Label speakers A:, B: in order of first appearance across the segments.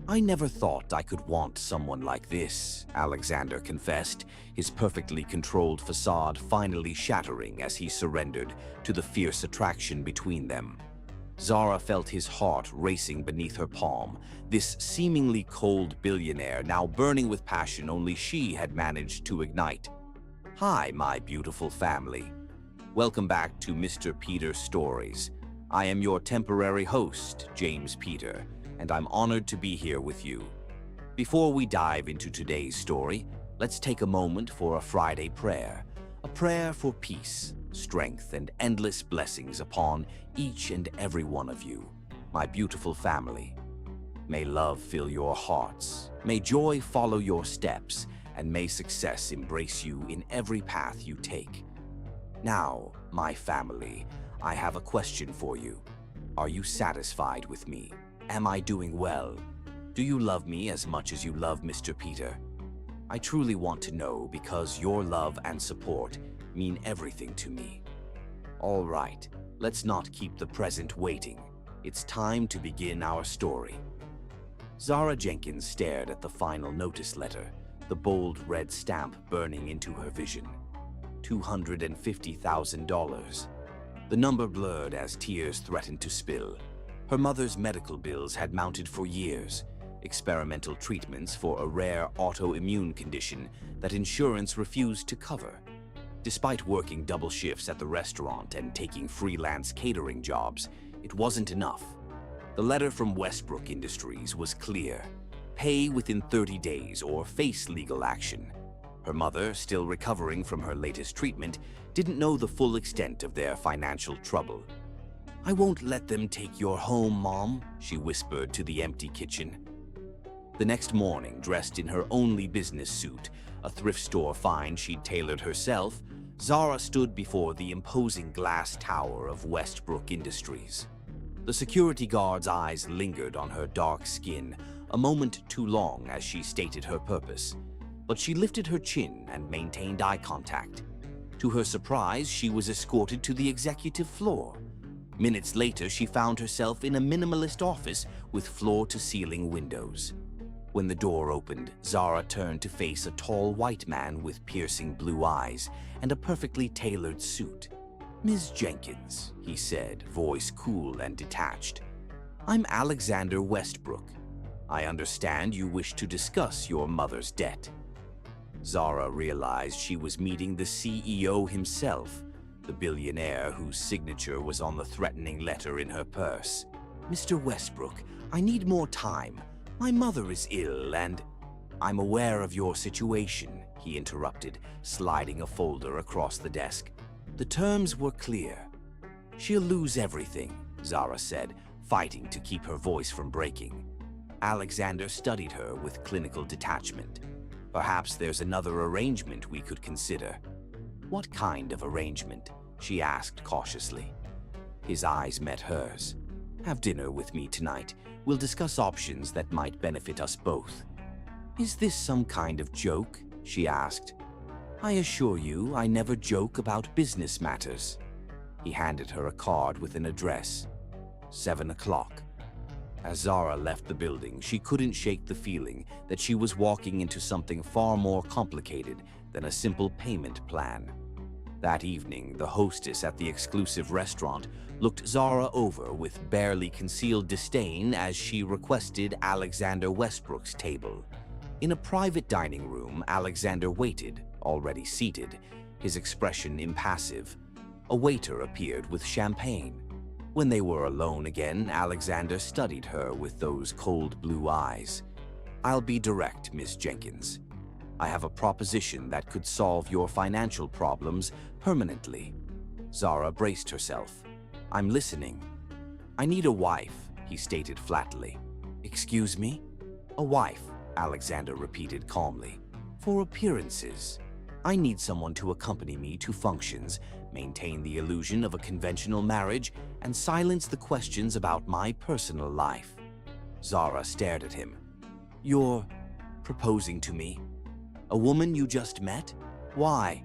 A: I never thought I could want someone like this, Alexander confessed, his perfectly controlled facade finally shattering as he surrendered to the fierce attraction between them. Zara felt his heart racing beneath her palm, this seemingly cold billionaire now burning with passion only she had managed to ignite. Hi, my beautiful family. Welcome back to Mr. Peter Stories. I am your temporary host, James Peter, and I'm honored to be here with you. Before we dive into today's story, let's take a moment for a Friday prayer, a prayer for peace, strength, and endless blessings upon each and every one of you, my beautiful family. May love fill your hearts, may joy follow your steps, and may success embrace you in every path you take. Now, my family, I have a question for you. Are you satisfied with me? Am I doing well? Do you love me as much as you love Mr. Peter? I truly want to know because your love and support mean everything to me. All right, let's not keep the present waiting. It's time to begin our story. Zara Jenkins stared at the final notice letter, the bold red stamp burning into her vision. $250,000. The number blurred as tears threatened to spill. Her mother's medical bills had mounted for years, experimental treatments for a rare autoimmune condition that insurance refused to cover. Despite working double shifts at the restaurant and taking freelance catering jobs, it wasn't enough. The letter from Westbrook Industries was clear. Pay within 30 days or face legal action. Her mother, still recovering from her latest treatment, didn't know the full extent of their financial trouble. "I won't let them take your home, Mom," she whispered to the empty kitchen. The next morning, dressed in her only business suit, a thrift store find she'd tailored herself, Zara stood before the imposing glass tower of Westbrook Industries. The security guard's eyes lingered on her dark skin, a moment too long as she stated her purpose. But she lifted her chin and maintained eye contact. To her surprise, she was escorted to the executive floor. Minutes later, she found herself in a minimalist office with floor-to-ceiling windows. When the door opened, Zara turned to face a tall white man with piercing blue eyes and a perfectly tailored suit. "Ms. Jenkins," he said, voice cool and detached. "I'm Alexander Westbrook. I understand you wish to discuss your mother's debt." Zara realized she was meeting the CEO himself, the billionaire whose signature was on the threatening letter in her purse. "Mr. Westbrook, I need more time. My mother is ill and—" "I'm aware of your situation," he interrupted, sliding a folder across the desk. The terms were clear. "She'll lose everything," Zara said, fighting to keep her voice from breaking. Alexander studied her with clinical detachment. "Perhaps there's another arrangement we could consider." "What kind of arrangement?" she asked cautiously. His eyes met hers. "Have dinner with me tonight. We'll discuss options that might benefit us both." "Is this some kind of joke?" she asked. "I assure you, I never joke about business matters." He handed her a card with an address. 7 o'clock. As Zara left the building, she couldn't shake the feeling that she was walking into something far more complicated than a simple payment plan. That evening, the hostess at the exclusive restaurant looked Zara over with barely concealed disdain as she requested Alexander Westbrook's table. In a private dining room, Alexander waited, already seated, his expression impassive. A waiter appeared with champagne. When they were alone again, Alexander studied her with those cold blue eyes. "I'll be direct, Miss Jenkins. I have a proposition that could solve your financial problems permanently." Zara braced herself. "I'm listening." "I need a wife," he stated flatly. "Excuse me?" "A wife," Alexander repeated calmly. "For appearances. I need someone to accompany me to functions, maintain the illusion of a conventional marriage, and silence the questions about my personal life." Zara stared at him. "You're proposing to me? A woman you just met? Why?"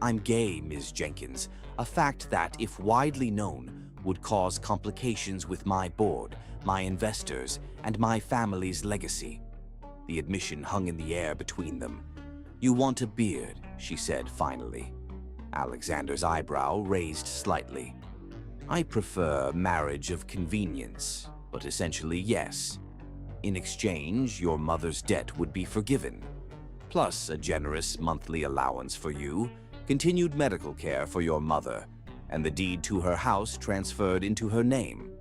A: "I'm gay, Ms. Jenkins, a fact that, if widely known, would cause complications with my board, my investors, and my family's legacy. The admission hung in the air between them. "You want a beard," she said finally. Alexander's eyebrow raised slightly. "I prefer marriage of convenience, but essentially yes. In exchange, your mother's debt would be forgiven, plus a generous monthly allowance for you, continued medical care for your mother, and the deed to her house transferred into her name.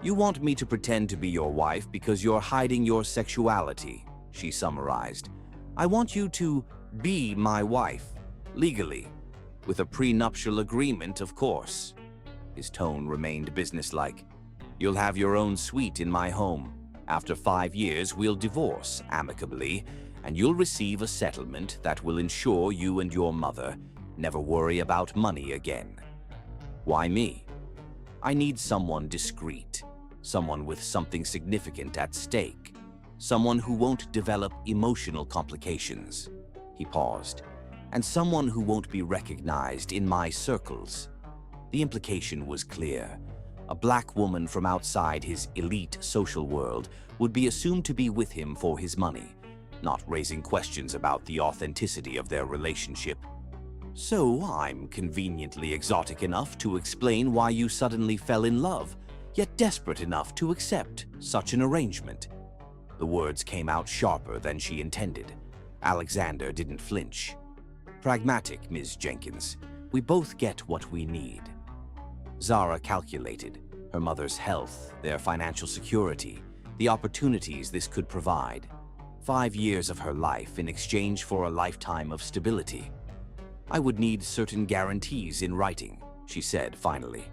A: You want me to pretend to be your wife because you're hiding your sexuality," she summarized. "I want you to be my wife, legally, with a prenuptial agreement, of course." His tone remained businesslike. "You'll have your own suite in my home. After 5 years, we'll divorce amicably, and you'll receive a settlement that will ensure you and your mother never worry about money again." "Why me?" "I need someone discreet, someone with something significant at stake, someone who won't develop emotional complications." He paused. "And someone who won't be recognized in my circles." The implication was clear. A black woman from outside his elite social world would be assumed to be with him for his money, not raising questions about the authenticity of their relationship. "So I'm conveniently exotic enough to explain why you suddenly fell in love, yet desperate enough to accept such an arrangement." The words came out sharper than she intended. Alexander didn't flinch. "Pragmatic, Ms. Jenkins. We both get what we need." Zara calculated her mother's health, their financial security, the opportunities this could provide. 5 years of her life in exchange for a lifetime of stability. "I would need certain guarantees in writing," she said finally.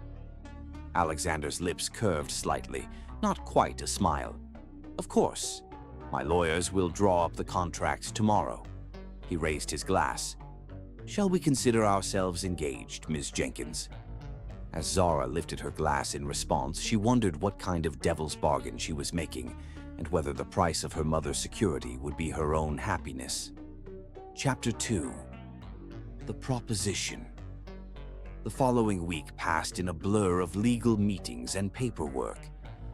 A: Alexander's lips curved slightly, not quite a smile. "Of course. My lawyers will draw up the contracts tomorrow." He raised his glass. "Shall we consider ourselves engaged, Ms. Jenkins?" As Zara lifted her glass in response, she wondered what kind of devil's bargain she was making, and whether the price of her mother's security would be her own happiness. Chapter 2. The Proposition. The following week passed in a blur of legal meetings and paperwork.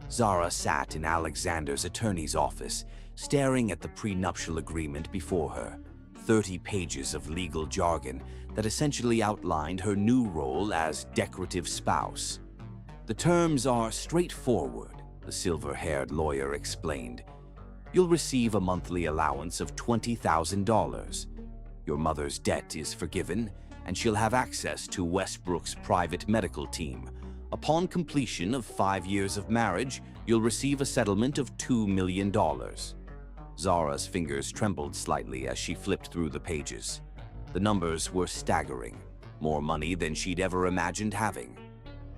A: Zara sat in Alexander's attorney's office, staring at the prenuptial agreement before her. 30 pages of legal jargon that essentially outlined her new role as decorative spouse. "The terms are straightforward," the silver-haired lawyer explained. "You'll receive a monthly allowance of $20,000. Your mother's debt is forgiven, and she'll have access to Westbrook's private medical team. Upon completion of 5 years of marriage, you'll receive a settlement of $2 million. Zara's fingers trembled slightly as she flipped through the pages. The numbers were staggering, more money than she'd ever imagined having.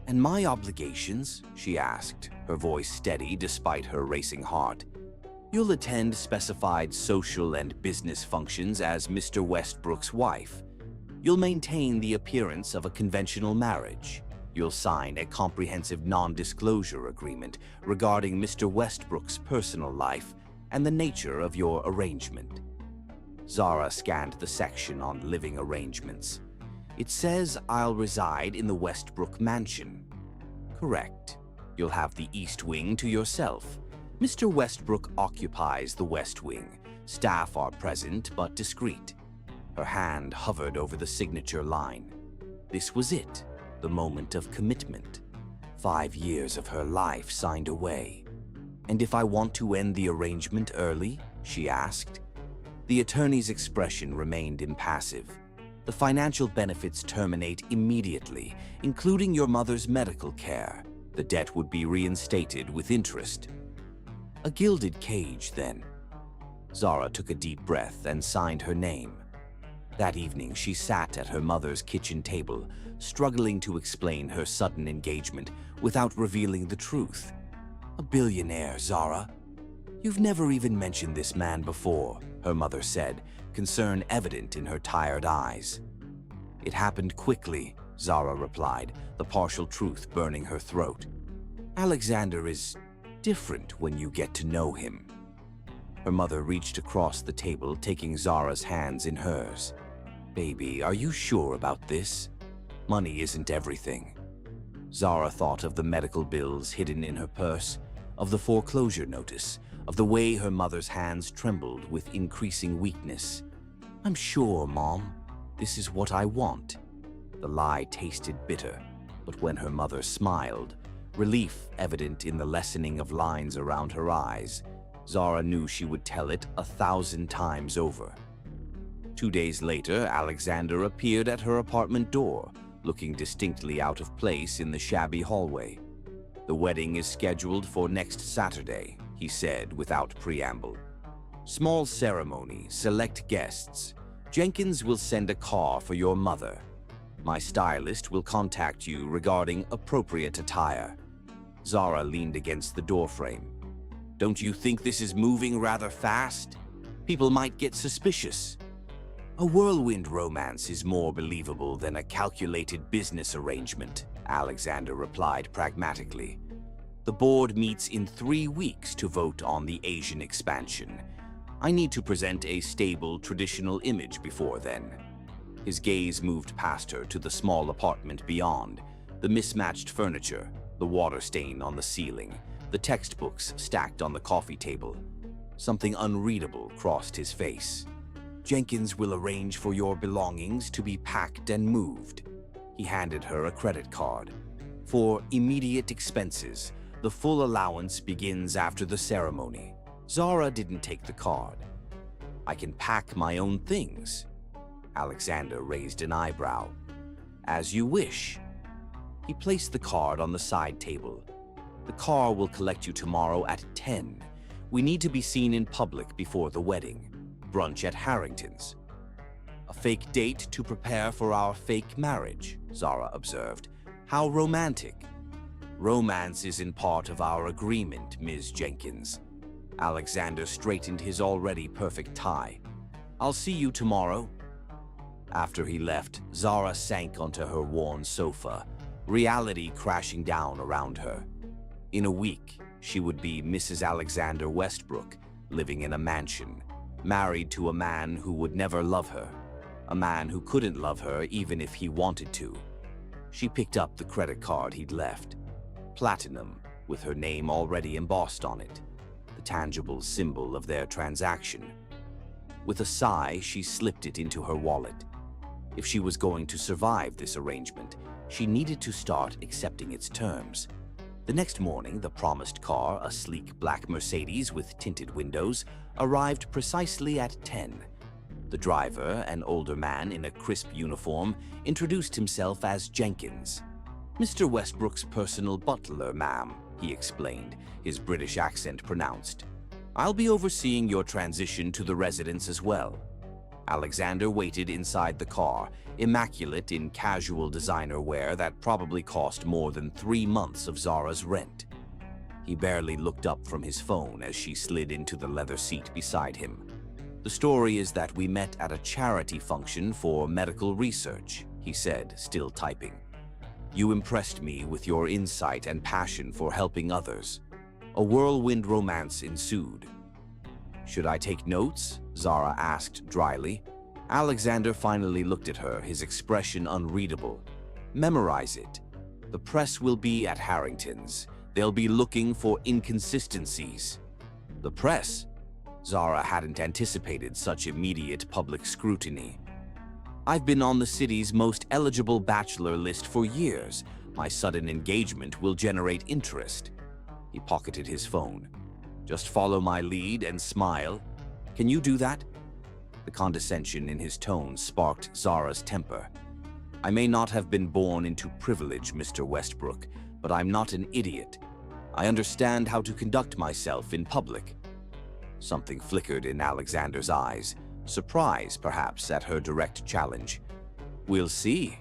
A: "And my obligations?" she asked, her voice steady despite her racing heart. "You'll attend specified social and business functions as Mr. Westbrook's wife. You'll maintain the appearance of a conventional marriage. You'll sign a comprehensive non-disclosure agreement regarding Mr. Westbrook's personal life and the nature of your arrangement." Zara scanned the section on living arrangements. "It says I'll reside in the Westbrook mansion." "Correct. You'll have the East Wing to yourself. Mr. Westbrook occupies the West Wing. Staff are present but discreet." Her hand hovered over the signature line. This was it, the moment of commitment. 5 years of her life signed away. "And if I want to end the arrangement early?" she asked. The attorney's expression remained impassive. "The financial benefits terminate immediately, including your mother's medical care. The debt would be reinstated with interest." "A gilded cage, then." Zara took a deep breath and signed her name. That evening, she sat at her mother's kitchen table, struggling to explain her sudden engagement without revealing the truth. "A billionaire, Zara." "You've never even mentioned this man before," her mother said, concern evident in her tired eyes. "It happened quickly," Zara replied, the partial truth burning her throat. "Alexander is different when you get to know him." Her mother reached across the table, taking Zara's hands in hers. "Baby, are you sure about this? Money isn't everything." Zara thought of the medical bills hidden in her purse, of the foreclosure notice, of the way her mother's hands trembled with increasing weakness. "I'm sure, Mom, this is what I want." The lie tasted bitter, but when her mother smiled, relief evident in the lessening of lines around her eyes, Zara knew she would tell it 1,000 times over. 2 days later, Alexander appeared at her apartment door, looking distinctly out of place in the shabby hallway. "The wedding is scheduled for next Saturday," he said without preamble. "Small ceremony, select guests. Jenkins will send a car for your mother. My stylist will contact you regarding appropriate attire." Zara leaned against the doorframe. "Don't you think this is moving rather fast? People might get suspicious." "A whirlwind romance is more believable than a calculated business arrangement," Alexander replied pragmatically. "The board meets in 3 weeks to vote on the Asian expansion. I need to present a stable, traditional image before then." His gaze moved past her to the small apartment beyond, the mismatched furniture, the water stain on the ceiling, the textbooks stacked on the coffee table. Something unreadable crossed his face. "Jenkins will arrange for your belongings to be packed and moved." He handed her a credit card. "For immediate expenses, the full allowance begins after the ceremony." Zara didn't take the card. "I can pack my own things." Alexander raised an eyebrow. "As you wish." He placed the card on the side table. "The car will collect you tomorrow at 10. We need to be seen in public before the wedding. Brunch at Harrington's." "A fake date to prepare for our fake marriage," Zara observed. "How romantic." "Romance isn't part of our agreement, Ms. Jenkins." Alexander straightened his already perfect tie. "I'll see you tomorrow." After he left, Zara sank onto her worn sofa, reality crashing down around her. In a week, she would be Mrs. Alexander Westbrook, living in a mansion, married to a man who would never love her, a man who couldn't love her even if he wanted to. She picked up the credit card he'd left. Platinum, with her name already embossed on it, the tangible symbol of their transaction. With a sigh, she slipped it into her wallet. If she was going to survive this arrangement, she needed to start accepting its terms. The next morning, the promised car, a sleek black Mercedes with tinted windows, arrived precisely at 10. The driver, an older man in a crisp uniform, introduced himself as Jenkins. "Mr. Westbrook's personal butler, ma'am," he explained, his British accent pronounced. "I'll be overseeing your transition to the residence as well." Alexander waited inside the car, immaculate in casual designer wear that probably cost more than 3 months of Zara's rent. He barely looked up from his phone as she slid into the leather seat beside him. "The story is that we met at a charity function for medical research," he said, still typing. "You impressed me with your insight and passion for helping others." A whirlwind romance ensued. "Should I take notes?" Zara asked dryly. Alexander finally looked at her, his expression unreadable. "Memorize it. The press will be at Harrington's. They'll be looking for inconsistencies." "The press?" Zara hadn't anticipated such immediate public scrutiny. "I've been on the city's most eligible bachelor list for years. My sudden engagement will generate interest." He pocketed his phone. "Just follow my lead and smile. Can you do that?" The condescension in his tone sparked Zara's temper. "I may not have been born into privilege, Mr. Westbrook, but I'm not an idiot. I understand how to conduct myself in public." Something flickered in Alexander's eyes, surprise perhaps at her direct challenge. "We'll see."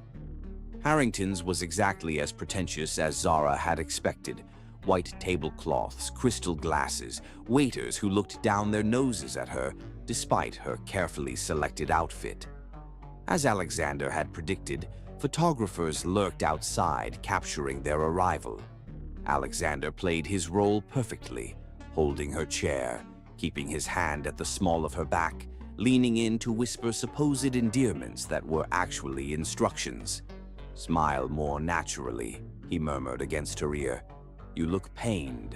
A: Harrington's was exactly as pretentious as Zara had expected. White tablecloths, crystal glasses, waiters who looked down their noses at her, despite her carefully selected outfit. As Alexander had predicted, photographers lurked outside, capturing their arrival. Alexander played his role perfectly, holding her chair, keeping his hand at the small of her back, leaning in to whisper supposed endearments that were actually instructions. "Smile more naturally," he murmured against her ear. "You look pained."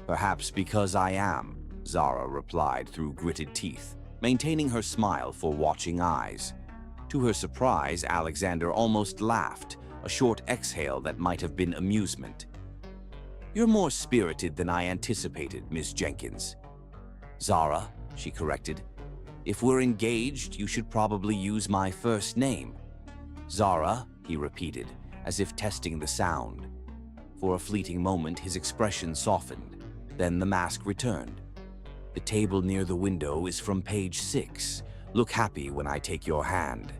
A: Perhaps because I am, Zara replied through gritted teeth, maintaining her smile for watching eyes. To her surprise, Alexander almost laughed, a short exhale that might have been amusement. "You're more spirited than I anticipated, Miss Jenkins." "Zara," she corrected. "If we're engaged, you should probably use my first name." "Zara," he repeated, as if testing the sound. For a fleeting moment, his expression softened. Then the mask returned. "The table near the window is from page 6. Look happy when I take your hand."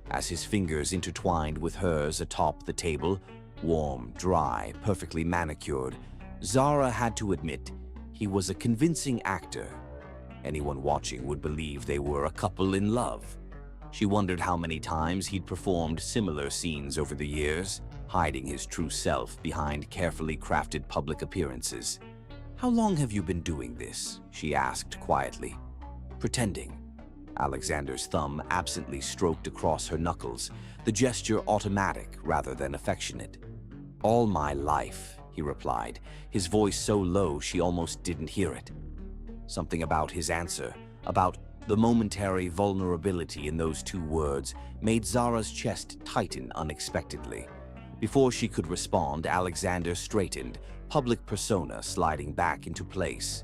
A: As his fingers intertwined with hers atop the table, warm, dry, perfectly manicured, Zara had to admit he was a convincing actor. Anyone watching would believe they were a couple in love. She wondered how many times he'd performed similar scenes over the years, hiding his true self behind carefully crafted public appearances. "How long have you been doing this?" she asked quietly. "Pretending." Alexander's thumb absently stroked across her knuckles, the gesture automatic rather than affectionate. "All my life," he replied, his voice so low she almost didn't hear it. Something about his answer, about the momentary vulnerability in those two words, made Zara's chest tighten unexpectedly. Before she could respond, Alexander straightened, public persona sliding back into place.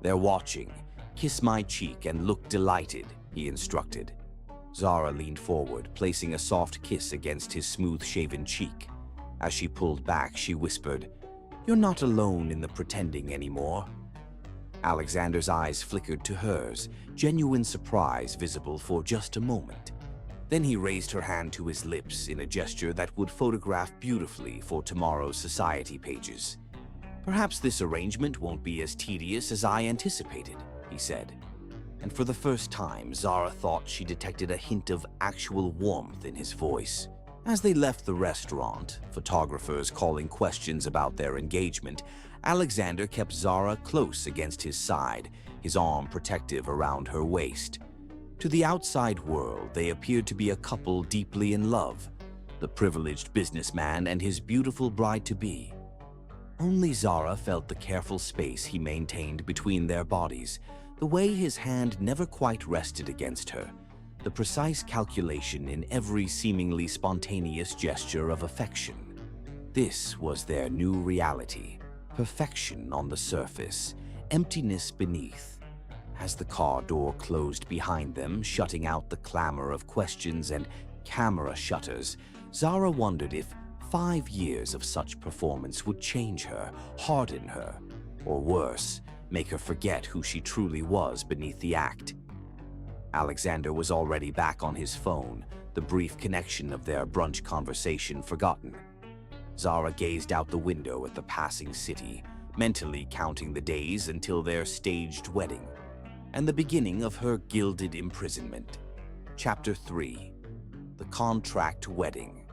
A: "They're watching. Kiss my cheek and look delighted," he instructed. Zara leaned forward, placing a soft kiss against his smooth-shaven cheek. As she pulled back, she whispered, "You're not alone in the pretending anymore." Alexander's eyes flickered to hers, genuine surprise visible for just a moment. Then he raised her hand to his lips in a gesture that would photograph beautifully for tomorrow's society pages. "Perhaps this arrangement won't be as tedious as I anticipated," he said. And for the first time, Zara thought she detected a hint of actual warmth in his voice. As they left the restaurant, photographers calling questions about their engagement, Alexander kept Zara close against his side, his arm protective around her waist. To the outside world, they appeared to be a couple deeply in love, the privileged businessman and his beautiful bride-to-be. Only Zara felt the careful space he maintained between their bodies, the way his hand never quite rested against her, the precise calculation in every seemingly spontaneous gesture of affection. This was their new reality, perfection on the surface, emptiness beneath. As the car door closed behind them, shutting out the clamor of questions and camera shutters, Zara wondered if 5 years of such performance would change her, harden her, or worse, make her forget who she truly was beneath the act. Alexander was already back on his phone, the brief connection of their brunch conversation forgotten. Zara gazed out the window at the passing city, mentally counting the days until their staged wedding, and the beginning of her gilded imprisonment. Chapter 3. The Contract Wedding.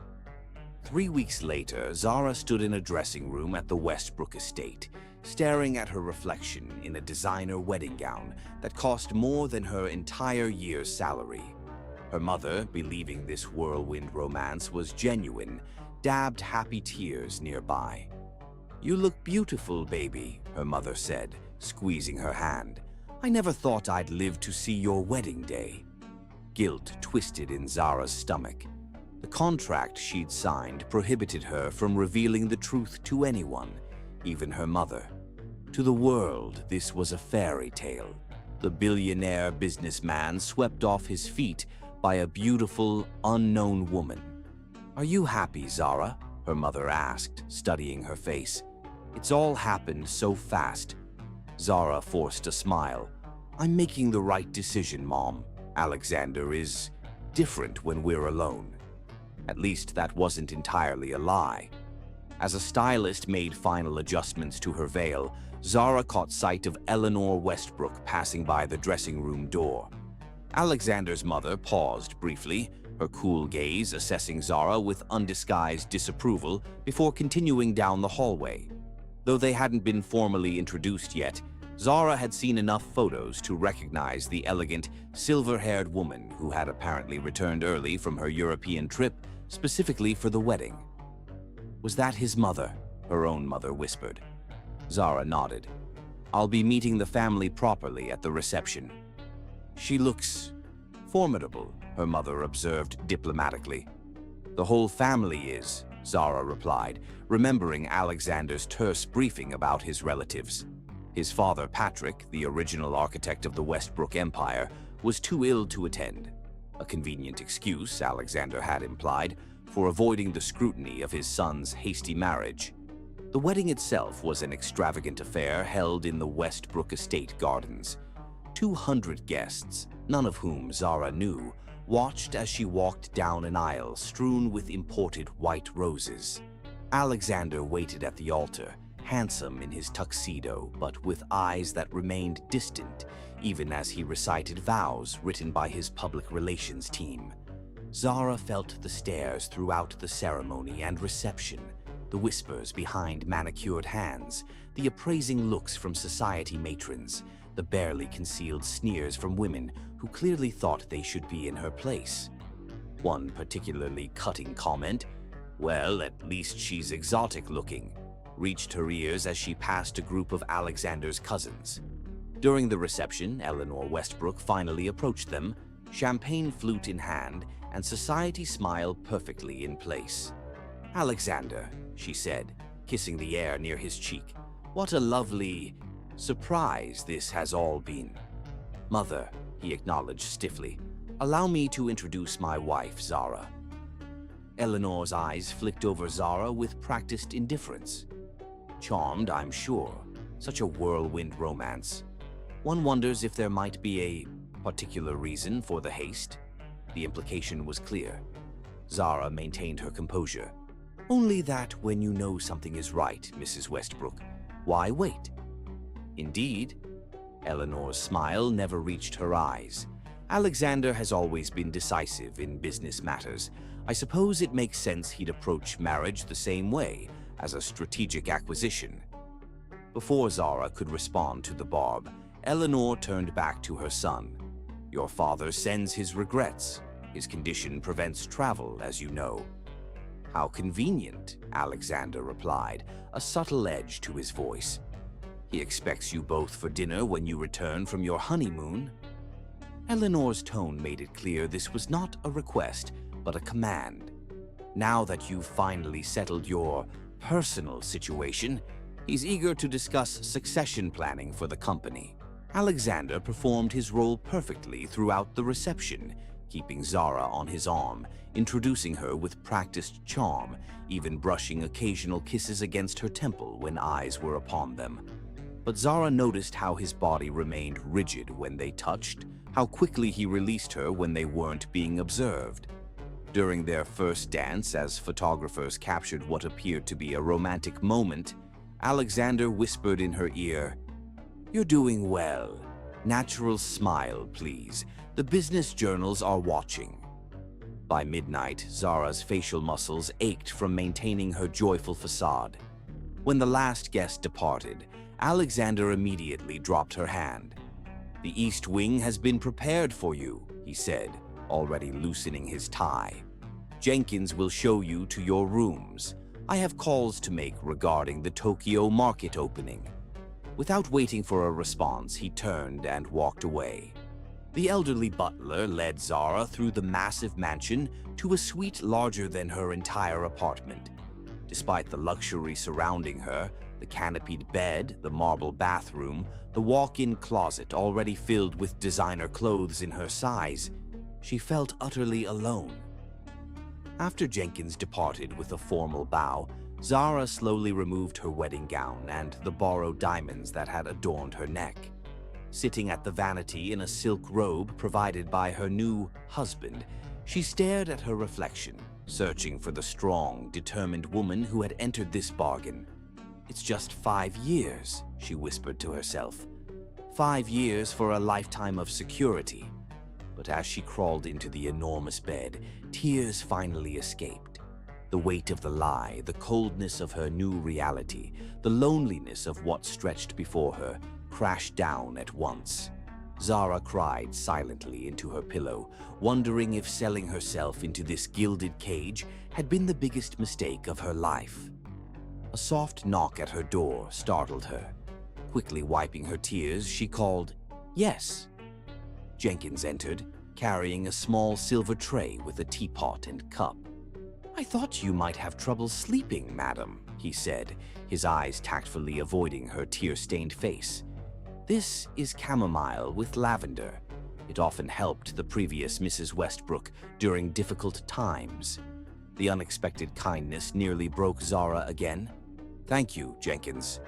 A: 3 weeks later, Zara stood in a dressing room at the Westbrook estate, staring at her reflection in a designer wedding gown that cost more than her entire year's salary. Her mother, believing this whirlwind romance was genuine, dabbed happy tears nearby. "You look beautiful, baby," her mother said, squeezing her hand. "I never thought I'd live to see your wedding day." Guilt twisted in Zara's stomach. The contract she'd signed prohibited her from revealing the truth to anyone, even her mother. To the world, this was a fairy tale. The billionaire businessman swept off his feet by a beautiful, unknown woman. "Are you happy, Zara?" her mother asked, studying her face. "It's all happened so fast." Zara forced a smile. "I'm making the right decision, Mom. Alexander is different when we're alone." At least that wasn't entirely a lie. As a stylist made final adjustments to her veil, Zara caught sight of Eleanor Westbrook passing by the dressing room door. Alexander's mother paused briefly, her cool gaze assessing Zara with undisguised disapproval before continuing down the hallway. Though they hadn't been formally introduced yet, Zara had seen enough photos to recognize the elegant, silver-haired woman who had apparently returned early from her European trip specifically for the wedding. Was that his mother? Her own mother whispered. Zara nodded. I'll be meeting the family properly at the reception. She looks formidable, her mother observed diplomatically. The whole family is, Zara replied, remembering Alexander's terse briefing about his relatives. His father, Patrick, the original architect of the Westbrook Empire, was too ill to attend. A convenient excuse, Alexander had implied, for avoiding the scrutiny of his son's hasty marriage. The wedding itself was an extravagant affair held in the Westbrook Estate Gardens. 200 guests, none of whom Zara knew, watched as she walked down an aisle strewn with imported white roses. Alexander waited at the altar, handsome in his tuxedo, but with eyes that remained distant, even as he recited vows written by his public relations team. Zara felt the stares throughout the ceremony and reception, the whispers behind manicured hands, the appraising looks from society matrons, the barely concealed sneers from women who clearly thought they should be in her place. One particularly cutting comment, "Well, at least she's exotic looking," reached her ears as she passed a group of Alexander's cousins. During the reception, Eleanor Westbrook finally approached them, champagne flute in hand and society smile perfectly in place. "Alexander," she said, kissing the air near his cheek, "what a lovely surprise this has all been." "Mother," he acknowledged stiffly, "allow me to introduce my wife, Zara." Eleanor's eyes flicked over Zara with practiced indifference. Charmed, I'm sure. Such a whirlwind romance. One wonders if there might be a particular reason for the haste. The implication was clear. Zara maintained her composure. "Only that when you know something is right, Mrs. Westbrook, why wait?" "Indeed." Eleanor's smile never reached her eyes. "Alexander has always been decisive in business matters. I suppose it makes sense he'd approach marriage the same way, as a strategic acquisition." Before Zara could respond to the barb, Eleanor turned back to her son. "Your father sends his regrets. His condition prevents travel, as you know." "How convenient," Alexander replied, a subtle edge to his voice. "He expects you both for dinner when you return from your honeymoon." Eleanor's tone made it clear this was not a request, but a command. Now that you've finally settled your personal situation, he's eager to discuss succession planning for the company. Alexander performed his role perfectly throughout the reception, keeping Zara on his arm, introducing her with practiced charm, even brushing occasional kisses against her temple when eyes were upon them. But Zara noticed how his body remained rigid when they touched, how quickly he released her when they weren't being observed. During their first dance, as photographers captured what appeared to be a romantic moment, Alexander whispered in her ear, "You're doing well. Natural smile, please. The business journals are watching." By midnight, Zara's facial muscles ached from maintaining her joyful facade. When the last guest departed, Alexander immediately dropped her hand. "The East Wing has been prepared for you," he said, already loosening his tie. "Jenkins will show you to your rooms. I have calls to make regarding the Tokyo market opening." Without waiting for a response, he turned and walked away. The elderly butler led Zara through the massive mansion to a suite larger than her entire apartment. Despite the luxury surrounding her, the canopied bed, the marble bathroom, the walk-in closet already filled with designer clothes in her size, she felt utterly alone. After Jenkins departed with a formal bow, Zara slowly removed her wedding gown and the borrowed diamonds that had adorned her neck. Sitting at the vanity in a silk robe provided by her new husband, she stared at her reflection, searching for the strong, determined woman who had entered this bargain. "It's just 5 years," she whispered to herself. 5 years for a lifetime of security. But as she crawled into the enormous bed, tears finally escaped. The weight of the lie, the coldness of her new reality, the loneliness of what stretched before her, crashed down at once. Zara cried silently into her pillow, wondering if selling herself into this gilded cage had been the biggest mistake of her life. A soft knock at her door startled her. Quickly wiping her tears, she called, "Yes." Jenkins entered, carrying a small silver tray with a teapot and cup. "I thought you might have trouble sleeping, madam," he said, his eyes tactfully avoiding her tear-stained face. "This is chamomile with lavender. It often helped the previous Mrs. Westbrook during difficult times." The unexpected kindness nearly broke Zara again. "Thank you, Jenkins."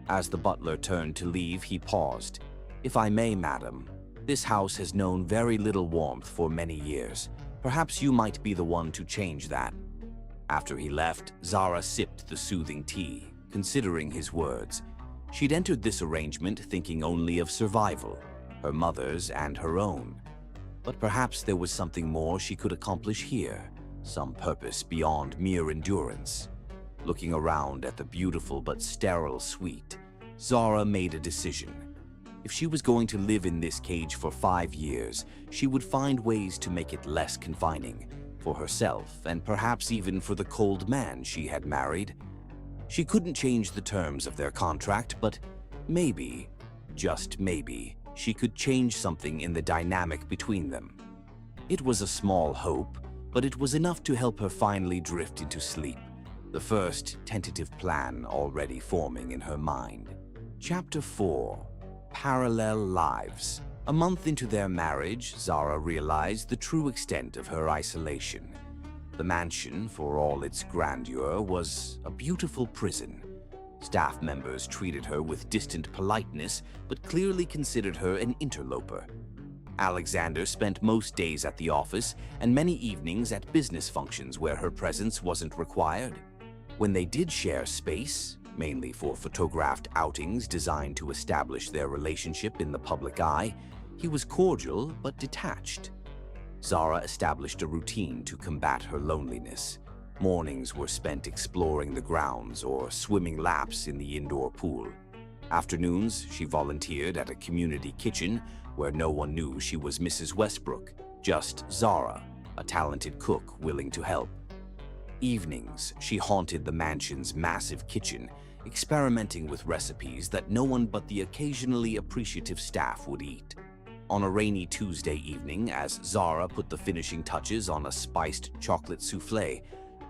A: As the butler turned to leave, he paused. "If I may, madam, this house has known very little warmth for many years. Perhaps you might be the one to change that." After he left, Zara sipped the soothing tea, considering his words. She'd entered this arrangement thinking only of survival, her mother's and her own. But perhaps there was something more she could accomplish here, some purpose beyond mere endurance. Looking around at the beautiful but sterile suite, Zara made a decision. If she was going to live in this cage for 5 years, she would find ways to make it less confining, for herself and perhaps even for the cold man she had married. She couldn't change the terms of their contract, but maybe, just maybe, she could change something in the dynamic between them. It was a small hope, but it was enough to help her finally drift into sleep, the first tentative plan already forming in her mind. Chapter 4. Parallel Lives. A month into their marriage, Zara realized the true extent of her isolation. The mansion, for all its grandeur, was a beautiful prison. Staff members treated her with distant politeness, but clearly considered her an interloper. Alexander spent most days at the office and many evenings at business functions where her presence wasn't required. When they did share space, mainly for photographed outings designed to establish their relationship in the public eye, he was cordial but detached. Zara established a routine to combat her loneliness. Mornings were spent exploring the grounds or swimming laps in the indoor pool. Afternoons, she volunteered at a community kitchen where no one knew she was Mrs. Westbrook, just Zara, a talented cook willing to help. Evenings, she haunted the mansion's massive kitchen, experimenting with recipes that no one but the occasionally appreciative staff would eat. On a rainy Tuesday evening, as Zara put the finishing touches on a spiced chocolate souffle,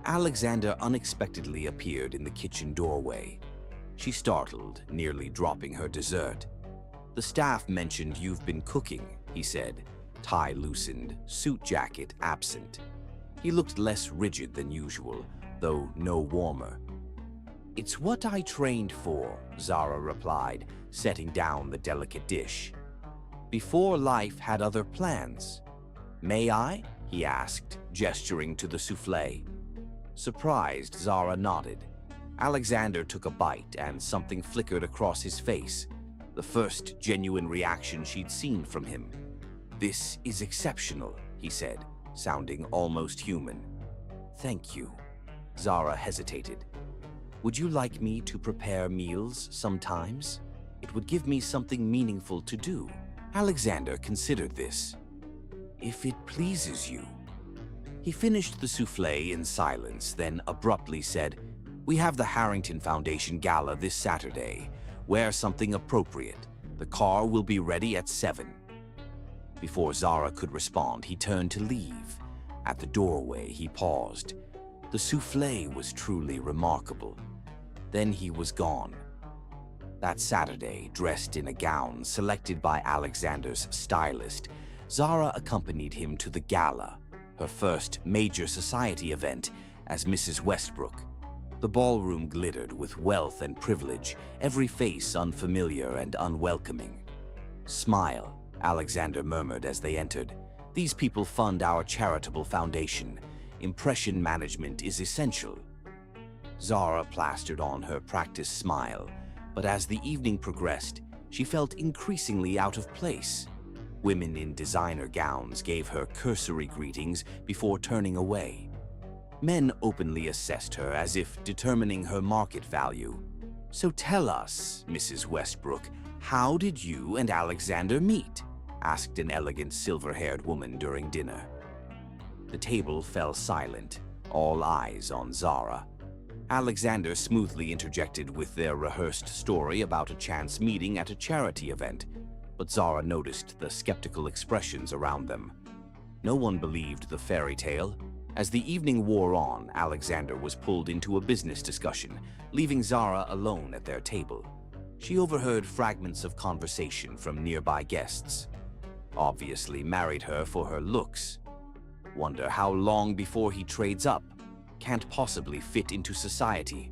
A: Alexander unexpectedly appeared in the kitchen doorway. She startled, nearly dropping her dessert. "The staff mentioned you've been cooking," he said, tie loosened, suit jacket absent. He looked less rigid than usual, though no warmer. "It's what I trained for," Zara replied, setting down the delicate dish. "Before life had other plans." "May I?" he asked, gesturing to the souffle. Surprised, Zara nodded. Alexander took a bite and something flickered across his face, the first genuine reaction she'd seen from him. "This is exceptional," he said, sounding almost human. "Thank you." Zara hesitated. "Would you like me to prepare meals sometimes? It would give me something meaningful to do." Alexander considered this. "If it pleases you." He finished the souffle in silence, then abruptly said, "We have the Harrington Foundation Gala this Saturday. Wear something appropriate. The car will be ready at 7. Before Zara could respond, he turned to leave. At the doorway, he paused. The souffle was truly remarkable. Then he was gone. That Saturday, dressed in a gown selected by Alexander's stylist, Zara accompanied him to the gala, her first major society event as Mrs. Westbrook. The ballroom glittered with wealth and privilege, every face unfamiliar and unwelcoming. "Smile," Alexander murmured as they entered. "These people fund our charitable foundation. Impression management is essential." Zara plastered on her practiced smile, but as the evening progressed, she felt increasingly out of place. Women in designer gowns gave her cursory greetings before turning away. Men openly assessed her as if determining her market value. "So tell us, Mrs. Westbrook, how did you and Alexander meet?" asked an elegant silver-haired woman during dinner. The table fell silent, all eyes on Zara. Alexander smoothly interjected with their rehearsed story about a chance meeting at a charity event, but Zara noticed the skeptical expressions around them. No one believed the fairy tale. As the evening wore on, Alexander was pulled into a business discussion, leaving Zara alone at their table. She overheard fragments of conversation from nearby guests. Obviously married her for her looks. Wonder how long before he trades up. Can't possibly fit into society.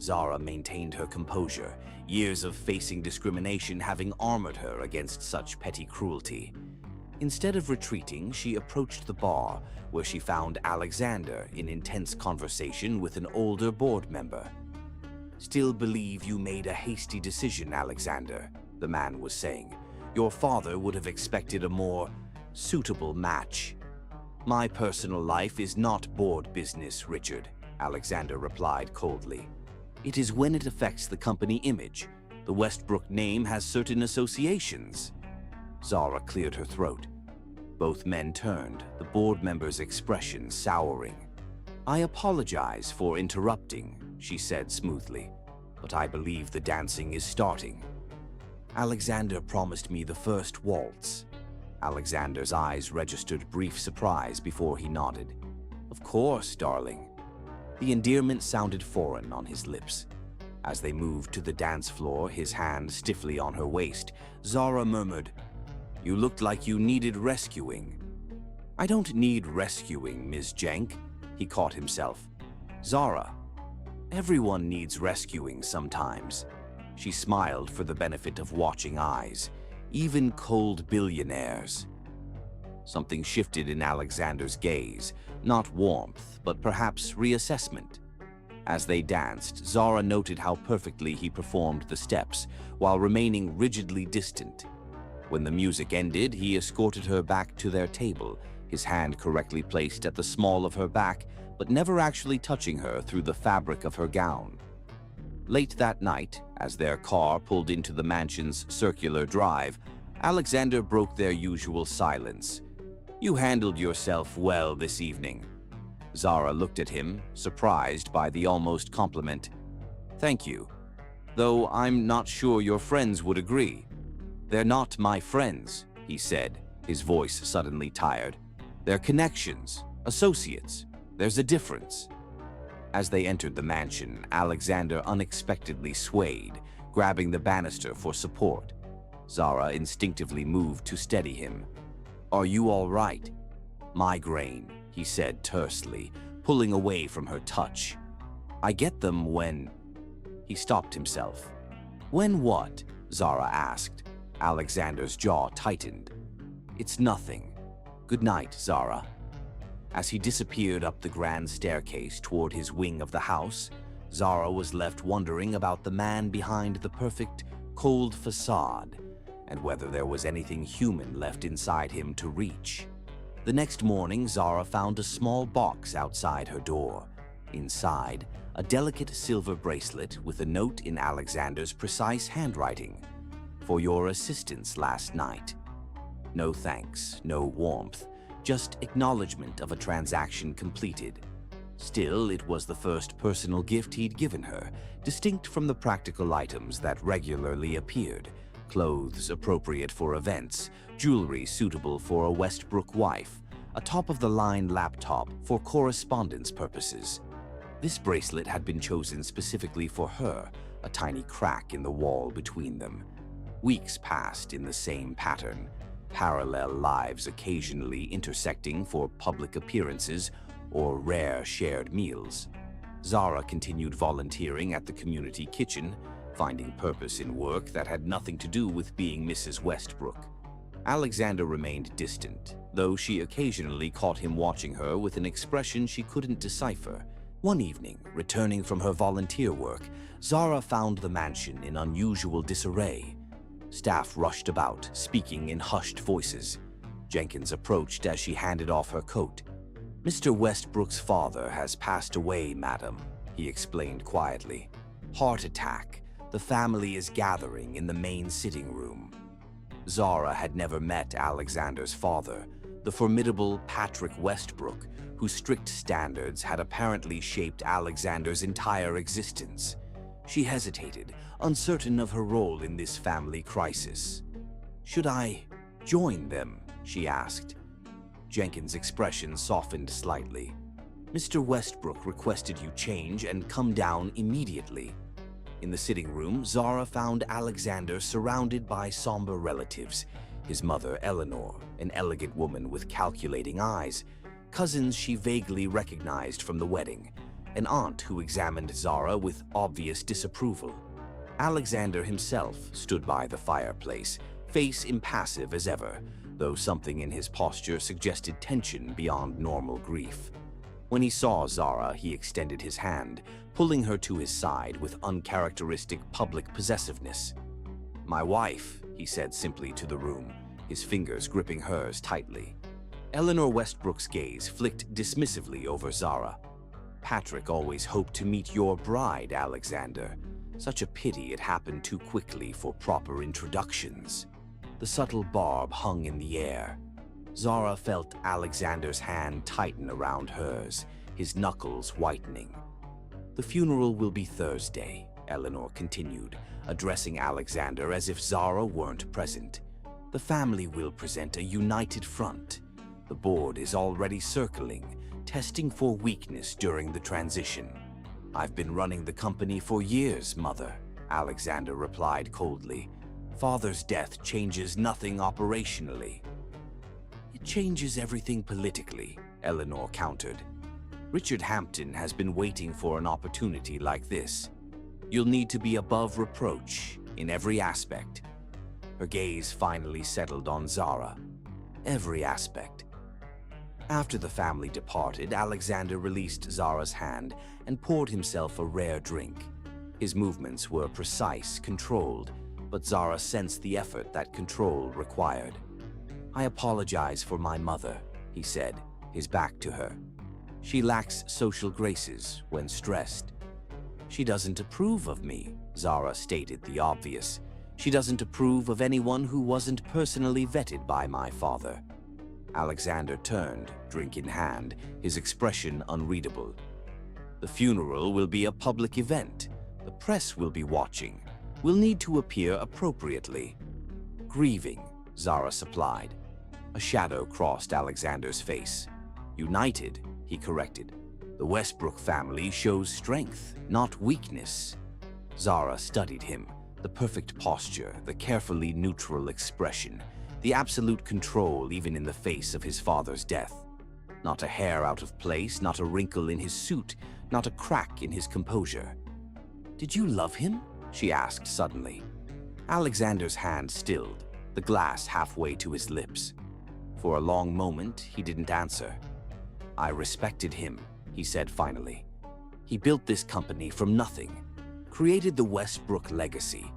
A: Zara maintained her composure, years of facing discrimination having armored her against such petty cruelty. Instead of retreating, she approached the bar, where she found Alexander in intense conversation with an older board member. "Still believe you made a hasty decision, Alexander," the man was saying. "Your father would have expected a more suitable match." "My personal life is not board business, Richard," Alexander replied coldly. "It is when it affects the company image. The Westbrook name has certain associations." Zara cleared her throat. Both men turned, the board member's expression souring. "I apologize for interrupting," she said smoothly, "but I believe the dancing is starting." "Alexander promised me the first waltz." Alexander's eyes registered brief surprise before he nodded. "Of course, darling." The endearment sounded foreign on his lips. As they moved to the dance floor, his hand stiffly on her waist, Zara murmured, "You looked like you needed rescuing." "I don't need rescuing, Ms. Jenk," he caught himself. "Zara, everyone needs rescuing sometimes." She smiled for the benefit of watching eyes, even cold billionaires. Something shifted in Alexander's gaze, not warmth, but perhaps reassessment. As they danced, Zara noted how perfectly he performed the steps, while remaining rigidly distant. When the music ended, he escorted her back to their table, his hand correctly placed at the small of her back, but never actually touching her through the fabric of her gown. Late that night, as their car pulled into the mansion's circular drive, Alexander broke their usual silence. "You handled yourself well this evening." Zara looked at him, surprised by the almost compliment. "Thank you. Though I'm not sure your friends would agree." "They're not my friends," he said, his voice suddenly tired. "They're connections, associates. There's a difference." As they entered the mansion, Alexander unexpectedly swayed, grabbing the banister for support. Zara instinctively moved to steady him. "Are you all right?" "Migraine," he said tersely, pulling away from her touch. "I get them when—" He stopped himself. "When what?" Zara asked. Alexander's jaw tightened. "It's nothing. Good night, Zara." As he disappeared up the grand staircase toward his wing of the house, Zara was left wondering about the man behind the perfect, cold facade, and whether there was anything human left inside him to reach. The next morning, Zara found a small box outside her door. Inside, a delicate silver bracelet with a note in Alexander's precise handwriting. "For your assistance last night." No thanks, no warmth, just acknowledgement of a transaction completed. Still, it was the first personal gift he'd given her, distinct from the practical items that regularly appeared. Clothes appropriate for events, jewelry suitable for a Westbrook wife, a top-of-the-line laptop for correspondence purposes. This bracelet had been chosen specifically for her, a tiny crack in the wall between them. Weeks passed in the same pattern, parallel lives occasionally intersecting for public appearances or rare shared meals. Zara continued volunteering at the community kitchen, finding purpose in work that had nothing to do with being Mrs. Westbrook. Alexander remained distant, though she occasionally caught him watching her with an expression she couldn't decipher. One evening, returning from her volunteer work, Zara found the mansion in unusual disarray. Staff rushed about, speaking in hushed voices. Jenkins approached as she handed off her coat. "Mr. Westbrook's father has passed away, madam," he explained quietly. "Heart attack. The family is gathering in the main sitting room." Zara had never met Alexander's father, the formidable Patrick Westbrook, whose strict standards had apparently shaped Alexander's entire existence. She hesitated, uncertain of her role in this family crisis. "Should I join them?" she asked. Jenkins' expression softened slightly. "Mr. Westbrook requested you change and come down immediately." In the sitting room, Zara found Alexander surrounded by somber relatives. His mother, Eleanor, an elegant woman with calculating eyes, cousins she vaguely recognized from the wedding, an aunt who examined Zara with obvious disapproval. Alexander himself stood by the fireplace, face impassive as ever, though something in his posture suggested tension beyond normal grief. When he saw Zara, he extended his hand, pulling her to his side with uncharacteristic public possessiveness. "My wife," he said simply to the room, his fingers gripping hers tightly. Eleanor Westbrook's gaze flicked dismissively over Zara. "Patrick always hoped to meet your bride, Alexander. Such a pity it happened too quickly for proper introductions." The subtle barb hung in the air. Zara felt Alexander's hand tighten around hers, his knuckles whitening. "The funeral will be Thursday," Eleanor continued, addressing Alexander as if Zara weren't present. "The family will present a united front. The board is already circling, testing for weakness during the transition." "I've been running the company for years, Mother," Alexander replied coldly. "Father's death changes nothing operationally." "It changes everything politically," Eleanor countered. "Richard Hampton has been waiting for an opportunity like this. You'll need to be above reproach in every aspect." Her gaze finally settled on Zara. Every aspect. After the family departed, Alexander released Zara's hand and poured himself a rare drink. His movements were precise, controlled, but Zara sensed the effort that control required. "I apologize for my mother," he said, his back to her. "She lacks social graces when stressed." "She doesn't approve of me," Zara stated the obvious. "She doesn't approve of anyone who wasn't personally vetted by my father." Alexander turned, drink in hand, his expression unreadable. "The funeral will be a public event. The press will be watching. We'll need to appear appropriately." "Grieving," Zara supplied. A shadow crossed Alexander's face. "United," he corrected. "The Westbrook family shows strength, not weakness." Zara studied him, the perfect posture, the carefully neutral expression, the absolute control even in the face of his father's death. Not a hair out of place, not a wrinkle in his suit, not a crack in his composure. "Did you love him?" she asked suddenly. Alexander's hand stilled, the glass halfway to his lips. For a long moment, he didn't answer. "I respected him," he said finally. "He built this company from nothing, created the Westbrook legacy."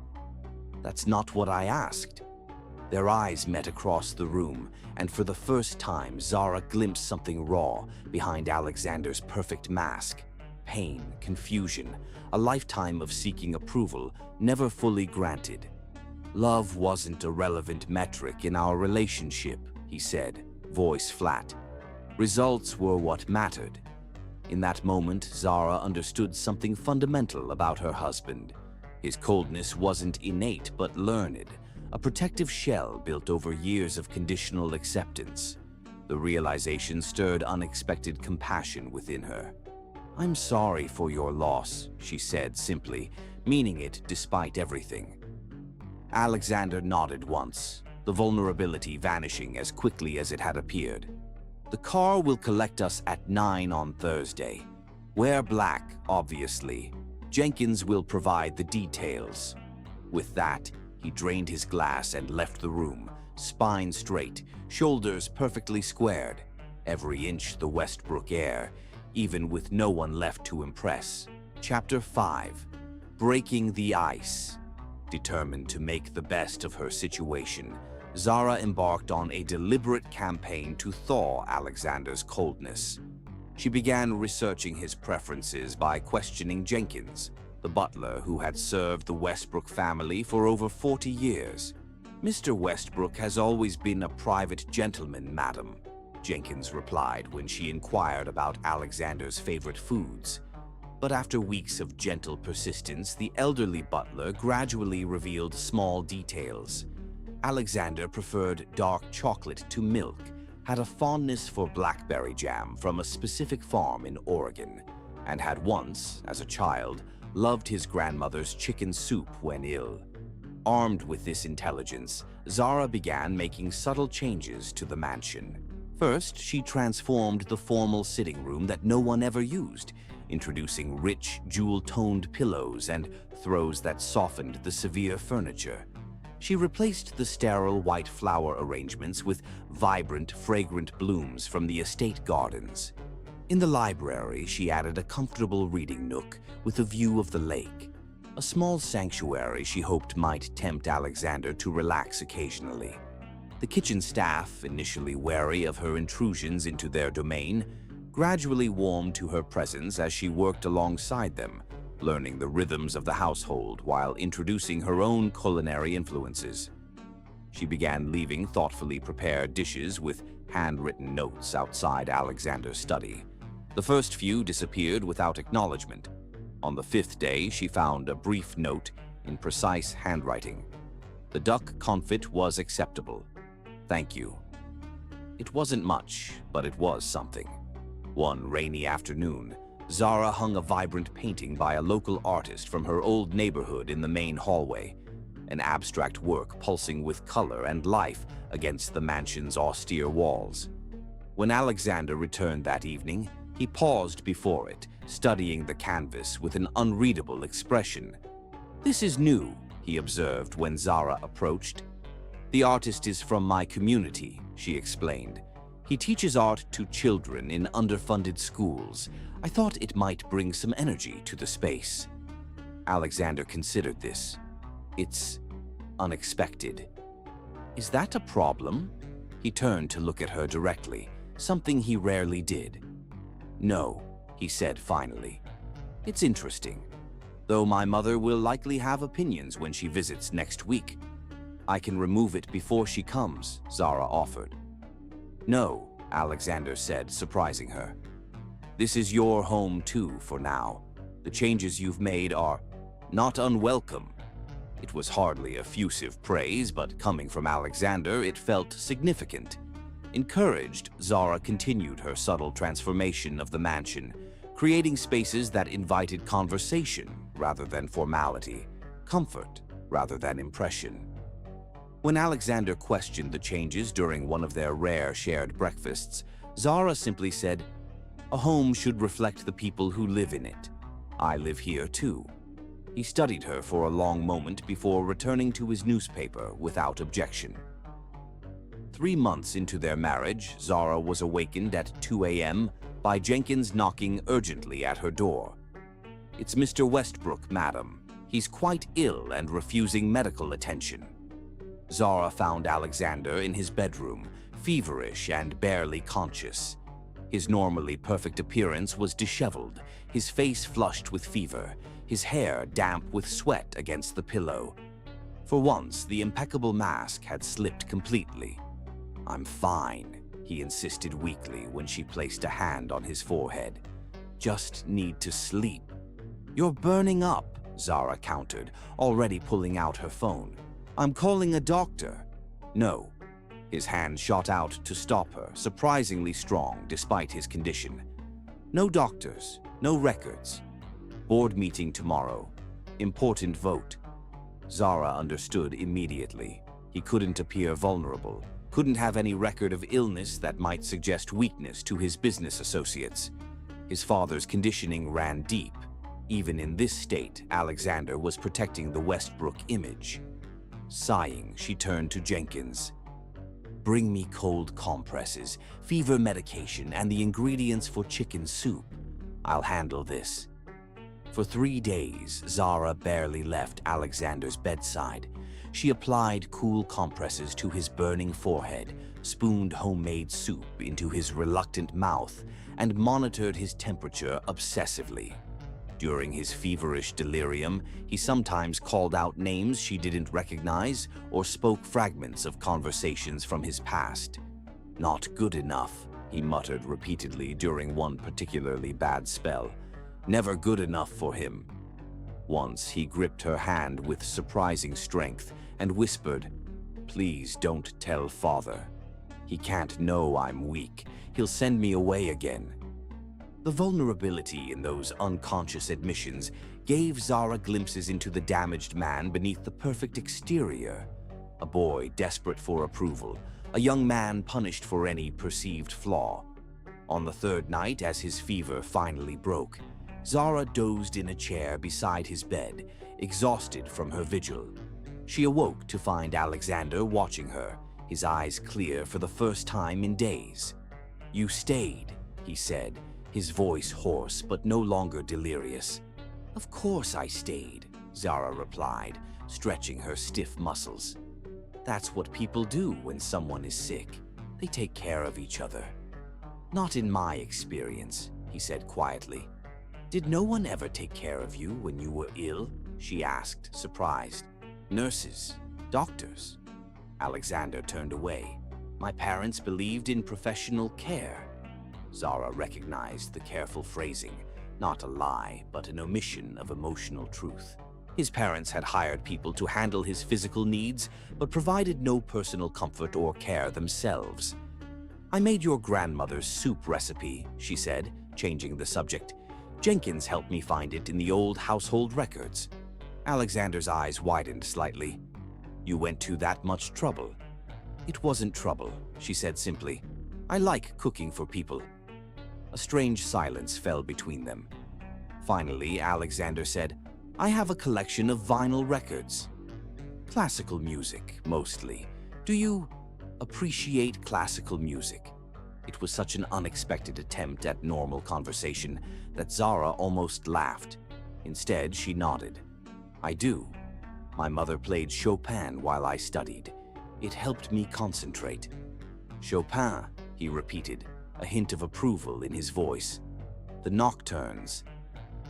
A: "That's not what I asked." Their eyes met across the room, and for the first time, Zara glimpsed something raw behind Alexander's perfect mask. Pain, confusion, a lifetime of seeking approval, never fully granted. "Love wasn't a relevant metric in our relationship," he said, voice flat. "Results were what mattered." In that moment, Zara understood something fundamental about her husband. His coldness wasn't innate but learned, a protective shell built over years of conditional acceptance. The realization stirred unexpected compassion within her. "I'm sorry for your loss," she said simply, meaning it despite everything. Alexander nodded once, the vulnerability vanishing as quickly as it had appeared. "The car will collect us at 9 on Thursday. Wear black, obviously. Jenkins will provide the details." With that, he drained his glass and left the room, spine straight, shoulders perfectly squared, every inch the Westbrook heir, even with no one left to impress. Chapter 5. Breaking the Ice. Determined to make the best of her situation, Zara embarked on a deliberate campaign to thaw Alexander's coldness. She began researching his preferences by questioning Jenkins, the butler who had served the Westbrook family for over 40 years. "Mr. Westbrook has always been a private gentleman, madam," Jenkins replied when she inquired about Alexander's favorite foods. But after weeks of gentle persistence, the elderly butler gradually revealed small details. Alexander preferred dark chocolate to milk, had a fondness for blackberry jam from a specific farm in Oregon, and had once, as a child, loved his grandmother's chicken soup when ill. Armed with this intelligence, Zara began making subtle changes to the mansion. First, she transformed the formal sitting room that no one ever used, introducing rich, jewel-toned pillows and throws that softened the severe furniture. She replaced the sterile white flower arrangements with vibrant, fragrant blooms from the estate gardens. In the library, she added a comfortable reading nook with a view of the lake, a small sanctuary she hoped might tempt Alexander to relax occasionally. The kitchen staff, initially wary of her intrusions into their domain, gradually warmed to her presence as she worked alongside them, learning the rhythms of the household while introducing her own culinary influences. She began leaving thoughtfully prepared dishes with handwritten notes outside Alexander's study. The first few disappeared without acknowledgement. On the fifth day, she found a brief note in precise handwriting. The duck confit was acceptable. Thank you. It wasn't much, but it was something. One rainy afternoon, Zara hung a vibrant painting by a local artist from her old neighborhood in the main hallway, an abstract work pulsing with color and life against the mansion's austere walls. When Alexander returned that evening, he paused before it, studying the canvas with an unreadable expression. "This is new," he observed when Zara approached. "The artist is from my community," she explained. "He teaches art to children in underfunded schools. I thought it might bring some energy to the space." Alexander considered this. "It's unexpected." "Is that a problem?" He turned to look at her directly, something he rarely did. "No," he said finally. "It's interesting, though my mother will likely have opinions when she visits next week. I can remove it before she comes," Zara offered. "No," Alexander said, surprising her. "This is your home too for now. The changes you've made are not unwelcome." It was hardly effusive praise, but coming from Alexander, it felt significant. Encouraged, Zara continued her subtle transformation of the mansion, creating spaces that invited conversation rather than formality, comfort rather than impression. When Alexander questioned the changes during one of their rare shared breakfasts, Zara simply said, "A home should reflect the people who live in it. I live here too." He studied her for a long moment before returning to his newspaper without objection. 3 months into their marriage, Zara was awakened at 2 a.m. by Jenkins knocking urgently at her door. "It's Mr. Westbrook, madam. He's quite ill and refusing medical attention." Zara found Alexander in his bedroom, feverish and barely conscious. His normally perfect appearance was disheveled, his face flushed with fever, his hair damp with sweat against the pillow. For once, the impeccable mask had slipped completely. "I'm fine," he insisted weakly when she placed a hand on his forehead. "Just need to sleep." "You're burning up," Zara countered, already pulling out her phone. "I'm calling a doctor." "No." His hand shot out to stop her, surprisingly strong despite his condition. "No doctors, no records. Board meeting tomorrow. Important vote." Zara understood immediately. He couldn't appear vulnerable, couldn't have any record of illness that might suggest weakness to his business associates. His father's conditioning ran deep. Even in this state, Alexander was protecting the Westbrook image. Sighing, she turned to Jenkins. "Bring me cold compresses, fever medication, and the ingredients for chicken soup. I'll handle this." For 3 days, Zara barely left Alexander's bedside. She applied cool compresses to his burning forehead, spooned homemade soup into his reluctant mouth, and monitored his temperature obsessively. During his feverish delirium, he sometimes called out names she didn't recognize or spoke fragments of conversations from his past. "Not good enough," he muttered repeatedly during one particularly bad spell. Never good enough for him. Once he gripped her hand with surprising strength and whispered, "Please don't tell Father. He can't know I'm weak. He'll send me away again." The vulnerability in those unconscious admissions gave Zara glimpses into the damaged man beneath the perfect exterior. A boy desperate for approval, a young man punished for any perceived flaw. On the third night, as his fever finally broke, Zara dozed in a chair beside his bed, exhausted from her vigil. She awoke to find Alexander watching her, his eyes clear for the first time in days. "You stayed," he said, his voice hoarse but no longer delirious. "Of course I stayed," Zara replied, stretching her stiff muscles. "That's what people do when someone is sick. They take care of each other." "Not in my experience," he said quietly. "Did no one ever take care of you when you were ill?" she asked, surprised. "Nurses, doctors." Alexander turned away. "My parents believed in professional care." Zara recognized the careful phrasing, not a lie, but an omission of emotional truth. His parents had hired people to handle his physical needs, but provided no personal comfort or care themselves. "I made your grandmother's soup recipe," she said, changing the subject. "Jenkins helped me find it in the old household records." Alexander's eyes widened slightly. "You went to that much trouble?" "It wasn't trouble," she said simply. "I like cooking for people." A strange silence fell between them. Finally, Alexander said, "I have a collection of vinyl records. Classical music, mostly. Do you appreciate classical music?" It was such an unexpected attempt at normal conversation that Zara almost laughed. Instead, she nodded. "I do. My mother played Chopin while I studied. It helped me concentrate." "Chopin," he repeated, a hint of approval in his voice. "The nocturnes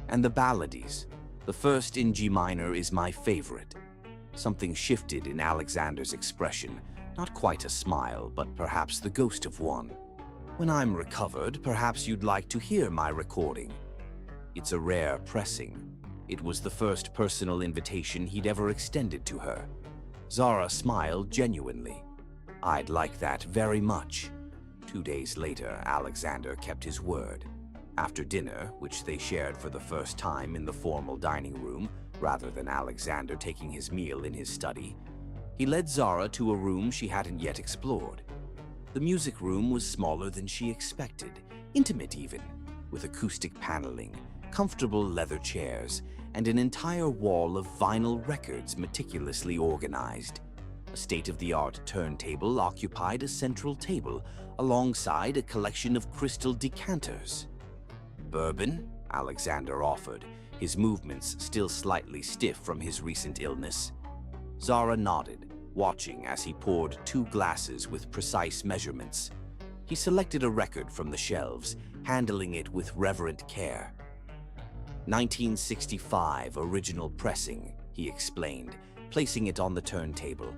A: and the ballades. The first in G minor is my favorite." Something shifted in Alexander's expression, not quite a smile, but perhaps the ghost of one. "When I'm recovered, perhaps you'd like to hear my recording." It's a rare pressing. It was the first personal invitation he'd ever extended to her. Zara smiled genuinely. "I'd like that very much." 2 days later, Alexander kept his word. After dinner, which they shared for the first time in the formal dining room, rather than Alexander taking his meal in his study, he led Zara to a room she hadn't yet explored. The music room was smaller than she expected, intimate even, with acoustic paneling, comfortable leather chairs, and an entire wall of vinyl records meticulously organized. A state-of-the-art turntable occupied a central table, alongside a collection of crystal decanters. "Bourbon?" Alexander offered, his movements still slightly stiff from his recent illness. Zara nodded, watching as he poured 2 glasses with precise measurements. He selected a record from the shelves, handling it with reverent care. 1965 original pressing, he explained, placing it on the turntable.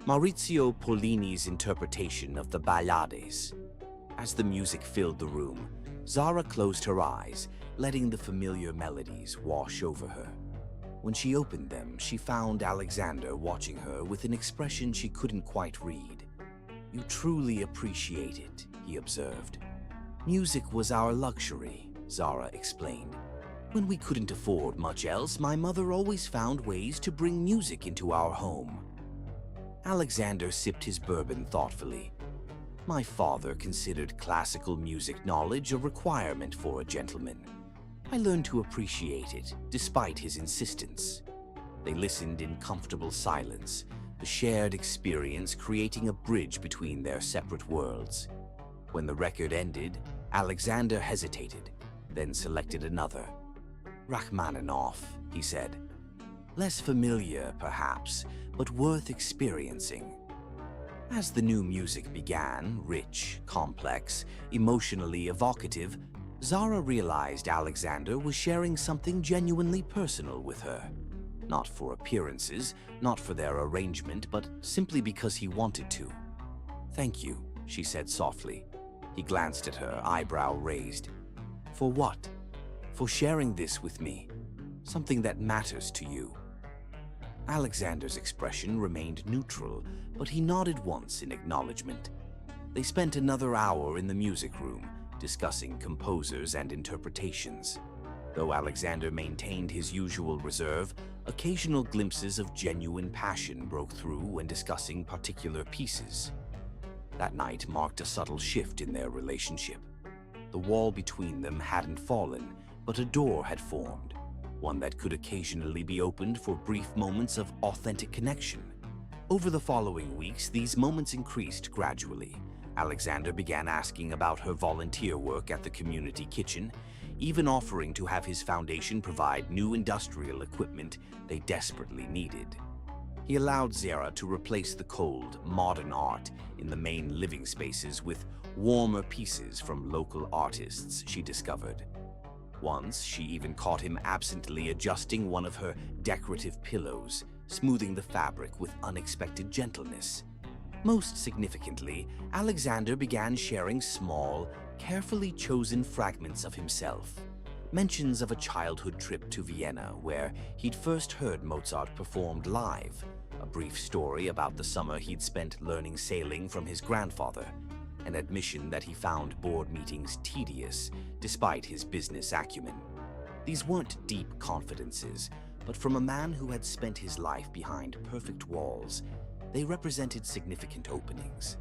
A: Maurizio Pollini's interpretation of the ballades. As the music filled the room, Zara closed her eyes, letting the familiar melodies wash over her. When she opened them, she found Alexander watching her with an expression she couldn't quite read. "You truly appreciate it," he observed. "Music was our luxury," Zara explained. "When we couldn't afford much else, my mother always found ways to bring music into our home." Alexander sipped his bourbon thoughtfully. "My father considered classical music knowledge a requirement for a gentleman. I learned to appreciate it, despite his insistence." They listened in comfortable silence, the shared experience creating a bridge between their separate worlds. When the record ended, Alexander hesitated, then selected another. "Rachmaninoff," he said. "Less familiar, perhaps, but worth experiencing." As the new music began, rich, complex, emotionally evocative, Zara realized Alexander was sharing something genuinely personal with her. Not for appearances, not for their arrangement, but simply because he wanted to. "Thank you," she said softly. He glanced at her, eyebrow raised. For what? For sharing this with me. Something that matters to you. Alexander's expression remained neutral, but he nodded once in acknowledgement. They spent another hour in the music room, discussing composers and interpretations. Though Alexander maintained his usual reserve, occasional glimpses of genuine passion broke through when discussing particular pieces. That night marked a subtle shift in their relationship. The wall between them hadn't fallen, but a door had formed, one that could occasionally be opened for brief moments of authentic connection. Over the following weeks, these moments increased gradually. Alexander began asking about her volunteer work at the community kitchen, even offering to have his foundation provide new industrial equipment they desperately needed. He allowed Zara to replace the cold, modern art in the main living spaces with warmer pieces from local artists she discovered. Once, she even caught him absently adjusting one of her decorative pillows, smoothing the fabric with unexpected gentleness. Most significantly, Alexander began sharing small, carefully chosen fragments of himself. Mentions of a childhood trip to Vienna where he'd first heard Mozart performed live, a brief story about the summer he'd spent learning sailing from his grandfather, an admission that he found board meetings tedious despite his business acumen. These weren't deep confidences, but from a man who had spent his life behind perfect walls, they represented significant openings.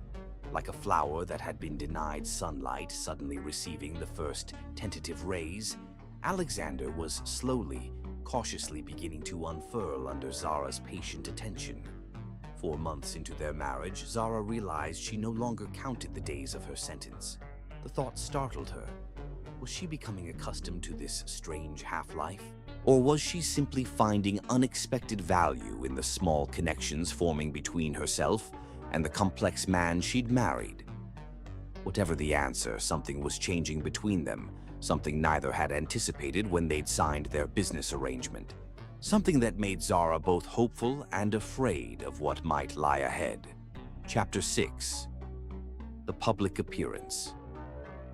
A: Like a flower that had been denied sunlight suddenly receiving the first tentative rays, Alexander was slowly, cautiously beginning to unfurl under Zara's patient attention. 4 months into their marriage, Zara realized she no longer counted the days of her sentence. The thought startled her. Was she becoming accustomed to this strange half-life? Or was she simply finding unexpected value in the small connections forming between herself and the complex man she'd married? Whatever the answer, something was changing between them, something neither had anticipated when they'd signed their business arrangement. Something that made Zara both hopeful and afraid of what might lie ahead. Chapter 6. The Public Appearance.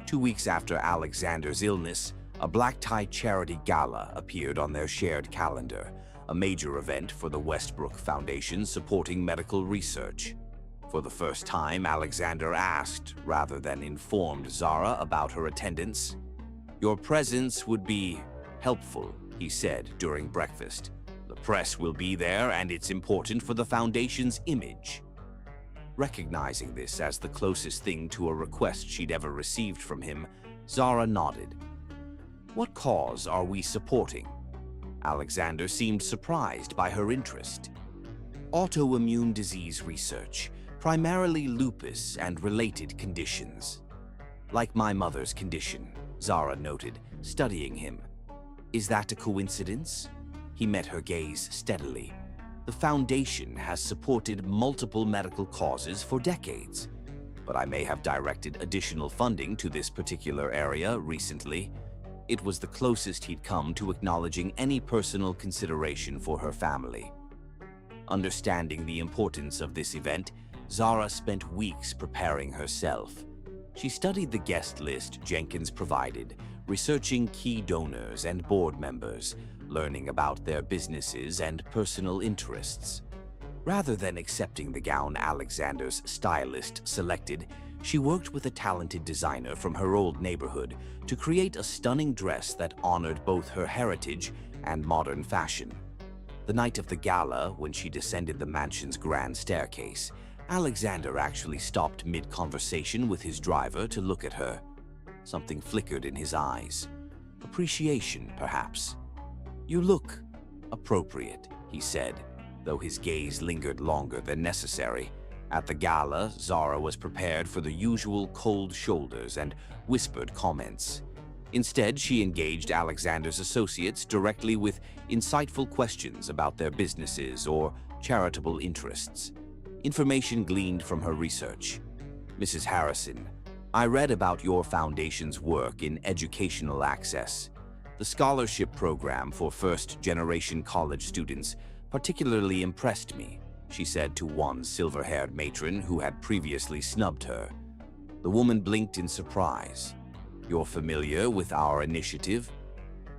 A: 2 weeks after Alexander's illness, a black-tie charity gala appeared on their shared calendar, a major event for the Westbrook Foundation supporting medical research. For the first time, Alexander asked, rather than informed Zara about her attendance. "Your presence would be helpful," he said during breakfast. "The press will be there, and it's important for the Foundation's image." Recognizing this as the closest thing to a request she'd ever received from him, Zara nodded. "What cause are we supporting?" Alexander seemed surprised by her interest. "Autoimmune disease research, primarily lupus and related conditions." "Like my mother's condition," Zara noted, studying him. "Is that a coincidence?" He met her gaze steadily. "The Foundation has supported multiple medical causes for decades, but I may have directed additional funding to this particular area recently." It was the closest he'd come to acknowledging any personal consideration for her family. Understanding the importance of this event, Zara spent weeks preparing herself. She studied the guest list Jenkins provided, researching key donors and board members, learning about their businesses and personal interests. Rather than accepting the gown Alexander's stylist selected, she worked with a talented designer from her old neighborhood to create a stunning dress that honored both her heritage and modern fashion. The night of the gala, when she descended the mansion's grand staircase, Alexander actually stopped mid-conversation with his driver to look at her. Something flickered in his eyes. Appreciation, perhaps. "You look appropriate," he said, though his gaze lingered longer than necessary. At the gala, Zara was prepared for the usual cold shoulders and whispered comments. Instead, she engaged Alexander's associates directly with insightful questions about their businesses or charitable interests. Information gleaned from her research. "Mrs. Harrison, I read about your foundation's work in educational access. The scholarship program for first-generation college students particularly impressed me," she said to one silver-haired matron who had previously snubbed her. The woman blinked in surprise. "You're familiar with our initiative?"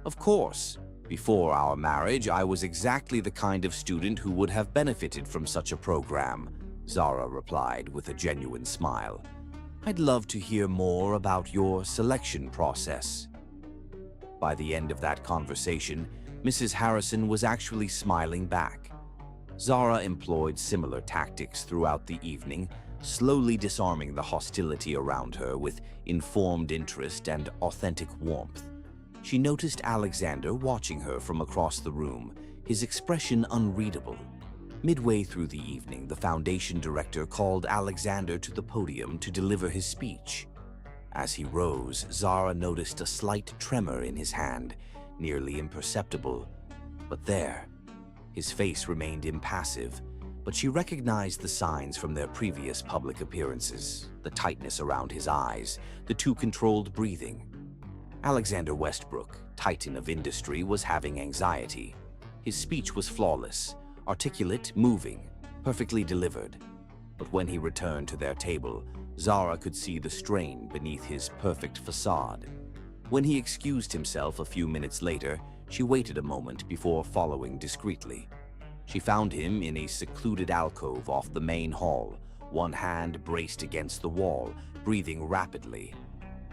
A: "Of course. Before our marriage, I was exactly the kind of student who would have benefited from such a program," Zara replied with a genuine smile. "I'd love to hear more about your selection process." By the end of that conversation, Mrs. Harrison was actually smiling back. Zara employed similar tactics throughout the evening, slowly disarming the hostility around her with informed interest and authentic warmth. She noticed Alexander watching her from across the room, his expression unreadable. Midway through the evening, the foundation director called Alexander to the podium to deliver his speech. As he rose, Zara noticed a slight tremor in his hand, nearly imperceptible. But there, his face remained impassive, but she recognized the signs from their previous public appearances, the tightness around his eyes, the too controlled breathing. Alexander Westbrook, titan of industry, was having anxiety. His speech was flawless, articulate, moving, perfectly delivered. But when he returned to their table, Zara could see the strain beneath his perfect facade. When he excused himself a few minutes later, she waited a moment before following discreetly. She found him in a secluded alcove off the main hall, one hand braced against the wall, breathing rapidly.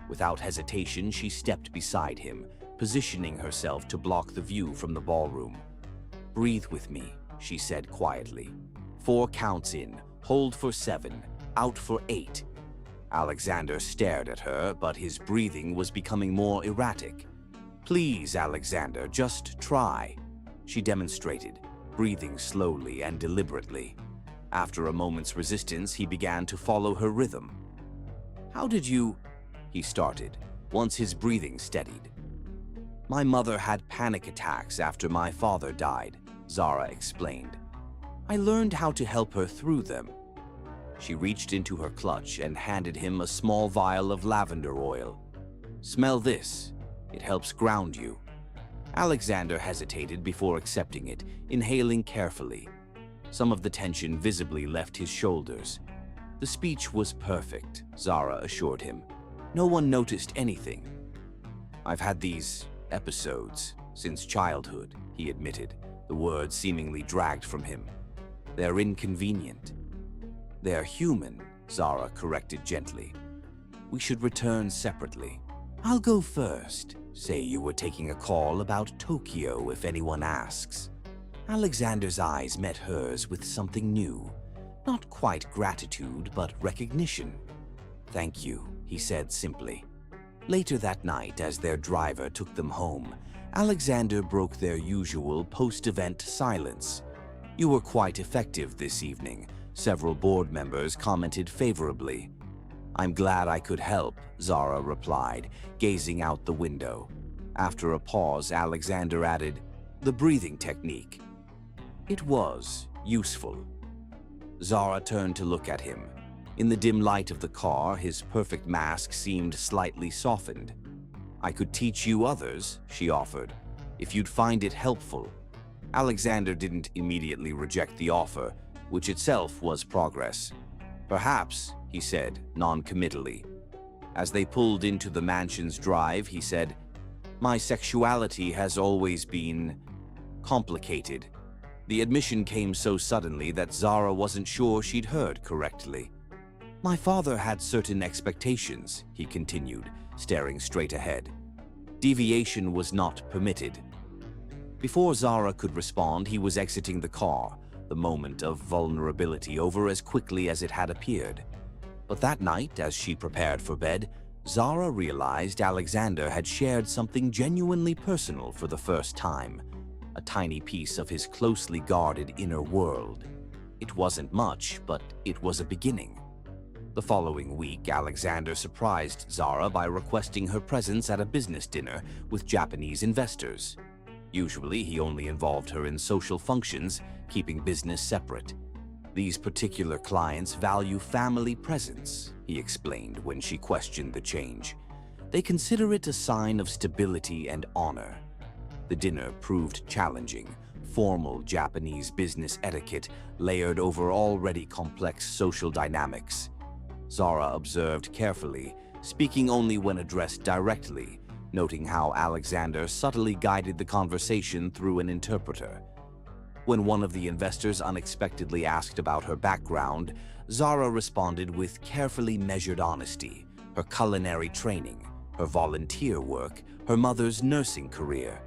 A: Without hesitation, she stepped beside him, positioning herself to block the view from the ballroom. "Breathe with me," she said quietly. "4 counts in, hold for 7, out for 8. Alexander stared at her, but his breathing was becoming more erratic. "Please, Alexander, just try," she demonstrated, breathing slowly and deliberately. After a moment's resistance, he began to follow her rhythm. "How did you—" he started, once his breathing steadied. "My mother had panic attacks after my father died," Zara explained. "I learned how to help her through them." She reached into her clutch and handed him a small vial of lavender oil. "Smell this. It helps ground you." Alexander hesitated before accepting it, inhaling carefully. Some of the tension visibly left his shoulders. "The speech was perfect," Zara assured him. "No one noticed anything." "I've had these episodes since childhood," he admitted, the words seemingly dragged from him. "They're inconvenient." "They're human," Zara corrected gently. "We should return separately. I'll go first. Say you were taking a call about Tokyo if anyone asks." Alexander's eyes met hers with something new. Not quite gratitude, but recognition. "Thank you," he said simply. Later that night, as their driver took them home, Alexander broke their usual post-event silence. "You were quite effective this evening," several board members commented favorably. "I'm glad I could help," Zara replied, gazing out the window. After a pause, Alexander added, "The breathing technique." It was useful. Zara turned to look at him. In the dim light of the car, his perfect mask seemed slightly softened. "I could teach you others," she offered, "if you'd find it helpful." Alexander didn't immediately reject the offer, which itself was progress. "Perhaps," he said, non-committally. As they pulled into the mansion's drive, he said, "My sexuality has always been complicated." The admission came so suddenly that Zara wasn't sure she'd heard correctly. "My father had certain expectations," he continued, staring straight ahead. "Deviation was not permitted." Before Zara could respond, he was exiting the car, the moment of vulnerability over as quickly as it had appeared. But that night, as she prepared for bed, Zara realized Alexander had shared something genuinely personal for the first time, a tiny piece of his closely guarded inner world. It wasn't much, but it was a beginning. The following week, Alexander surprised Zara by requesting her presence at a business dinner with Japanese investors. Usually, he only involved her in social functions, keeping business separate. "These particular clients value family presence," he explained when she questioned the change. "They consider it a sign of stability and honor." The dinner proved challenging, formal Japanese business etiquette layered over already complex social dynamics. Zara observed carefully, speaking only when addressed directly, noting how Alexander subtly guided the conversation through an interpreter. When one of the investors unexpectedly asked about her background, Zara responded with carefully measured honesty, her culinary training, her volunteer work, her mother's nursing career.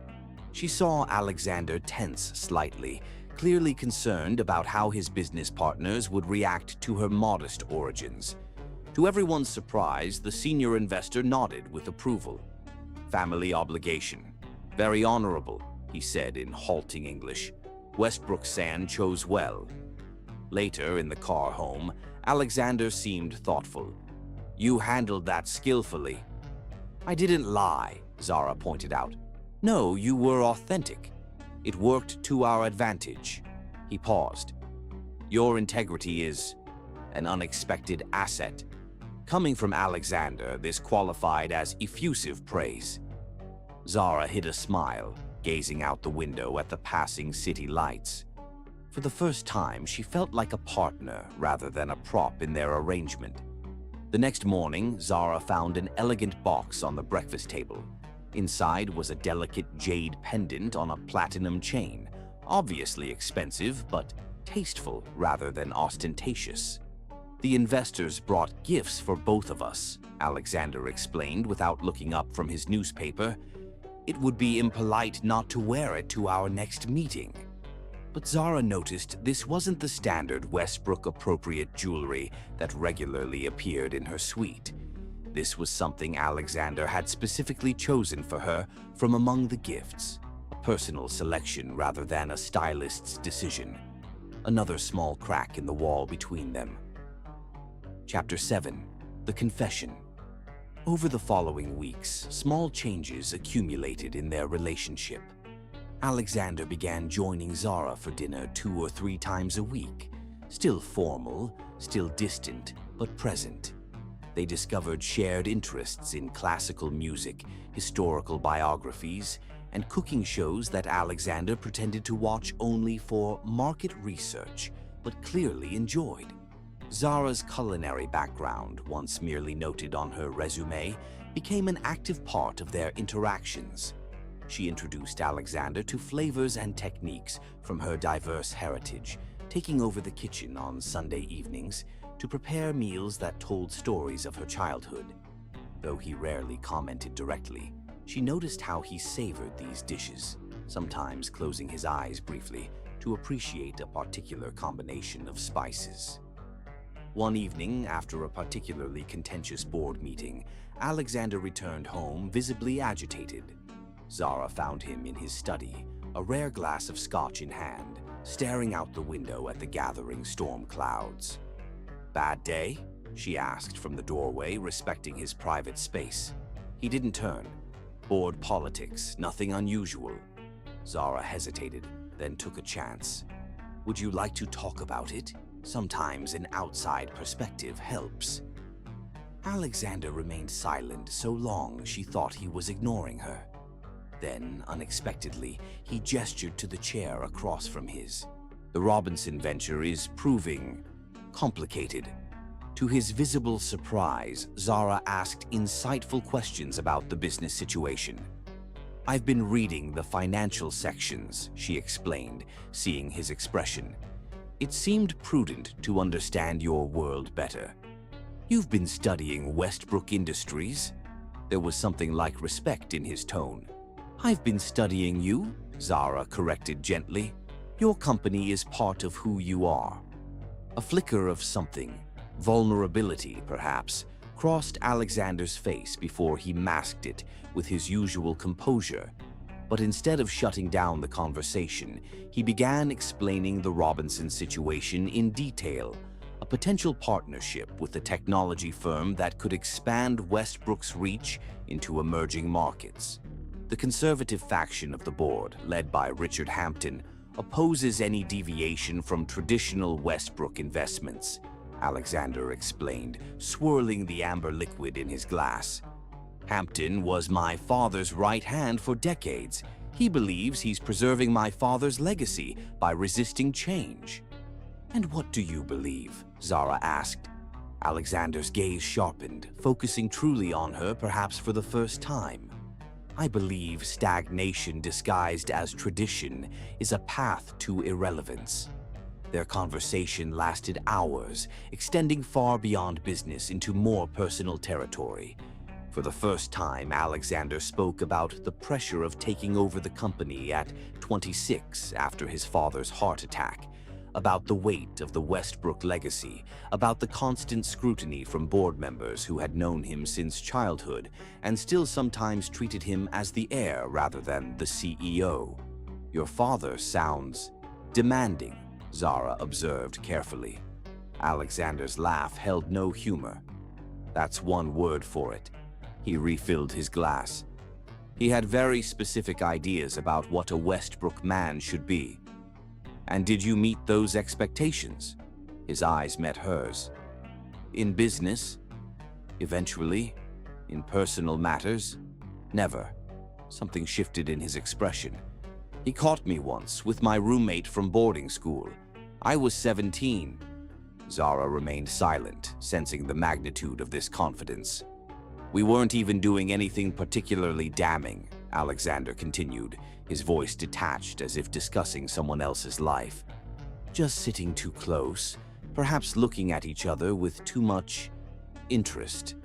A: She saw Alexander tense slightly, clearly concerned about how his business partners would react to her modest origins. To everyone's surprise, the senior investor nodded with approval. "Family obligation. Very honorable," he said in halting English. "Westbrook Sand chose well." Later, in the car home, Alexander seemed thoughtful. "You handled that skillfully." "I didn't lie," Zara pointed out. "No, you were authentic. It worked to our advantage." He paused. "Your integrity is an unexpected asset." Coming from Alexander, this qualified as effusive praise. Zara hid a smile, gazing out the window at the passing city lights. For the first time, she felt like a partner rather than a prop in their arrangement. The next morning, Zara found an elegant box on the breakfast table. Inside was a delicate jade pendant on a platinum chain, obviously expensive but tasteful rather than ostentatious. "The investors brought gifts for both of us," Alexander explained without looking up from his newspaper. "It would be impolite not to wear it to our next meeting." But Zara noticed this wasn't the standard Westbrook-appropriate jewelry that regularly appeared in her suite. This was something Alexander had specifically chosen for her from among the gifts, a personal selection rather than a stylist's decision. Another small crack in the wall between them. Chapter 7. The Confession. Over the following weeks, small changes accumulated in their relationship. Alexander began joining Zara for dinner 2 or 3 times a week. Still formal, still distant, but present. They discovered shared interests in classical music, historical biographies, and cooking shows that Alexander pretended to watch only for market research, but clearly enjoyed. Zara's culinary background, once merely noted on her resume, became an active part of their interactions. She introduced Alexander to flavors and techniques from her diverse heritage, taking over the kitchen on Sunday evenings to prepare meals that told stories of her childhood. Though he rarely commented directly, she noticed how he savored these dishes, sometimes closing his eyes briefly to appreciate a particular combination of spices. One evening, after a particularly contentious board meeting, Alexander returned home visibly agitated. Zara found him in his study, a rare glass of scotch in hand, staring out the window at the gathering storm clouds. "Bad day?" she asked from the doorway, respecting his private space. He didn't turn. "Board politics, nothing unusual." Zara hesitated, then took a chance. "Would you like to talk about it? Sometimes an outside perspective helps." Alexander remained silent so long she thought he was ignoring her. Then, unexpectedly, he gestured to the chair across from his. "The Robinson venture is proving complicated." To his visible surprise, Zara asked insightful questions about the business situation. "I've been reading the financial sections," she explained, seeing his expression. "It seemed prudent to understand your world better." "You've been studying Westbrook Industries?" There was something like respect in his tone. "I've been studying you," Zara corrected gently. "Your company is part of who you are." A flicker of something, vulnerability perhaps, crossed Alexander's face before he masked it with his usual composure. But instead of shutting down the conversation, he began explaining the Robinson situation in detail, a potential partnership with a technology firm that could expand Westbrook's reach into emerging markets. The conservative faction of the board, led by Richard Hampton, opposes any deviation from traditional Westbrook investments, Alexander explained, swirling the amber liquid in his glass. "Hampton was my father's right hand for decades. He believes he's preserving my father's legacy by resisting change." "And what do you believe?" Zara asked. Alexander's gaze sharpened, focusing truly on her, perhaps for the first time. I believe stagnation disguised as tradition is a path to irrelevance. Their conversation lasted hours, extending far beyond business into more personal territory. For the first time, Alexander spoke about the pressure of taking over the company at 26 after his father's heart attack, about the weight of the Westbrook legacy, about the constant scrutiny from board members who had known him since childhood and still sometimes treated him as the heir rather than the CEO. "Your father sounds demanding," Zara observed carefully. Alexander's laugh held no humor. "That's one word for it." He refilled his glass. He had very specific ideas about what a Westbrook man should be. "And did you meet those expectations?" His eyes met hers. "In business? Eventually? In personal matters? Never." Something shifted in his expression. "He caught me once with my roommate from boarding school. I was 17. Zara remained silent, sensing the magnitude of this confidence. "We weren't even doing anything particularly damning," Alexander continued, his voice detached as if discussing someone else's life. "Just sitting too close, perhaps looking at each other with too much interest.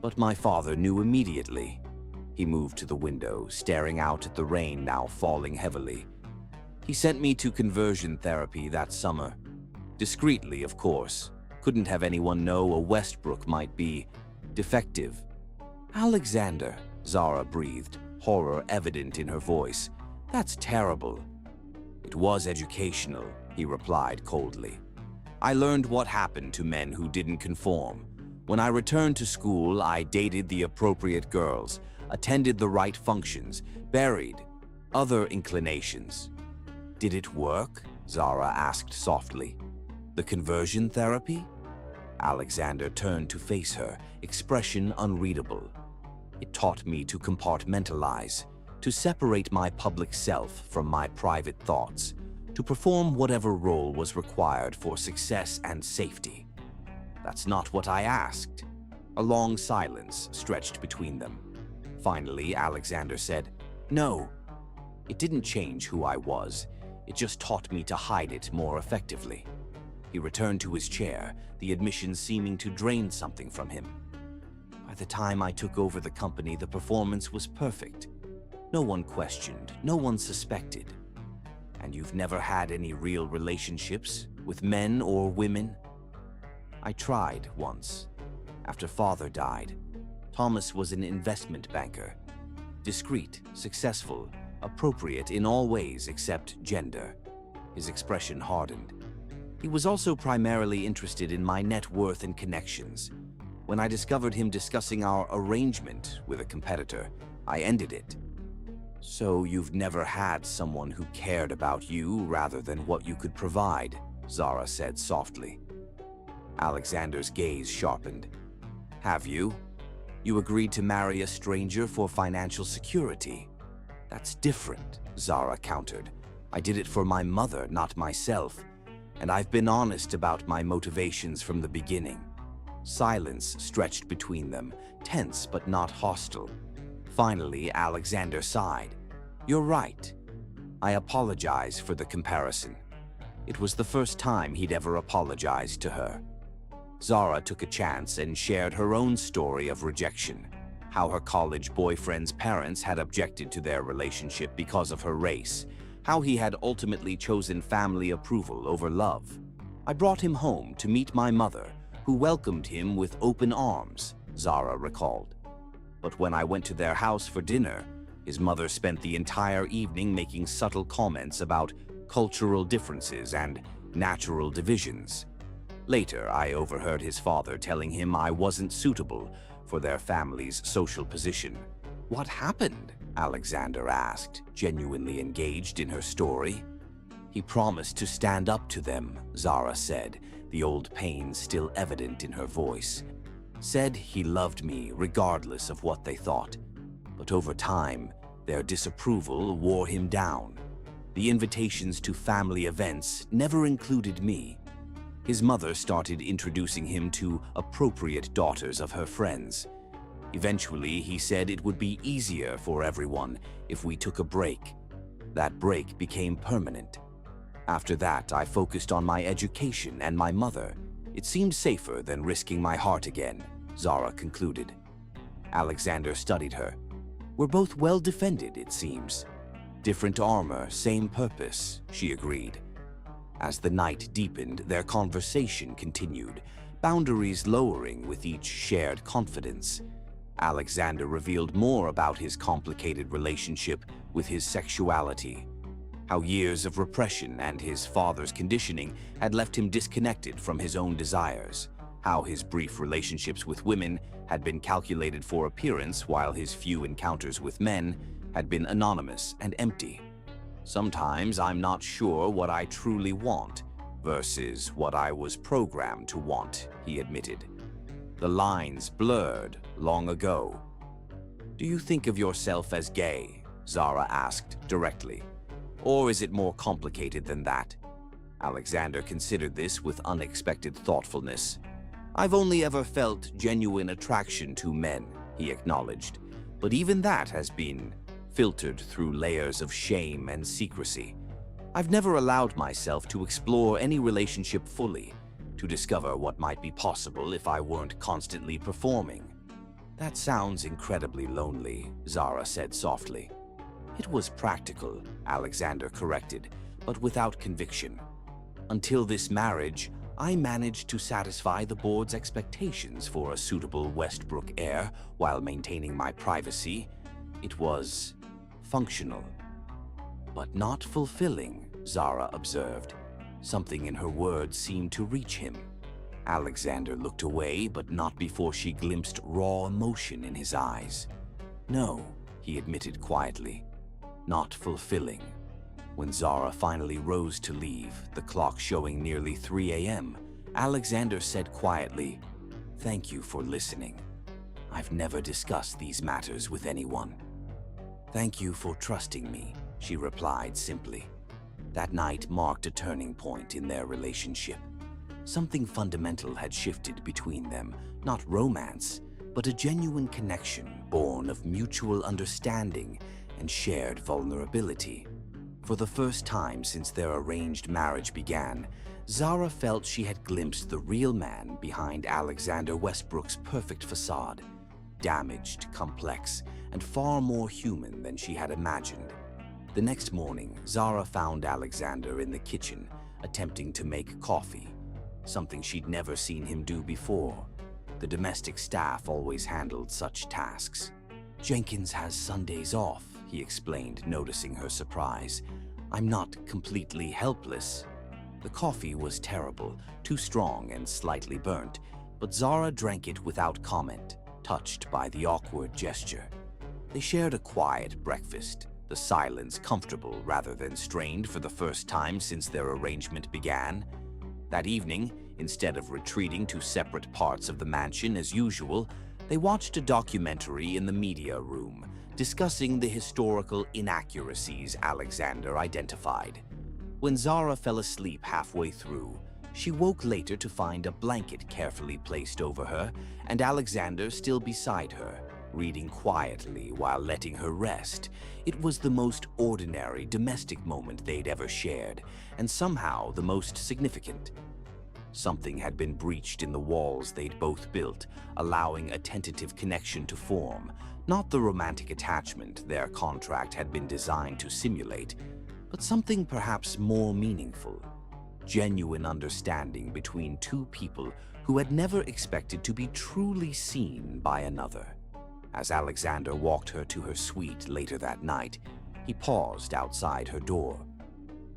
A: But my father knew immediately." He moved to the window, staring out at the rain now falling heavily. "He sent me to conversion therapy that summer. Discreetly, of course. Couldn't have anyone know a Westbrook might be defective." "Alexander," Zara breathed, horror evident in her voice. "That's terrible." "It was educational," he replied coldly. "I learned what happened to men who didn't conform. When I returned to school, I dated the appropriate girls, attended the right functions, buried other inclinations." "Did it work?" Zara asked softly. "The conversion therapy?" Alexander turned to face her, expression unreadable. "It taught me to compartmentalize, to separate my public self from my private thoughts, to perform whatever role was required for success and safety." "That's not what I asked." A long silence stretched between them. Finally, Alexander said, "No, it didn't change who I was. It just taught me to hide it more effectively." He returned to his chair, the admission seeming to drain something from him. "By the time I took over the company, the performance was perfect. No one questioned, no one suspected." "And you've never had any real relationships with men or women?" "I tried once, after father died. Thomas was an investment banker. Discreet, successful, appropriate in all ways except gender." His expression hardened. "He was also primarily interested in my net worth and connections. When I discovered him discussing our arrangement with a competitor, I ended it." "So you've never had someone who cared about you rather than what you could provide," Zara said softly. Alexander's gaze sharpened. "Have you? You agreed to marry a stranger for financial security." "That's different," Zara countered. "I did it for my mother, not myself. And I've been honest about my motivations from the beginning." Silence stretched between them, tense but not hostile. Finally, Alexander sighed. "You're right. I apologize for the comparison." It was the first time he'd ever apologized to her. Zara took a chance and shared her own story of rejection, how her college boyfriend's parents had objected to their relationship because of her race, how he had ultimately chosen family approval over love. "I brought him home to meet my mother, who welcomed him with open arms," Zara recalled. "But when I went to their house for dinner, his mother spent the entire evening making subtle comments about cultural differences and natural divisions. Later, I overheard his father telling him I wasn't suitable for their family's social position." "What happened?" Alexander asked, genuinely engaged in her story. "He promised to stand up to them," Zara said, the old pain still evident in her voice. "Said he loved me regardless of what they thought. But over time, their disapproval wore him down. The invitations to family events never included me. His mother started introducing him to appropriate daughters of her friends. Eventually, he said it would be easier for everyone if we took a break. That break became permanent. After that, I focused on my education and my mother. It seemed safer than risking my heart again, Zara concluded. Alexander studied her. We're both well defended, it seems. Different armor, same purpose, she agreed. As the night deepened, their conversation continued, boundaries lowering with each shared confidence. Alexander revealed more about his complicated relationship with his sexuality, how years of repression and his father's conditioning had left him disconnected from his own desires, how his brief relationships with women had been calculated for appearance while his few encounters with men had been anonymous and empty. Sometimes I'm not sure what I truly want versus what I was programmed to want, he admitted. The lines blurred long ago. Do you think of yourself as gay? Zara asked directly. Or is it more complicated than that? Alexander considered this with unexpected thoughtfulness. I've only ever felt genuine attraction to men, he acknowledged, but even that has been filtered through layers of shame and secrecy. I've never allowed myself to explore any relationship fully, to discover what might be possible if I weren't constantly performing. That sounds incredibly lonely, Zara said softly. It was practical, Alexander corrected, but without conviction. Until this marriage, I managed to satisfy the board's expectations for a suitable Westbrook heir while maintaining my privacy. It was functional, but not fulfilling, Zara observed. Something in her words seemed to reach him. Alexander looked away, but not before she glimpsed raw emotion in his eyes. No, he admitted quietly, not fulfilling. When Zara finally rose to leave, the clock showing nearly 3 a.m., Alexander said quietly, "Thank you for listening. I've never discussed these matters with anyone." "Thank you for trusting me," she replied simply. That night marked a turning point in their relationship. Something fundamental had shifted between them, not romance, but a genuine connection born of mutual understanding and shared vulnerability. For the first time since their arranged marriage began, Zara felt she had glimpsed the real man behind Alexander Westbrook's perfect facade, damaged, complex, and far more human than she had imagined. The next morning, Zara found Alexander in the kitchen, attempting to make coffee, something she'd never seen him do before. The domestic staff always handled such tasks. "Jenkins has Sundays off," he explained, noticing her surprise. "I'm not completely helpless." The coffee was terrible, too strong and slightly burnt, but Zara drank it without comment, touched by the awkward gesture. They shared a quiet breakfast, the silence comfortable rather than strained for the first time since their arrangement began. That evening, instead of retreating to separate parts of the mansion as usual, they watched a documentary in the media room, discussing the historical inaccuracies Alexander identified. When Zara fell asleep halfway through, she woke later to find a blanket carefully placed over her and Alexander still beside her, reading quietly while letting her rest. It was the most ordinary domestic moment they'd ever shared, and somehow the most significant. Something had been breached in the walls they'd both built, allowing a tentative connection to form, not the romantic attachment their contract had been designed to simulate, but something perhaps more meaningful. Genuine understanding between two people who had never expected to be truly seen by another. As Alexander walked her to her suite later that night, he paused outside her door.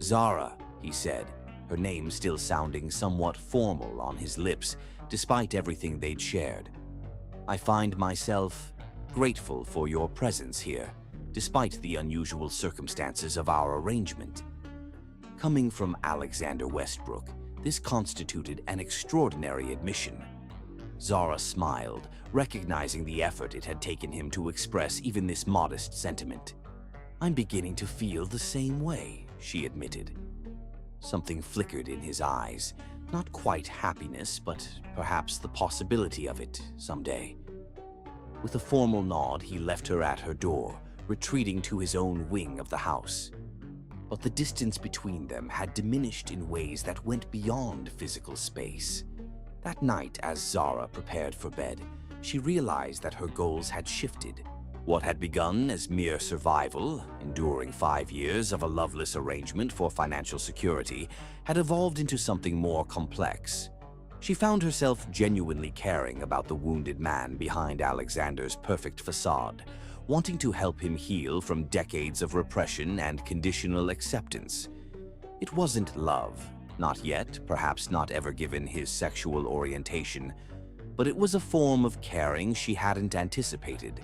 A: "Zara," he said, her name still sounding somewhat formal on his lips, despite everything they'd shared. "I find myself grateful for your presence here, despite the unusual circumstances of our arrangement." Coming from Alexander Westbrook, this constituted an extraordinary admission. Zara smiled, recognizing the effort it had taken him to express even this modest sentiment. "I'm beginning to feel the same way," she admitted. Something flickered in his eyes, Not quite happiness, but perhaps the possibility of it someday. With a formal nod, he left her at her door, retreating to his own wing of the house. But the distance between them had diminished in ways that went beyond physical space. That night, as Zara prepared for bed, she realized that her goals had shifted. What had begun as mere survival, enduring 5 years of a loveless arrangement for financial security, had evolved into something more complex. She found herself genuinely caring about the wounded man behind Alexander's perfect facade, wanting to help him heal from decades of repression and conditional acceptance. It wasn't love, not yet, perhaps not ever given his sexual orientation, but it was a form of caring she hadn't anticipated.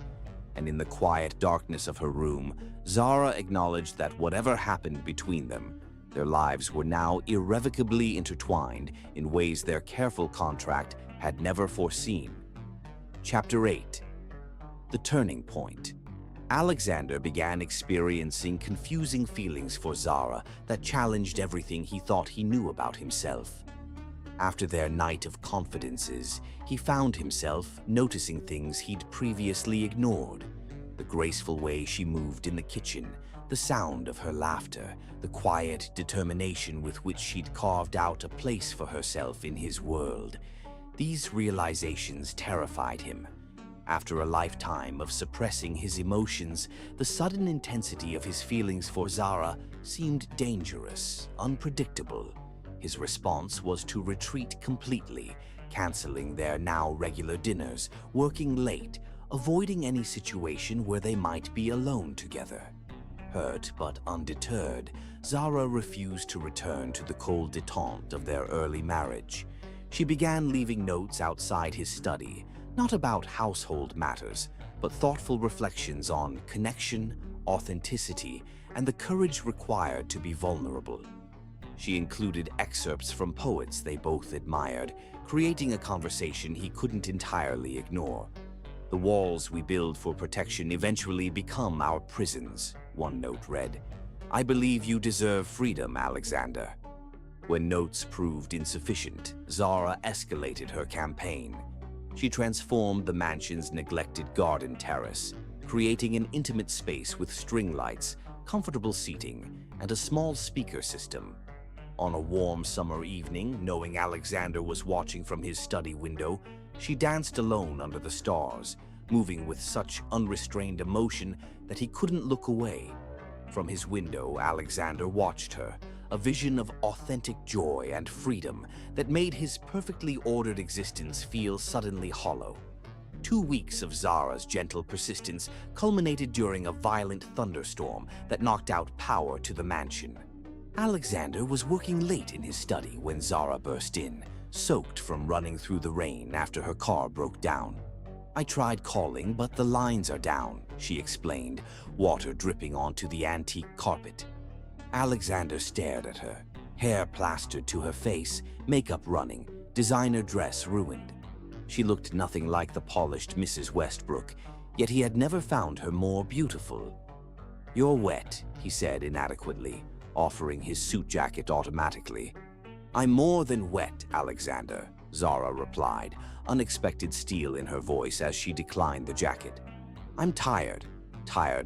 A: And in the quiet darkness of her room, Zara acknowledged that whatever happened between them, their lives were now irrevocably intertwined in ways their careful contract had never foreseen. Chapter 8. The Turning Point. Alexander began experiencing confusing feelings for Zara that challenged everything he thought he knew about himself. After their night of confidences, he found himself noticing things he'd previously ignored. The graceful way she moved in the kitchen, the sound of her laughter, the quiet determination with which she'd carved out a place for herself in his world. These realizations terrified him. After a lifetime of suppressing his emotions, the sudden intensity of his feelings for Zara seemed dangerous, unpredictable. His response was to retreat completely, canceling their now regular dinners, working late, avoiding any situation where they might be alone together. Hurt but undeterred, Zara refused to return to the cold détente of their early marriage. She began leaving notes outside his study, not about household matters, but thoughtful reflections on connection, authenticity, and the courage required to be vulnerable. She included excerpts from poets they both admired, creating a conversation he couldn't entirely ignore. "The walls we build for protection eventually become our prisons," one note read. "I believe you deserve freedom, Alexander." When notes proved insufficient, Zara escalated her campaign. She transformed the mansion's neglected garden terrace, creating an intimate space with string lights, comfortable seating, and a small speaker system. On a warm summer evening, knowing Alexander was watching from his study window, she danced alone under the stars, moving with such unrestrained emotion that he couldn't look away. From his window, Alexander watched her, a vision of authentic joy and freedom that made his perfectly ordered existence feel suddenly hollow. 2 weeks of Zara's gentle persistence culminated during a violent thunderstorm that knocked out power to the mansion. Alexander was working late in his study when Zara burst in, soaked from running through the rain after her car broke down. "I tried calling, but the lines are down," she explained, water dripping onto the antique carpet. Alexander stared at her, hair plastered to her face, makeup running, designer dress ruined. She looked nothing like the polished Mrs. Westbrook, yet he had never found her more beautiful. "You're wet," he said inadequately, offering his suit jacket automatically. "I'm more than wet, Alexander," Zara replied, unexpected steel in her voice as she declined the jacket. "I'm tired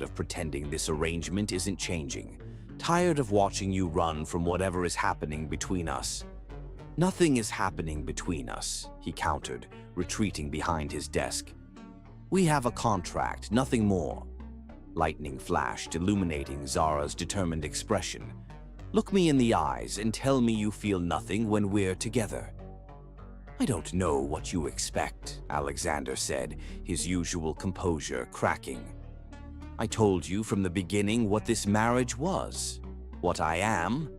A: of pretending this arrangement isn't changing, tired of watching you run from whatever is happening between us." "Nothing is happening between us," he countered, retreating behind his desk. "We have a contract, nothing more." Lightning flashed, illuminating Zara's determined expression. "Look me in the eyes and tell me you feel nothing when we're together." "I don't know what you expect," Alexander said, his usual composure cracking. "I told you from the beginning what this marriage was, what I am."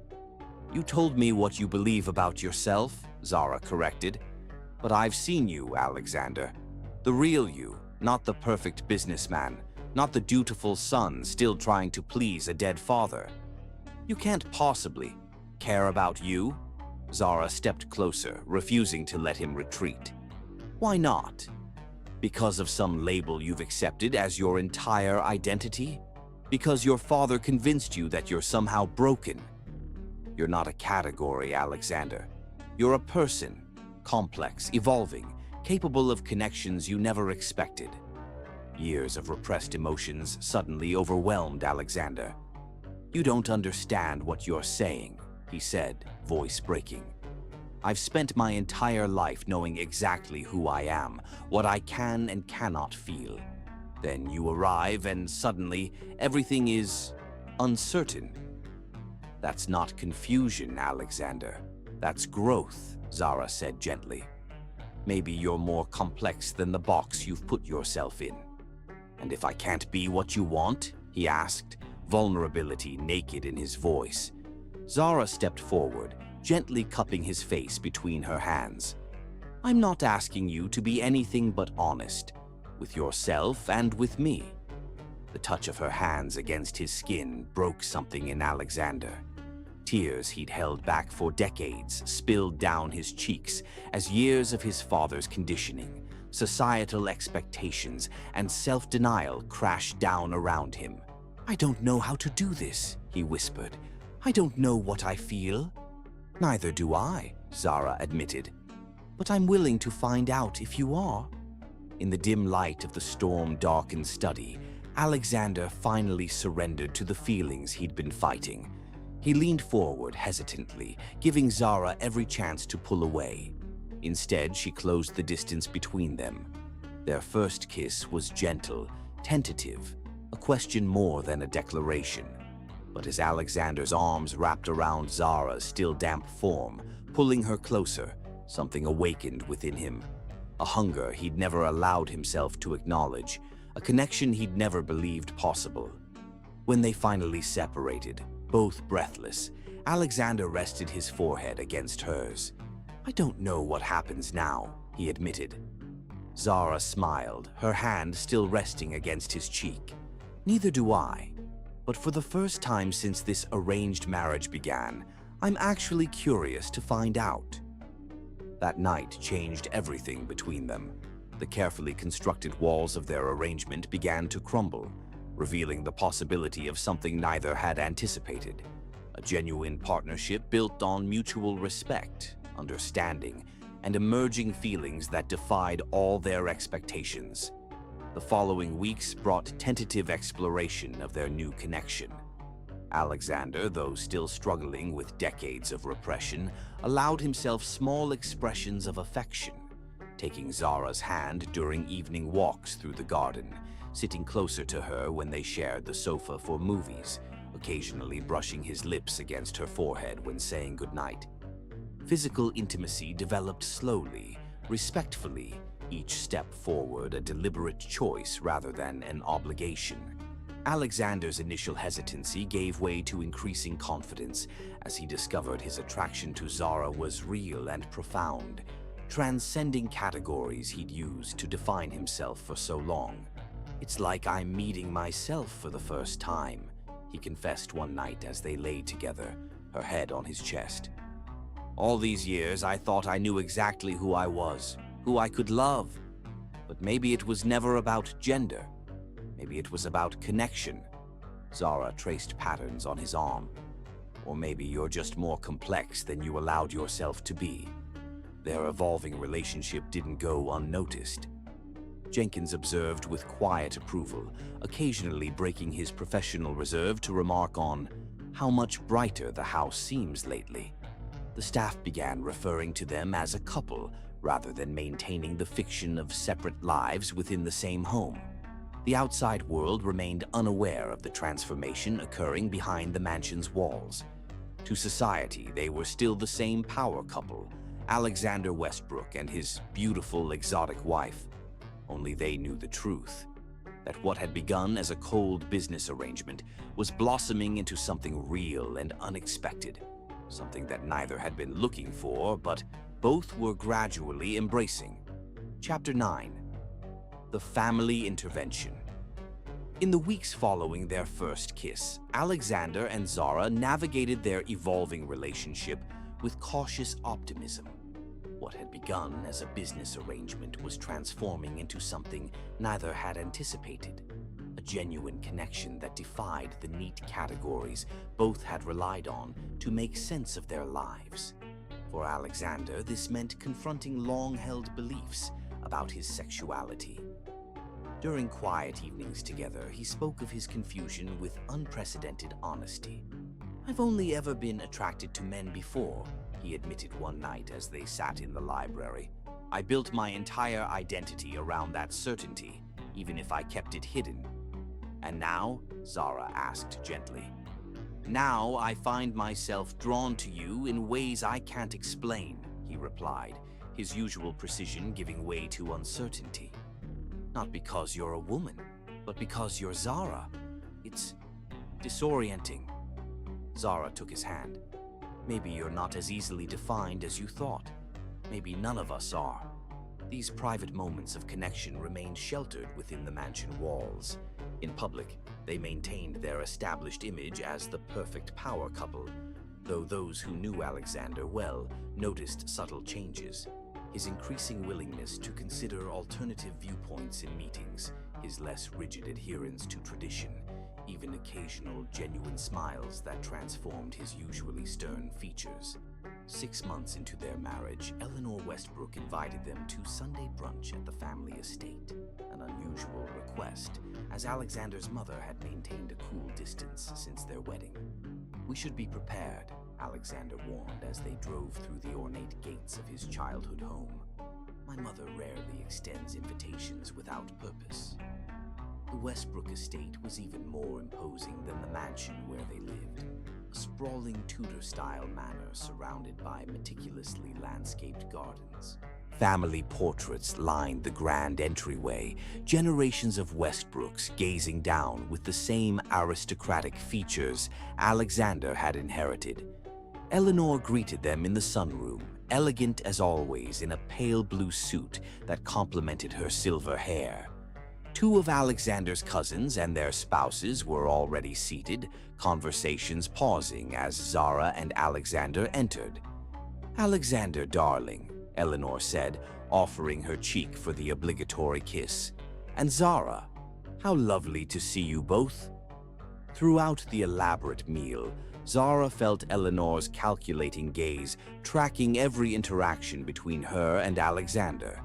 A: "You told me what you believe about yourself," Zara corrected. "But I've seen you, Alexander. The real you, not the perfect businessman, not the dutiful son still trying to please a dead father. You can't possibly care about you." Zara stepped closer, refusing to let him retreat. "Why not? Because of some label you've accepted as your entire identity? Because your father convinced you that you're somehow broken? You're not a category, Alexander. You're a person, complex, evolving, capable of connections you never expected. Years of repressed emotions suddenly overwhelmed Alexander. "You don't understand what you're saying," he said, voice breaking. "I've spent my entire life knowing exactly who I am, what I can and cannot feel. Then you arrive and suddenly everything is uncertain." "That's not confusion, Alexander. That's growth," Zara said gently. "Maybe you're more complex than the box you've put yourself in." "And if I can't be what you want?" he asked, vulnerability naked in his voice. Zara stepped forward, gently cupping his face between her hands. "I'm not asking you to be anything but honest, with yourself and with me." The touch of her hands against his skin broke something in Alexander. Tears he'd held back for decades spilled down his cheeks as years of his father's conditioning, societal expectations, and self-denial crashed down around him. "I don't know how to do this," he whispered. "I don't know what I feel." "Neither do I," Zara admitted. "But I'm willing to find out if you are." In the dim light of the storm-darkened study, Alexander finally surrendered to the feelings he'd been fighting. He leaned forward hesitantly, giving Zara every chance to pull away. Instead, she closed the distance between them. Their first kiss was gentle, tentative, a question more than a declaration. But as Alexander's arms wrapped around Zara's still damp form, pulling her closer, something awakened within him. A hunger he'd never allowed himself to acknowledge, a connection he'd never believed possible. When they finally separated, both breathless, Alexander rested his forehead against hers. "I don't know what happens now," he admitted. Zara smiled, her hand still resting against his cheek. "Neither do I. But for the first time since this arranged marriage began, I'm actually curious to find out." That night changed everything between them. The carefully constructed walls of their arrangement began to crumble, revealing the possibility of something neither had anticipated. A genuine partnership built on mutual respect, understanding, and emerging feelings that defied all their expectations. The following weeks brought tentative exploration of their new connection. Alexander, though still struggling with decades of repression, allowed himself small expressions of affection, taking Zara's hand during evening walks through the garden, sitting closer to her when they shared the sofa for movies, occasionally brushing his lips against her forehead when saying goodnight. Physical intimacy developed slowly, respectfully, each step forward a deliberate choice rather than an obligation. Alexander's initial hesitancy gave way to increasing confidence as he discovered his attraction to Zara was real and profound, transcending categories he'd used to define himself for so long. "It's like I'm meeting myself for the first time," he confessed one night as they lay together, her head on his chest. "All these years I thought I knew exactly who I was, who I could love. But maybe it was never about gender. Maybe it was about connection." Zara traced patterns on his arm. "Or maybe you're just more complex than you allowed yourself to be." Their evolving relationship didn't go unnoticed. Jenkins observed with quiet approval, occasionally breaking his professional reserve to remark on how much brighter the house seems lately. The staff began referring to them as a couple rather than maintaining the fiction of separate lives within the same home. The outside world remained unaware of the transformation occurring behind the mansion's walls. To society, they were still the same power couple, Alexander Westbrook and his beautiful exotic wife. Only they knew the truth, that what had begun as a cold business arrangement was blossoming into something real and unexpected, something that neither had been looking for, but both were gradually embracing. Chapter 9. The Family Intervention. In the weeks following their first kiss, Alexander and Zara navigated their evolving relationship with cautious optimism. What had begun as a business arrangement was transforming into something neither had anticipated, a genuine connection that defied the neat categories both had relied on to make sense of their lives. For Alexander, this meant confronting long-held beliefs about his sexuality. During quiet evenings together, he spoke of his confusion with unprecedented honesty. "I've only ever been attracted to men before," he admitted one night as they sat in the library. "I built my entire identity around that certainty, even if I kept it hidden." "And now?" Zara asked gently. "Now I find myself drawn to you in ways I can't explain," he replied, his usual precision giving way to uncertainty. "Not because you're a woman, but because you're Zara. It's disorienting." Zara took his hand. "Maybe you're not as easily defined as you thought. Maybe none of us are." These private moments of connection remained sheltered within the mansion walls. In public, they maintained their established image as the perfect power couple, though those who knew Alexander well noticed subtle changes. His increasing willingness to consider alternative viewpoints in meetings, his less rigid adherence to tradition, even occasional genuine smiles that transformed his usually stern features. 6 months into their marriage, Eleanor Westbrook invited them to Sunday brunch at the family estate, an unusual request, as Alexander's mother had maintained a cool distance since their wedding. "We should be prepared," Alexander warned as they drove through the ornate gates of his childhood home. "My mother rarely extends invitations without purpose." The Westbrook estate was even more imposing than the mansion where they lived. A sprawling Tudor-style manor surrounded by meticulously landscaped gardens. Family portraits lined the grand entryway, generations of Westbrooks gazing down with the same aristocratic features Alexander had inherited. Eleanor greeted them in the sunroom, elegant as always in a pale blue suit that complemented her silver hair. 2 of Alexander's cousins and their spouses were already seated, conversations pausing as Zara and Alexander entered. "Alexander, darling," Eleanor said, offering her cheek for the obligatory kiss. "And Zara, how lovely to see you both." Throughout the elaborate meal, Zara felt Eleanor's calculating gaze, tracking every interaction between her and Alexander.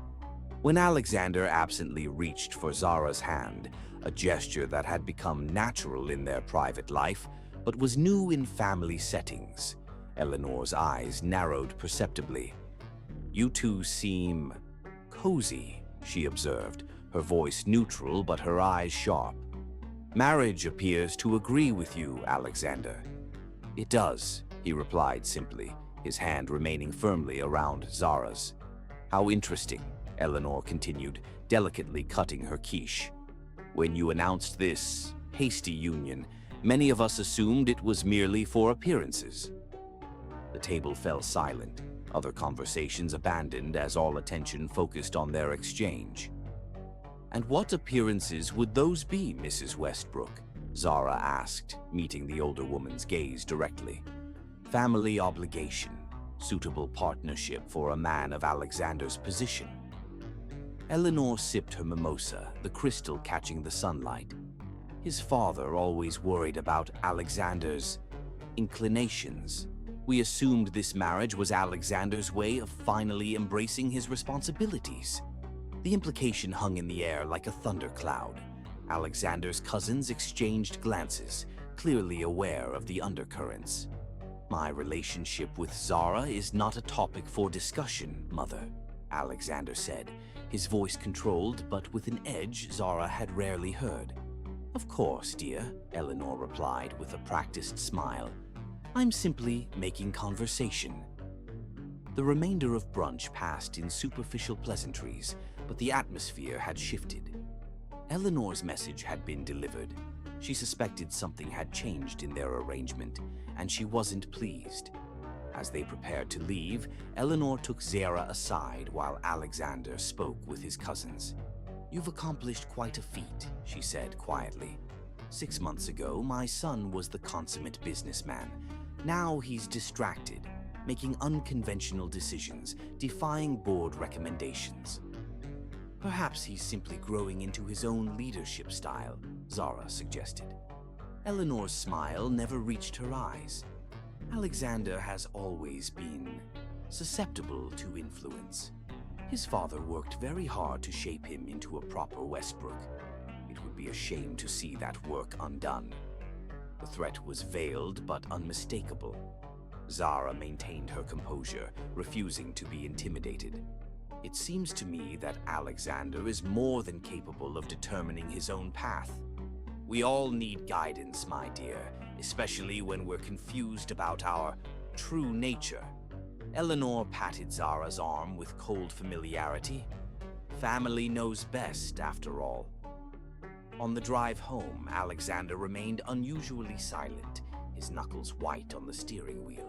A: When Alexander absently reached for Zara's hand, a gesture that had become natural in their private life, but was new in family settings, Eleanor's eyes narrowed perceptibly. "You two seem cozy," she observed, her voice neutral but her eyes sharp. "Marriage appears to agree with you, Alexander." "It does," he replied simply, his hand remaining firmly around Zara's. "How interesting," Eleanor continued, delicately cutting her quiche. "When you announced this hasty union, many of us assumed it was merely for appearances." The table fell silent, other conversations abandoned as all attention focused on their exchange. "And what appearances would those be, Mrs. Westbrook?" Zara asked, meeting the older woman's gaze directly. "Family obligation, suitable partnership for a man of Alexander's position." Eleanor sipped her mimosa, the crystal catching the sunlight. "His father always worried about Alexander's inclinations. We assumed this marriage was Alexander's way of finally embracing his responsibilities." The implication hung in the air like a thundercloud. Alexander's cousins exchanged glances, clearly aware of the undercurrents. "My relationship with Zara is not a topic for discussion, Mother," Alexander said, his voice controlled but with an edge Zara had rarely heard. "Of course, dear," Eleanor replied with a practiced smile. "I'm simply making conversation." The remainder of brunch passed in superficial pleasantries, but the atmosphere had shifted. Eleanor's message had been delivered. She suspected something had changed in their arrangement, and she wasn't pleased. As they prepared to leave, Eleanor took Zara aside while Alexander spoke with his cousins. "You've accomplished quite a feat," she said quietly. "6 months ago, my son was the consummate businessman. Now he's distracted, making unconventional decisions, defying board recommendations." "Perhaps he's simply growing into his own leadership style," Zara suggested. Eleanor's smile never reached her eyes. "Alexander has always been susceptible to influence. His father worked very hard to shape him into a proper Westbrook. It would be a shame to see that work undone. The threat was veiled but unmistakable. Zara maintained her composure, refusing to be intimidated. It seems to me that Alexander is more than capable of determining his own path. We all need guidance, my dear, especially when we're confused about our true nature. Eleanor patted Zara's arm with cold familiarity. Family knows best, after all. On the drive home, Alexander remained unusually silent, his knuckles white on the steering wheel.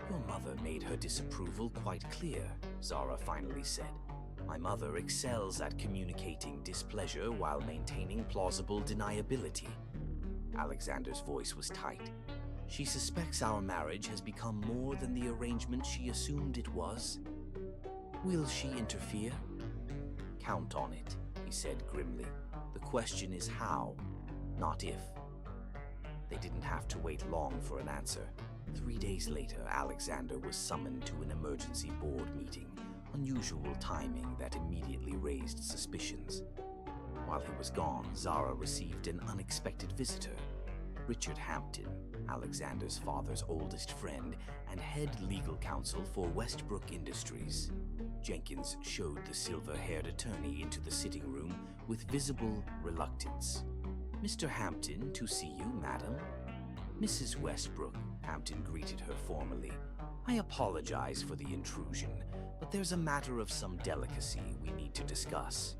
A: Your mother made her disapproval quite clear, Zara finally said. My mother excels at communicating displeasure while maintaining plausible deniability. Alexander's voice was tight. She suspects our marriage has become more than the arrangement she assumed it was. Will she interfere? Count on it, he said grimly. The question is how, not if. They didn't have to wait long for an answer. 3 days later, Alexander was summoned to an emergency board meeting, unusual timing that immediately raised suspicions. While he was gone, Zara received an unexpected visitor. Richard Hampton, Alexander's father's oldest friend and head legal counsel for Westbrook Industries. Jenkins showed the silver-haired attorney into the sitting room with visible reluctance. Mr. Hampton, to see you, madam. Mrs. Westbrook, Hampton greeted her formally. I apologize for the intrusion, but there's a matter of some delicacy we need to discuss.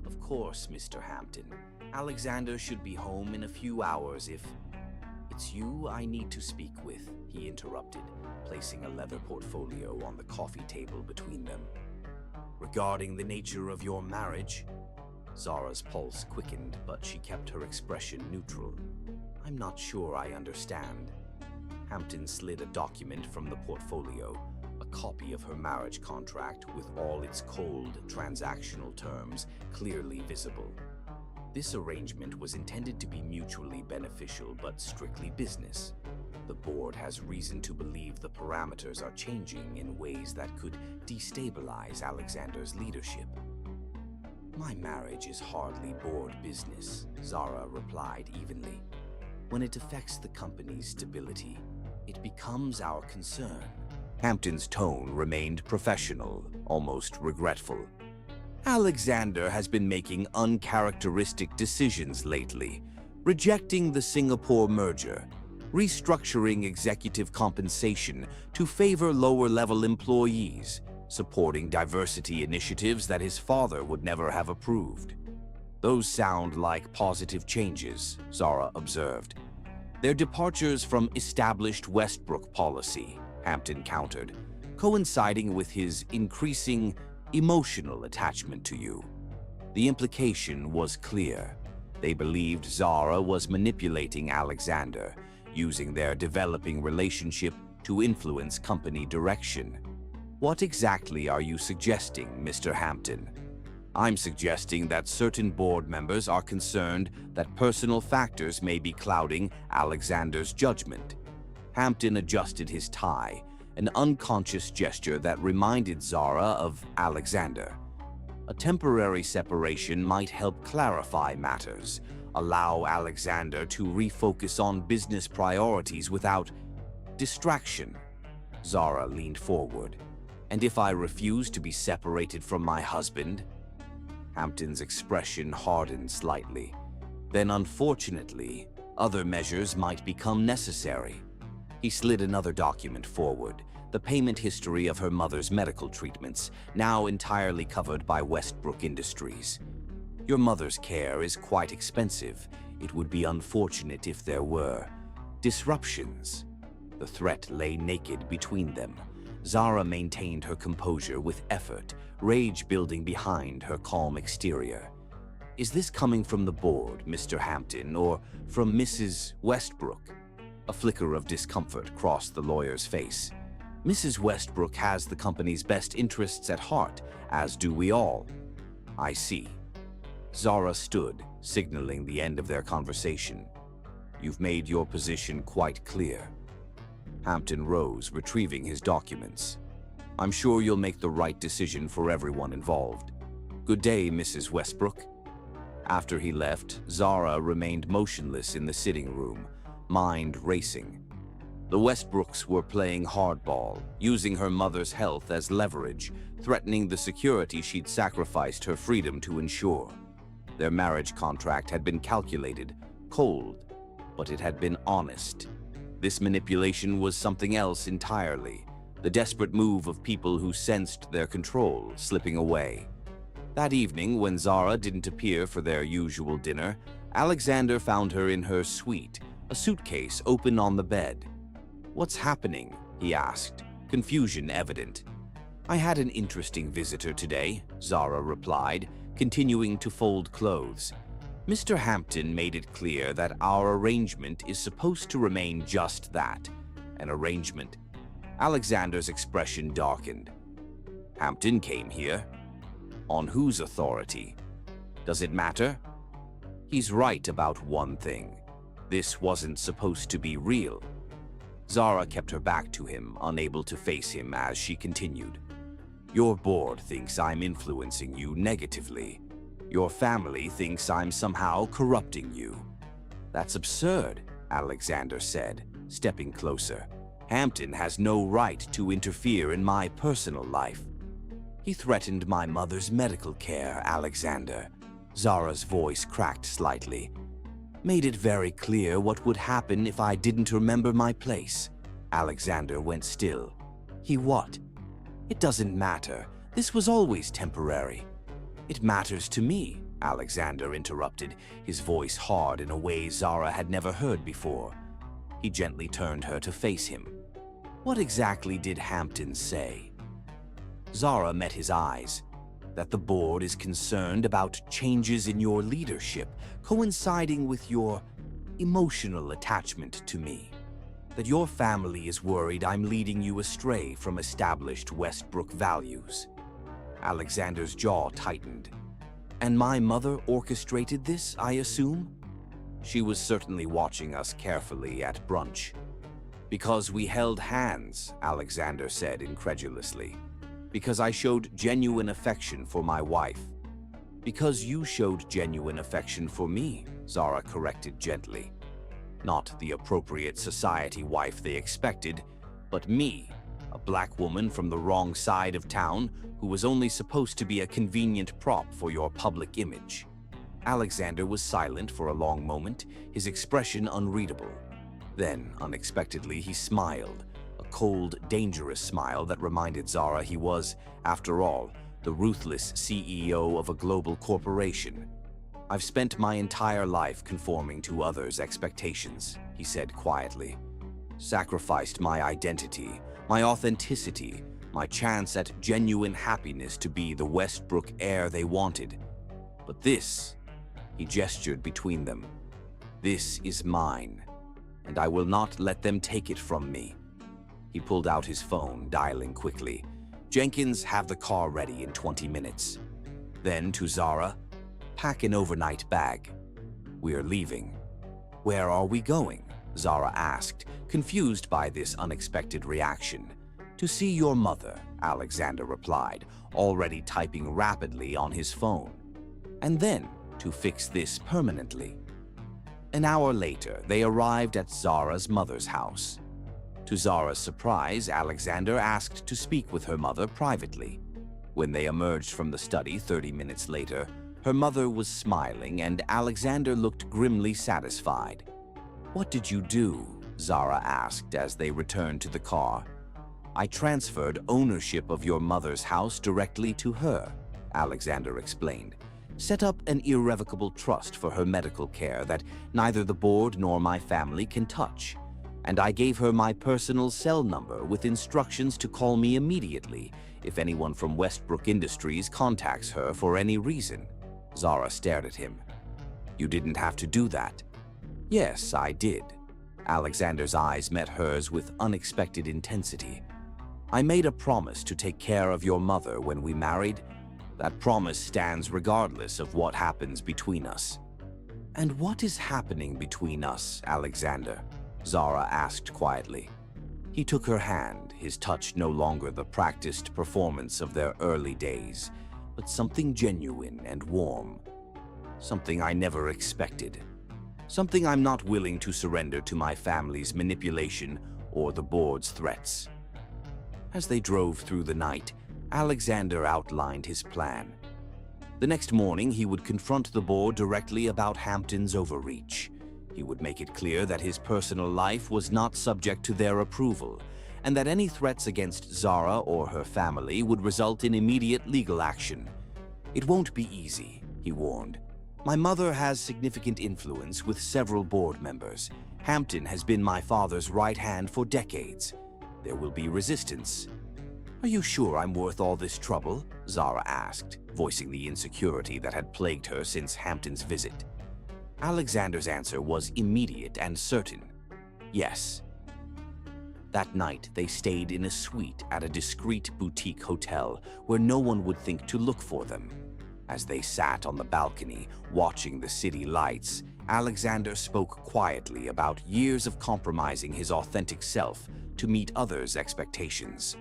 A: Of course, Mr. Hampton. Alexander should be home in a few hours if... It's you I need to speak with, he interrupted, placing a leather portfolio on the coffee table between them. Regarding the nature of your marriage... Zara's pulse quickened, but she kept her expression neutral. I'm not sure I understand. Hampton slid a document from the portfolio, a copy of her marriage contract with all its cold, transactional terms clearly visible. This arrangement was intended to be mutually beneficial but strictly business. The board has reason to believe the parameters are changing in ways that could destabilize Alexander's leadership. My marriage is hardly board business, Zara replied evenly. When it affects the company's stability, it becomes our concern. Hampton's tone remained professional, almost regretful. Alexander has been making uncharacteristic decisions lately, rejecting the Singapore merger, restructuring executive compensation to favor lower-level employees, supporting diversity initiatives that his father would never have approved. Those sound like positive changes, Zara observed. They're departures from established Westbrook policy, Hampton countered, coinciding with his increasing emotional attachment to you. The implication was clear. They believed Zara was manipulating Alexander, using their developing relationship to influence company direction. What exactly are you suggesting, Mr. Hampton? I'm suggesting that certain board members are concerned that personal factors may be clouding Alexander's judgment. Hampton adjusted his tie, an unconscious gesture that reminded Zara of Alexander. A temporary separation might help clarify matters, allow Alexander to refocus on business priorities without distraction. Zara leaned forward. And if I refuse to be separated from my husband? Hampton's expression hardened slightly. Then, unfortunately, other measures might become necessary. He slid another document forward, the payment history of her mother's medical treatments, now entirely covered by Westbrook Industries. Your mother's care is quite expensive. It would be unfortunate if there were disruptions. The threat lay naked between them. Zara maintained her composure with effort, rage building behind her calm exterior. Is this coming from the board, Mr. Hampton, or from Mrs. Westbrook? A flicker of discomfort crossed the lawyer's face. Mrs. Westbrook has the company's best interests at heart, as do we all. I see. Zara stood, signaling the end of their conversation. You've made your position quite clear. Hampton rose, retrieving his documents. I'm sure you'll make the right decision for everyone involved. Good day, Mrs. Westbrook." After he left, Zara remained motionless in the sitting room, mind racing. The Westbrooks were playing hardball, using her mother's health as leverage, threatening the security she'd sacrificed her freedom to ensure. Their marriage contract had been calculated, cold, but it had been honest. This manipulation was something else entirely, the desperate move of people who sensed their control slipping away. That evening, when Zara didn't appear for their usual dinner, Alexander found her in her suite, a suitcase open on the bed. "What's happening?" he asked, confusion evident. "I had an interesting visitor today," Zara replied, continuing to fold clothes. "Mr. Hampton made it clear that our arrangement is supposed to remain just that, an arrangement." Alexander's expression darkened. "Hampton came here? On whose authority? Does it matter?" "He's right about one thing. This wasn't supposed to be real." Zara kept her back to him, unable to face him as she continued. "Your board thinks I'm influencing you negatively. Your family thinks I'm somehow corrupting you." "That's absurd," Alexander said, stepping closer. "Hampton has no right to interfere in my personal life." "He threatened my mother's medical care, Alexander." Zara's voice cracked slightly. "Made it very clear what would happen if I didn't remember my place." Alexander went still. "He what?" "It doesn't matter. This was always temporary." "It matters to me," Alexander interrupted, his voice hard in a way Zara had never heard before. He gently turned her to face him. "What exactly did Hampton say?" Zara met his eyes. "That the board is concerned about changes in your leadership coinciding with your emotional attachment to me. That your family is worried I'm leading you astray from established Westbrook values." Alexander's jaw tightened. "And my mother orchestrated this, I assume?" "She was certainly watching us carefully at brunch." "Because we held hands," Alexander said incredulously. "Because I showed genuine affection for my wife." "Because you showed genuine affection for me," Zara corrected gently. "Not the appropriate society wife they expected, but me, a black woman from the wrong side of town who was only supposed to be a convenient prop for your public image." Alexander was silent for a long moment, his expression unreadable. Then, unexpectedly, he smiled, a cold, dangerous smile that reminded Zara he was, after all, the ruthless CEO of a global corporation. "I've spent my entire life conforming to others' expectations," he said quietly. "Sacrificed my identity, my authenticity, my chance at genuine happiness to be the Westbrook heir they wanted. But this," he gestured between them, "this is mine, and I will not let them take it from me." He pulled out his phone, dialing quickly. "Jenkins, have the car ready in 20 minutes. Then to Zara, pack an overnight bag. We're leaving." "Where are we going?" Zara asked, confused by this unexpected reaction. "To see your mother," Alexander replied, already typing rapidly on his phone. "And then to fix this permanently." An hour later, they arrived at Zara's mother's house. To Zara's surprise, Alexander asked to speak with her mother privately. When they emerged from the study 30 minutes later, her mother was smiling and Alexander looked grimly satisfied. "What did you do?" Zara asked as they returned to the car. "I transferred ownership of your mother's house directly to her," Alexander explained. "Set up an irrevocable trust for her medical care that neither the board nor my family can touch. And I gave her my personal cell number with instructions to call me immediately if anyone from Westbrook Industries contacts her for any reason." Zara stared at him. "You didn't have to do that." "Yes, I did." Alexander's eyes met hers with unexpected intensity. "I made a promise to take care of your mother when we married. That promise stands regardless of what happens between us." "And what is happening between us, Alexander?" Zara asked quietly. He took her hand, his touch no longer the practiced performance of their early days, but something genuine and warm. Something I never expected. Something I'm not willing to surrender to my family's manipulation or the board's threats. As they drove through the night, Alexander outlined his plan. The next morning, he would confront the board directly about Hampton's overreach. He would make it clear that his personal life was not subject to their approval, and that any threats against Zara or her family would result in immediate legal action. "It won't be easy," he warned. "My mother has significant influence with several board members. Hampton has been my father's right hand for decades. There will be resistance." "Are you sure I'm worth all this trouble?" Zara asked, voicing the insecurity that had plagued her since Hampton's visit. Alexander's answer was immediate and certain. Yes. That night, they stayed in a suite at a discreet boutique hotel where no one would think to look for them. As they sat on the balcony, watching the city lights, Alexander spoke quietly about years of compromising his authentic self to meet others' expectations.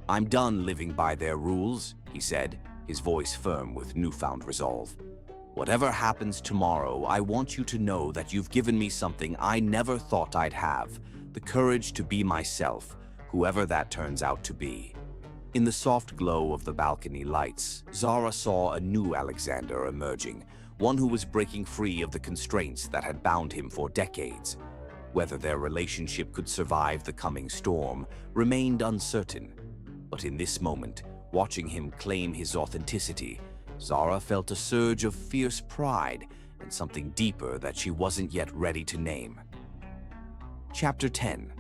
A: "I'm done living by their rules," he said, his voice firm with newfound resolve. "Whatever happens tomorrow, I want you to know that you've given me something I never thought I'd have, the courage to be myself, whoever that turns out to be." In the soft glow of the balcony lights, Zara saw a new Alexander emerging, one who was breaking free of the constraints that had bound him for decades. Whether their relationship could survive the coming storm remained uncertain. But in this moment, watching him claim his authenticity, Zara felt a surge of fierce pride and something deeper that she wasn't yet ready to name. Chapter 10.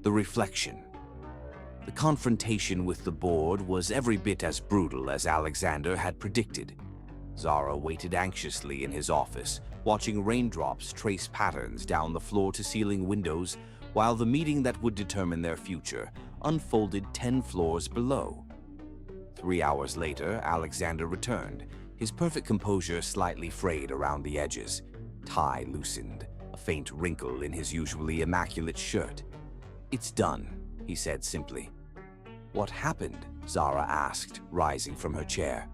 A: The Reflection. The confrontation with the board was every bit as brutal as Alexander had predicted. Zara waited anxiously in his office, watching raindrops trace patterns down the floor-to-ceiling windows, while the meeting that would determine their future unfolded 10 floors below. 3 hours later, Alexander returned, his perfect composure slightly frayed around the edges, tie loosened, a faint wrinkle in his usually immaculate shirt. "It's done," he said simply. "What happened?" Zara asked, rising from her chair.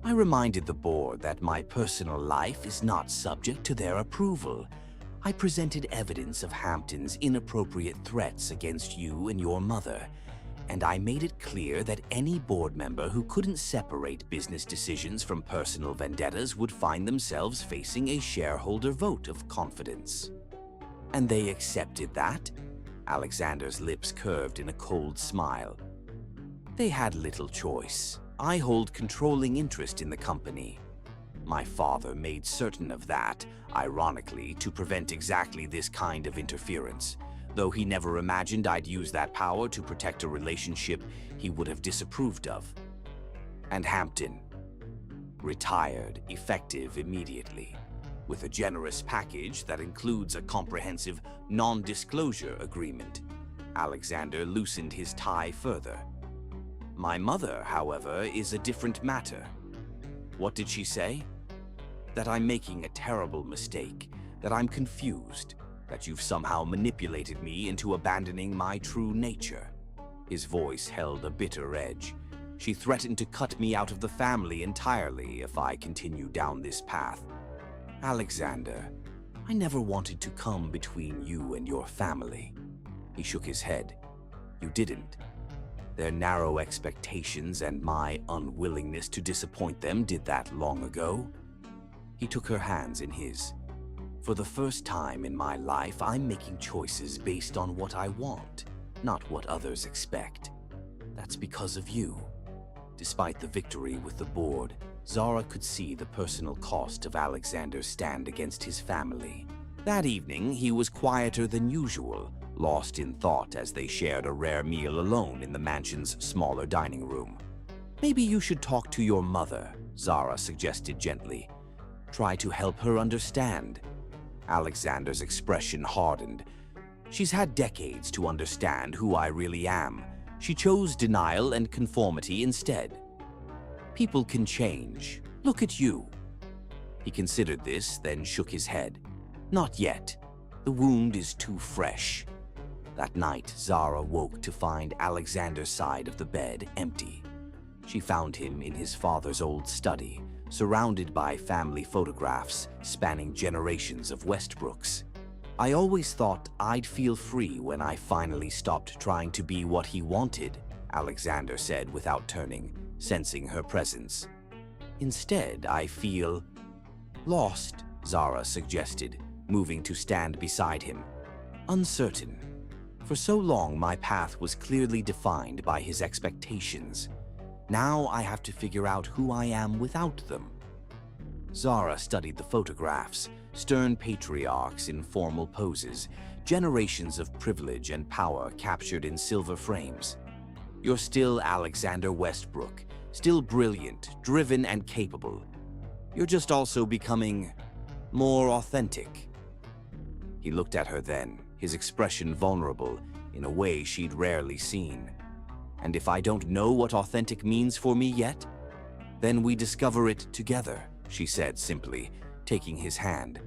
A: "I reminded the board that my personal life is not subject to their approval. I presented evidence of Hampton's inappropriate threats against you and your mother, and I made it clear that any board member who couldn't separate business decisions from personal vendettas would find themselves facing a shareholder vote of confidence." "And they accepted that?" Alexander's lips curved in a cold smile. "They had little choice. I hold controlling interest in the company. My father made certain of that, ironically, to prevent exactly this kind of interference, though he never imagined I'd use that power to protect a relationship he would have disapproved of." "And Hampton?" "Retired, effective immediately, with a generous package that includes a comprehensive non-disclosure agreement." Alexander loosened his tie further. "My mother, however, is a different matter." "What did she say?" "That I'm making a terrible mistake, that I'm confused, that you've somehow manipulated me into abandoning my true nature." His voice held a bitter edge. "She threatened to cut me out of the family entirely if I continue down this path." "Alexander, I never wanted to come between you and your family." He shook his head. "You didn't. Their narrow expectations and my unwillingness to disappoint them did that long ago." He took her hands in his. "For the first time in my life, I'm making choices based on what I want, not what others expect. That's because of you." Despite the victory with the board, Zara could see the personal cost of Alexander's stand against his family. That evening, he was quieter than usual, lost in thought as they shared a rare meal alone in the mansion's smaller dining room. "Maybe you should talk to your mother," Zara suggested gently. "Try to help her understand." Alexander's expression hardened. "She's had decades to understand who I really am. She chose denial and conformity instead." "People can change. Look at you." He considered this, then shook his head. "Not yet. The wound is too fresh." That night, Zara woke to find Alexander's side of the bed empty. She found him in his father's old study, surrounded by family photographs spanning generations of Westbrooks. "I always thought I'd feel free when I finally stopped trying to be what he wanted," Alexander said without turning, sensing her presence. "Instead, I feel lost," Zara suggested, moving to stand beside him. "Uncertain. For so long, my path was clearly defined by his expectations. Now I have to figure out who I am without them." Zara studied the photographs, stern patriarchs in formal poses, generations of privilege and power captured in silver frames. "You're still Alexander Westbrook, still brilliant, driven, and capable. You're just also becoming more authentic." He looked at her then, his expression vulnerable in a way she'd rarely seen. "And if I don't know what authentic means for me yet, then we discover it together," she said simply, taking his hand.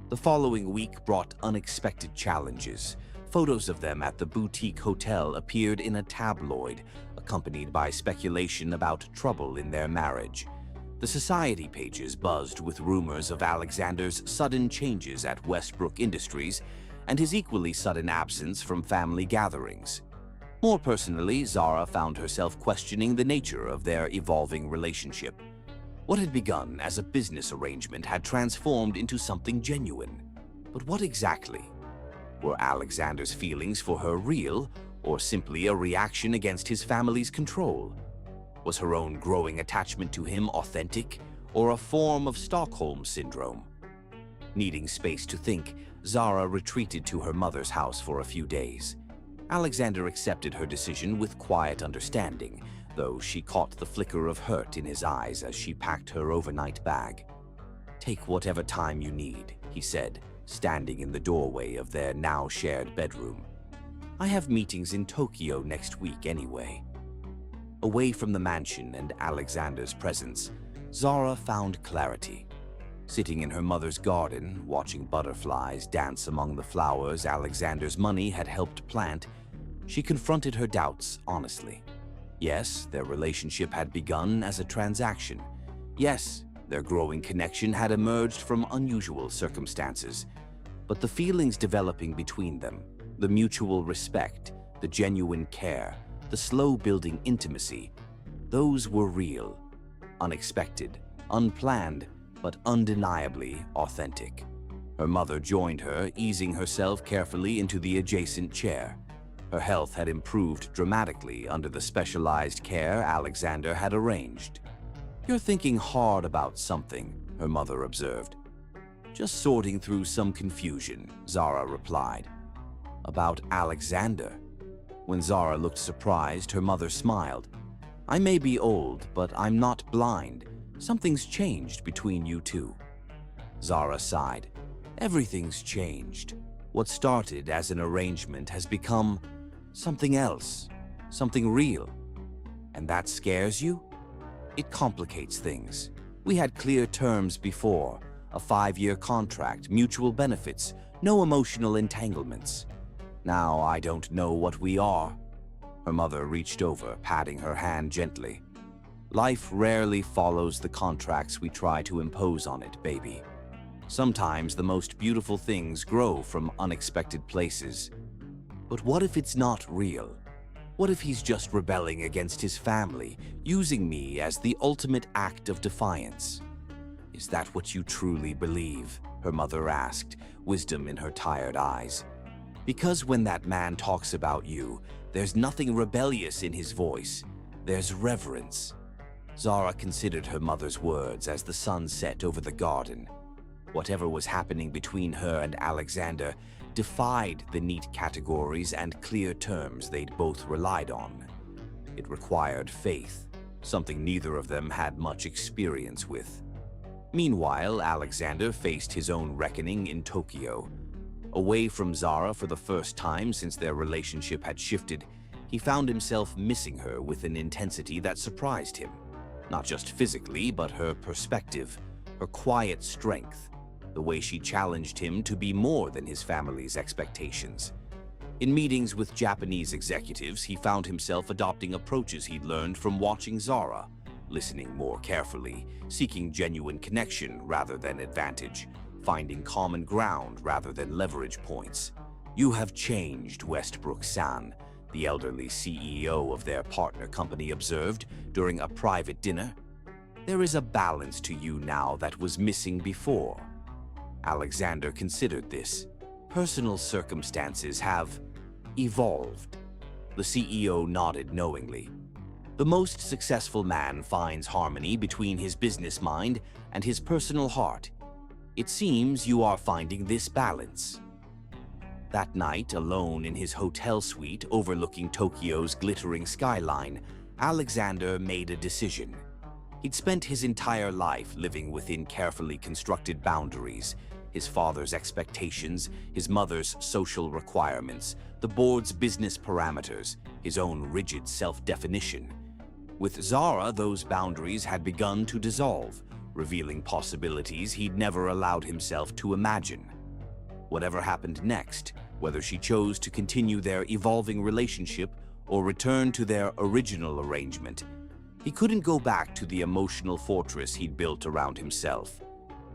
A: The following week brought unexpected challenges. Photos of them at the boutique hotel appeared in a tabloid, accompanied by speculation about trouble in their marriage. The society pages buzzed with rumors of Alexander's sudden changes at Westbrook Industries and his equally sudden absence from family gatherings. More personally, Zara found herself questioning the nature of their evolving relationship. What had begun as a business arrangement had transformed into something genuine. But what exactly? Were Alexander's feelings for her real, or simply a reaction against his family's control? Was her own growing attachment to him authentic, or a form of Stockholm Syndrome? Needing space to think, Zara retreated to her mother's house for a few days. Alexander accepted her decision with quiet understanding, though she caught the flicker of hurt in his eyes as she packed her overnight bag. "Take whatever time you need," he said, standing in the doorway of their now shared bedroom. "I have meetings in Tokyo next week anyway." Away from the mansion and Alexander's presence, Zara found clarity. Sitting in her mother's garden, watching butterflies dance among the flowers Alexander's money had helped plant, she confronted her doubts honestly. Yes, their relationship had begun as a transaction. Yes, their growing connection had emerged from unusual circumstances. But the feelings developing between them, the mutual respect, the genuine care, the slow-building intimacy, those were real, unexpected, unplanned, but undeniably authentic. Her mother joined her, easing herself carefully into the adjacent chair. Her health had improved dramatically under the specialized care Alexander had arranged. "You're thinking hard about something," her mother observed. "Just sorting through some confusion," Zara replied. "About Alexander?" When Zara looked surprised, her mother smiled. "I may be old, but I'm not blind. Something's changed between you two." Zara sighed. "Everything's changed. What started as an arrangement has become something else, something real. And that scares you? It complicates things. We had clear terms before, a 5-year contract, mutual benefits, no emotional entanglements. Now I don't know what we are." Her mother reached over, patting her hand gently. "Life rarely follows the contracts we try to impose on it, baby. Sometimes the most beautiful things grow from unexpected places. But what if it's not real? What if he's just rebelling against his family, using me as the ultimate act of defiance?" "Is that what you truly believe?" her mother asked, wisdom in her tired eyes. "Because when that man talks about you, there's nothing rebellious in his voice. There's reverence." Zara considered her mother's words as the sun set over the garden. Whatever was happening between her and Alexander defied the neat categories and clear terms they'd both relied on. It required faith, something neither of them had much experience with. Meanwhile, Alexander faced his own reckoning in Tokyo. Away from Zara for the first time since their relationship had shifted, he found himself missing her with an intensity that surprised him. Not just physically, but her perspective, her quiet strength, the way she challenged him to be more than his family's expectations. In meetings with Japanese executives, he found himself adopting approaches he'd learned from watching Zara, listening more carefully, seeking genuine connection rather than advantage, finding common ground rather than leverage points. "You have changed, Westbrook-san," the elderly CEO of their partner company observed during a private dinner. "There is a balance to you now that was missing before." Alexander considered this. Personal circumstances have evolved. The CEO nodded knowingly. The most successful man finds harmony between his business mind and his personal heart. It seems you are finding this balance. That night, alone in his hotel suite overlooking Tokyo's glittering skyline, Alexander made a decision. He'd spent his entire life living within carefully constructed boundaries. His father's expectations, his mother's social requirements, the board's business parameters, his own rigid self-definition. With Zara, those boundaries had begun to dissolve, revealing possibilities he'd never allowed himself to imagine. Whatever happened next, whether she chose to continue their evolving relationship or return to their original arrangement, he couldn't go back to the emotional fortress he'd built around himself.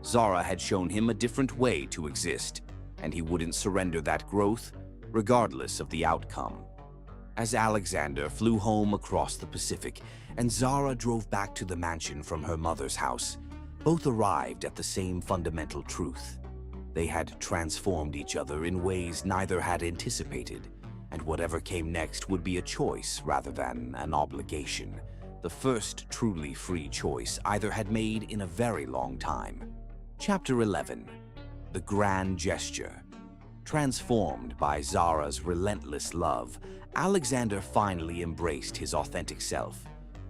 A: Zara had shown him a different way to exist, and he wouldn't surrender that growth, regardless of the outcome. As Alexander flew home across the Pacific and Zara drove back to the mansion from her mother's house, both arrived at the same fundamental truth. They had transformed each other in ways neither had anticipated, and whatever came next would be a choice rather than an obligation. The first truly free choice either had made in a very long time. Chapter 11. The Grand Gesture. Transformed by Zara's relentless love, Alexander finally embraced his authentic self.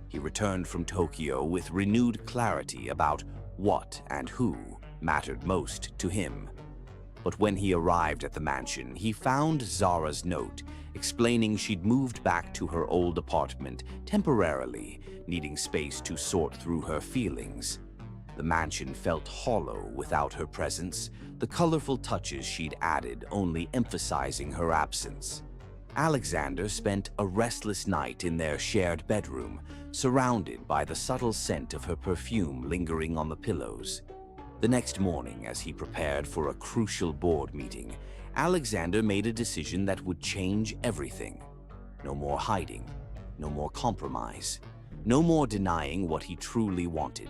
A: He returned from Tokyo with renewed clarity about what and who mattered most to him. But when he arrived at the mansion, he found Zara's note explaining she'd moved back to her old apartment temporarily, needing space to sort through her feelings. The mansion felt hollow without her presence, the colorful touches she'd added only emphasizing her absence. Alexander spent a restless night in their shared bedroom, surrounded by the subtle scent of her perfume lingering on the pillows. The next morning, as he prepared for a crucial board meeting, Alexander made a decision that would change everything. No more hiding, no more compromise, no more denying what he truly wanted.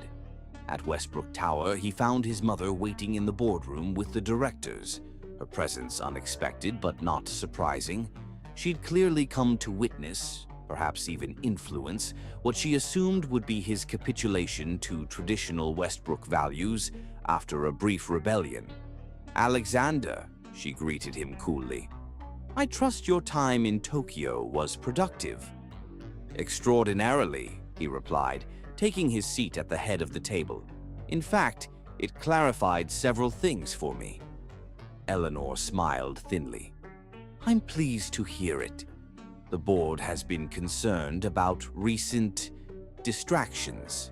A: At Westbrook Tower, he found his mother waiting in the boardroom with the directors, her presence unexpected but not surprising. She'd clearly come to witness, perhaps even influence, what she assumed would be his capitulation to traditional Westbrook values after a brief rebellion. "Alexander," she greeted him coolly, "I trust your time in Tokyo was productive." "Extraordinarily," he replied, taking his seat at the head of the table. "In fact, it clarified several things for me." Eleanor smiled thinly. "I'm pleased to hear it. The board has been concerned about recent distractions."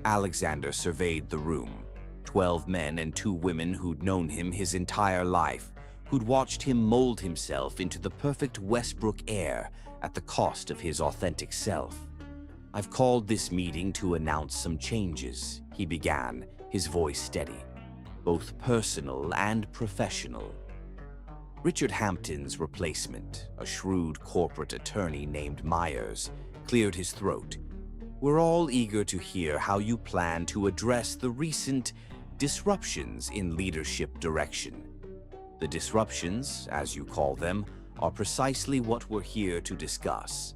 A: Alexander surveyed the room. 12 men and 2 women who'd known him his entire life, who'd watched him mold himself into the perfect Westbrook heir at the cost of his authentic self. "I've called this meeting to announce some changes," he began, his voice steady, "both personal and professional." Richard Hampton's replacement, a shrewd corporate attorney named Myers, cleared his throat. "We're all eager to hear how you plan to address the recent disruptions in leadership direction." "The disruptions, as you call them, are precisely what we're here to discuss."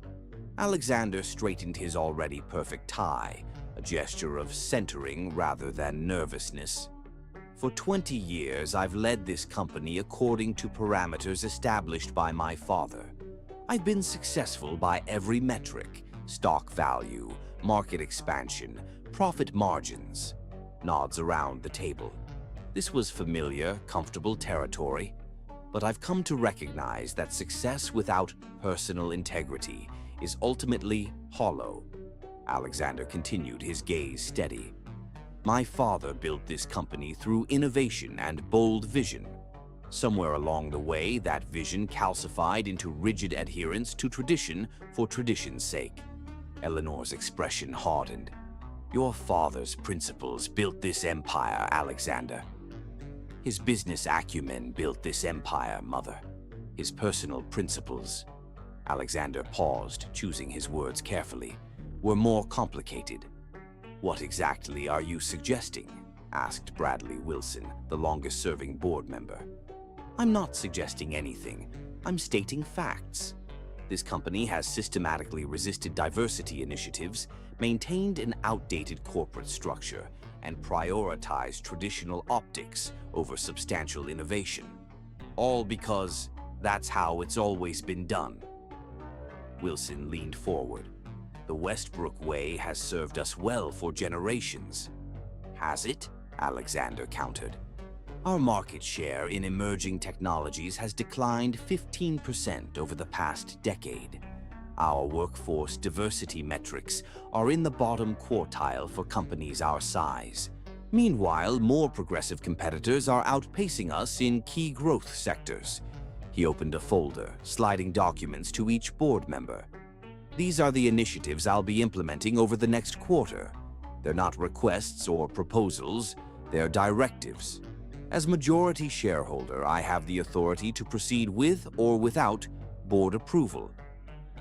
A: Alexander straightened his already perfect tie, a gesture of centering rather than nervousness. "For 20 years, I've led this company according to parameters established by my father. I've been successful by every metric: stock value, market expansion, profit margins." Nods around the table. This was familiar, comfortable territory, but I've come to recognize that success without personal integrity is ultimately hollow. Alexander continued, his gaze steady. "My father built this company through innovation and bold vision. Somewhere along the way, that vision calcified into rigid adherence to tradition for tradition's sake. Eleanor's expression hardened. Your father's principles built this empire, Alexander. His business acumen built this empire, Mother. His personal principles, Alexander paused, choosing his words carefully, were more complicated. What exactly are you suggesting? Asked Bradley Wilson, the longest-serving board member. I'm not suggesting anything. I'm stating facts. This company has systematically resisted diversity initiatives, maintained an outdated corporate structure, and prioritized traditional optics over substantial innovation. All because that's how it's always been done. Wilson leaned forward. The Westbrook way has served us well for generations. Has it? Alexander countered. Our market share in emerging technologies has declined 15% over the past decade. Our workforce diversity metrics are in the bottom quartile for companies our size. Meanwhile, more progressive competitors are outpacing us in key growth sectors. He opened a folder, sliding documents to each board member. These are the initiatives I'll be implementing over the next quarter. They're not requests or proposals, they're directives. As majority shareholder, I have the authority to proceed with or without board approval.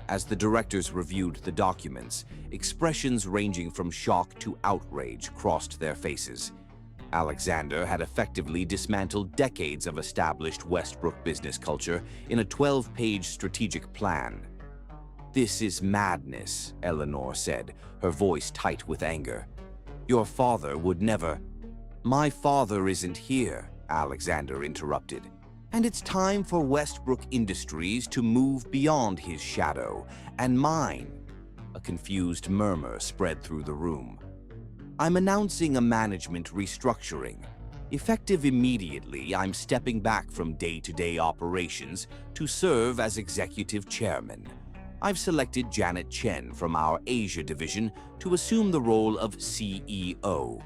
A: As the directors reviewed the documents, expressions ranging from shock to outrage crossed their faces. Alexander had effectively dismantled decades of established Westbrook business culture in a 12-page strategic plan. This is madness, Eleanor said, her voice tight with anger. Your father would never— My father isn't here, Alexander interrupted. And it's time for Westbrook Industries to move beyond his shadow and mine. A confused murmur spread through the room. I'm announcing a management restructuring. Effective immediately, I'm stepping back from day-to-day operations to serve as executive chairman. I've selected Janet Chen from our Asia division to assume the role of CEO.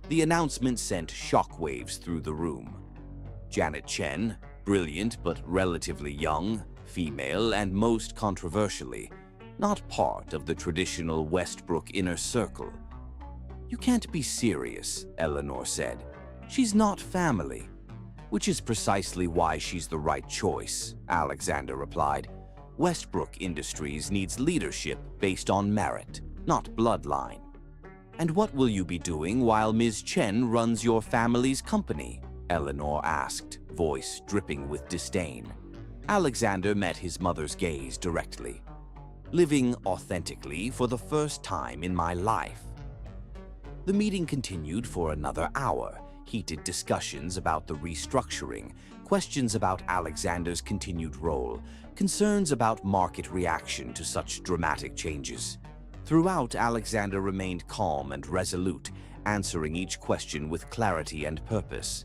A: The announcement sent shockwaves through the room. Janet Chen, brilliant but relatively young, female, and most controversially, not part of the traditional Westbrook inner circle. You can't be serious, Eleanor said. She's not family. Which is precisely why she's the right choice, Alexander replied. Westbrook Industries needs leadership based on merit, not bloodline. And what will you be doing while Ms. Chen runs your family's company? Eleanor asked, voice dripping with disdain. Alexander met his mother's gaze directly. Living authentically for the first time in my life. The meeting continued for another hour, heated discussions about the restructuring, questions about Alexander's continued role, concerns about market reaction to such dramatic changes. Throughout, Alexander remained calm and resolute, answering each question with clarity and purpose.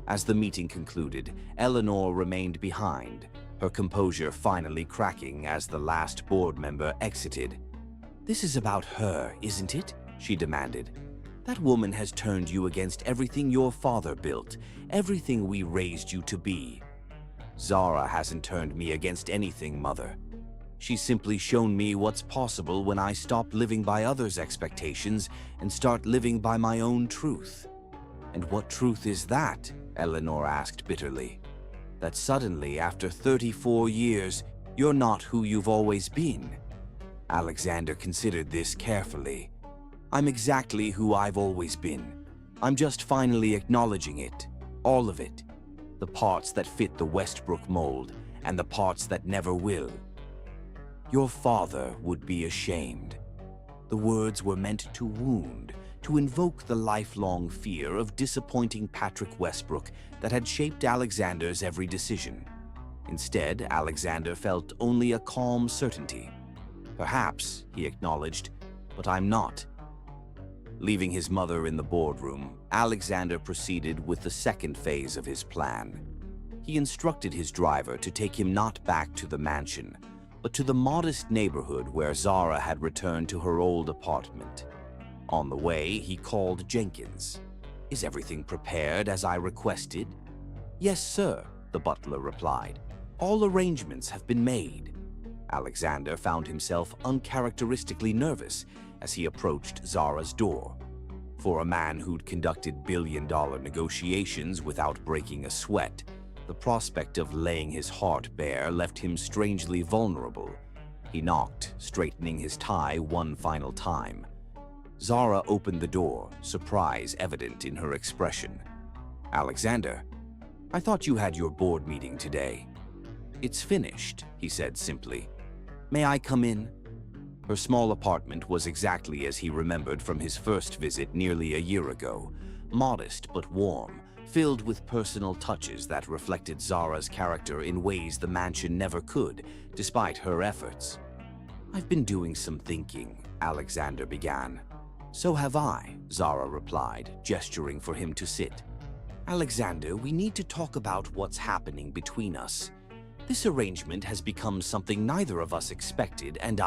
A: As the meeting concluded, Eleanor remained behind, her composure finally cracking as the last board member exited. This is about her, isn't it? She demanded. That woman has turned you against everything your father built, everything we raised you to be. Zara hasn't turned me against anything, Mother. She's simply shown me what's possible when I stop living by others' expectations and start living by my own truth. And what truth is that? Eleanor asked bitterly. That suddenly, after 34 years, you're not who you've always been. Alexander considered this carefully. I'm exactly who I've always been. I'm just finally acknowledging it. All of it. The parts that fit the Westbrook mold and the parts that never will. Your father would be ashamed. The words were meant to wound, to invoke the lifelong fear of disappointing Patrick Westbrook that had shaped Alexander's every decision. Instead, Alexander felt only a calm certainty. Perhaps, he acknowledged, but I'm not. Leaving his mother in the boardroom, Alexander proceeded with the second phase of his plan. He instructed his driver to take him not back to the mansion, but to the modest neighborhood where Zara had returned to her old apartment. On the way, he called Jenkins. Is everything prepared as I requested? Yes, sir. the butler replied. "All arrangements have been made." Alexander found himself uncharacteristically nervous as he approached Zara's door. For a man who'd conducted billion-dollar negotiations without breaking a sweat, the prospect of laying his heart bare left him strangely vulnerable. He knocked, straightening his tie one final time. Zara opened the door, surprise evident in her expression. "Alexander, I thought you had your board meeting today." "It's finished," he said simply. "May I come in?" Her small apartment was exactly as he remembered from his first visit nearly a year ago, modest but warm, filled with personal touches that reflected Zara's character in ways the mansion never could, despite her efforts. "I've been doing some thinking," Alexander began. "So have I," Zara replied, gesturing for him to sit. "Alexander, we need to talk about what's happening between us. This arrangement has become something neither of us expected, and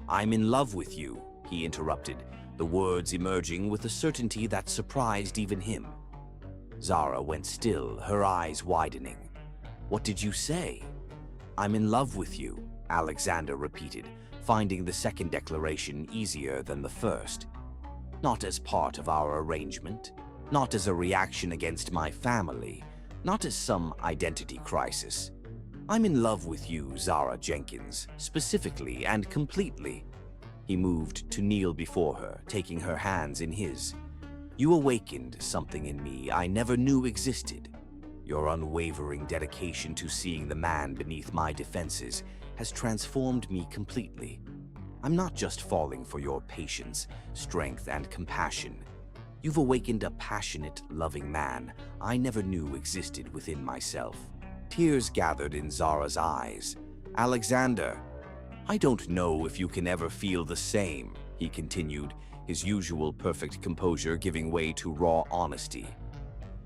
A: I'm in love with you," he interrupted, the words emerging with a certainty that surprised even him. Zara went still, her eyes widening. "What did you say?" "I'm in love with you," Alexander repeated, finding the second declaration easier than the first. "Not as part of our arrangement, not as a reaction against my family, not as some identity crisis. I'm in love with you, Zara Jenkins, specifically and completely." He moved to kneel before her, taking her hands in his. "You awakened something in me I never knew existed. Your unwavering dedication to seeing the man beneath my defenses has transformed me completely. I'm not just falling for your patience, strength, and compassion. You've awakened a passionate, loving man I never knew existed within myself." Tears gathered in Zara's eyes. "Alexander, I don't know if you can ever feel the same," he continued, his usual perfect composure giving way to raw honesty.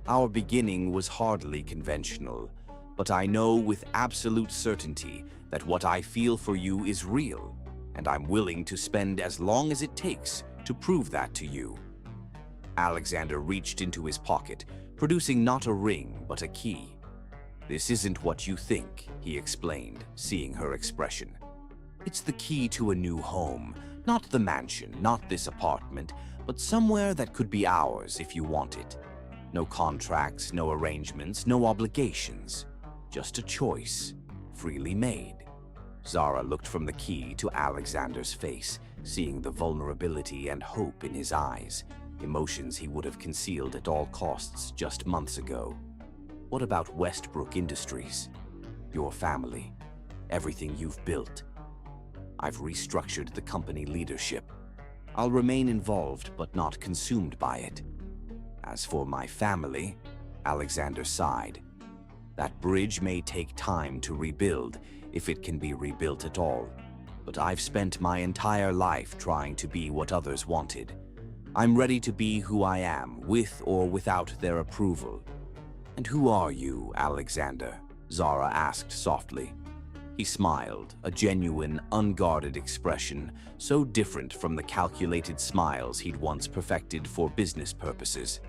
A: "Our beginning was hardly conventional, but I know with absolute certainty that what I feel for you is real, and I'm willing to spend as long as it takes to prove that to you." Alexander reached into his pocket, producing not a ring but a key. "This isn't what you think," he explained, seeing her expression. "It's the key to a new home, not the mansion, not this apartment, but somewhere that could be ours if you want it. No contracts, no arrangements, no obligations. Just a choice, freely made." Zara looked from the key to Alexander's face, seeing the vulnerability and hope in his eyes, emotions he would have concealed at all costs just months ago. "What about Westbrook Industries? Your family, everything you've built?" "I've restructured the company leadership. I'll remain involved but not consumed by it. As for my family," Alexander sighed, "that bridge may take time to rebuild, if it can be rebuilt at all. But I've spent my entire life trying to be what others wanted. I'm ready to be who I am, with or without their approval." "And who are you, Alexander?" Zara asked softly. He smiled, a genuine, unguarded expression, so different from the calculated smiles he'd once perfected for business purposes.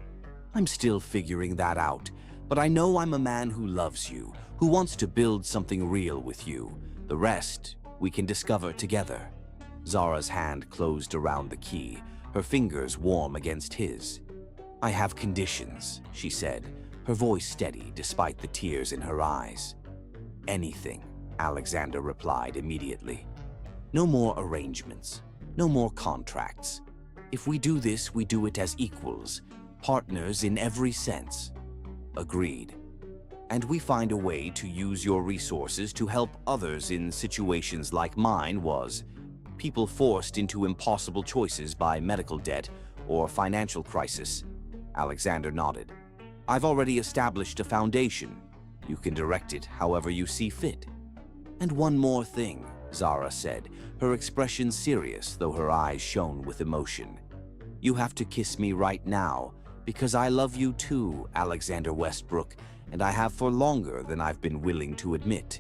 A: "I'm still figuring that out, but I know I'm a man who loves you, who wants to build something real with you. The rest we can discover together." Zara's hand closed around the key, her fingers warm against his. "I have conditions," she said, her voice steady despite the tears in her eyes. "Anything," Alexander replied immediately. "No more arrangements, no more contracts. If we do this, we do it as equals, partners in every sense." "Agreed. And we find a way to use your resources to help others in situations like mine was. People forced into impossible choices by medical debt or financial crisis." Alexander nodded. "I've already established a foundation. You can direct it however you see fit." "And one more thing," Zara said, her expression serious though her eyes shone with emotion. "You have to kiss me right now, because I love you too, Alexander Westbrook, and I have for longer than I've been willing to admit."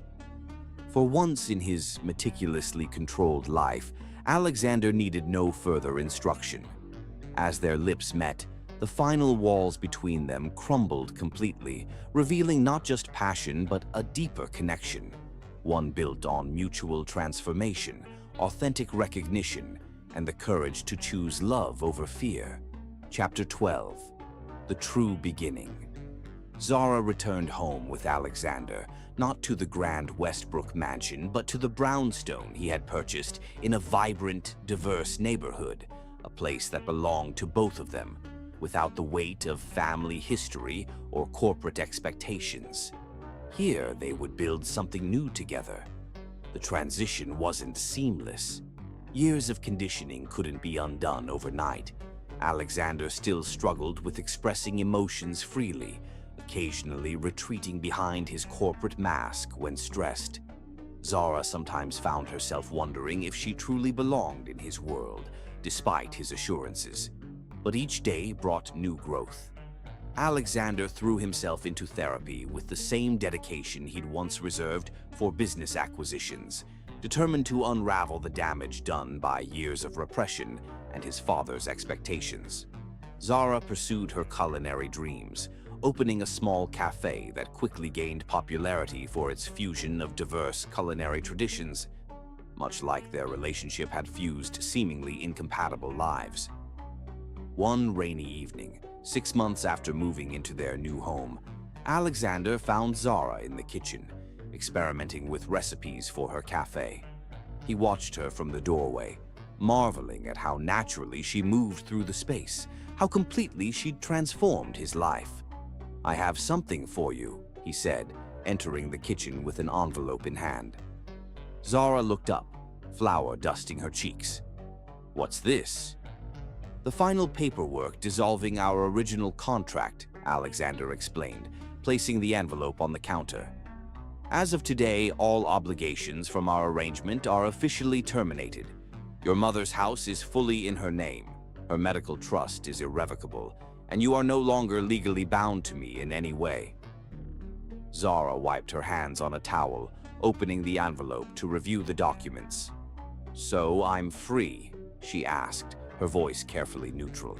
A: For once in his meticulously controlled life, Alexander needed no further instruction. As their lips met, the final walls between them crumbled completely, revealing not just passion but a deeper connection, one built on mutual transformation, authentic recognition, and the courage to choose love over fear. Chapter 12. The True Beginning. Zara returned home with Alexander, not to the grand Westbrook mansion, but to the brownstone he had purchased in a vibrant, diverse neighborhood, a place that belonged to both of them, without the weight of family history or corporate expectations. Here they would build something new together. The transition wasn't seamless. Years of conditioning couldn't be undone overnight. Alexander still struggled with expressing emotions freely, occasionally retreating behind his corporate mask when stressed. Zara sometimes found herself wondering if she truly belonged in his world, despite his assurances. But each day brought new growth. Alexander threw himself into therapy with the same dedication he'd once reserved for business acquisitions, determined to unravel the damage done by years of repression and his father's expectations. Zara pursued her culinary dreams, opening a small cafe that quickly gained popularity for its fusion of diverse culinary traditions, much like their relationship had fused seemingly incompatible lives. One rainy evening, 6 months after moving into their new home, Alexander found Zara in the kitchen, experimenting with recipes for her cafe. He watched her from the doorway, marveling at how naturally she moved through the space, how completely she'd transformed his life. "I have something for you," he said, entering the kitchen with an envelope in hand. Zara looked up, flour dusting her cheeks. "What's this?" "The final paperwork dissolving our original contract," Alexander explained, placing the envelope on the counter. "As of today, all obligations from our arrangement are officially terminated. Your mother's house is fully in her name, her medical trust is irrevocable, and you are no longer legally bound to me in any way." Zara wiped her hands on a towel, opening the envelope to review the documents. "So I'm free?" she asked, her voice carefully neutral.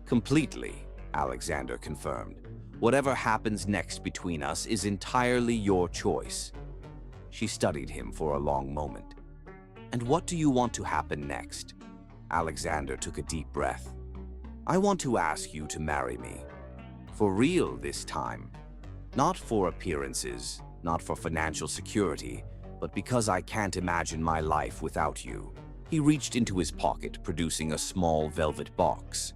A: "Completely," Alexander confirmed. "Whatever happens next between us is entirely your choice." She studied him for a long moment. "And what do you want to happen next?" Alexander took a deep breath. "I want to ask you to marry me. For real this time. Not for appearances, not for financial security, but because I can't imagine my life without you." He reached into his pocket, producing a small velvet box.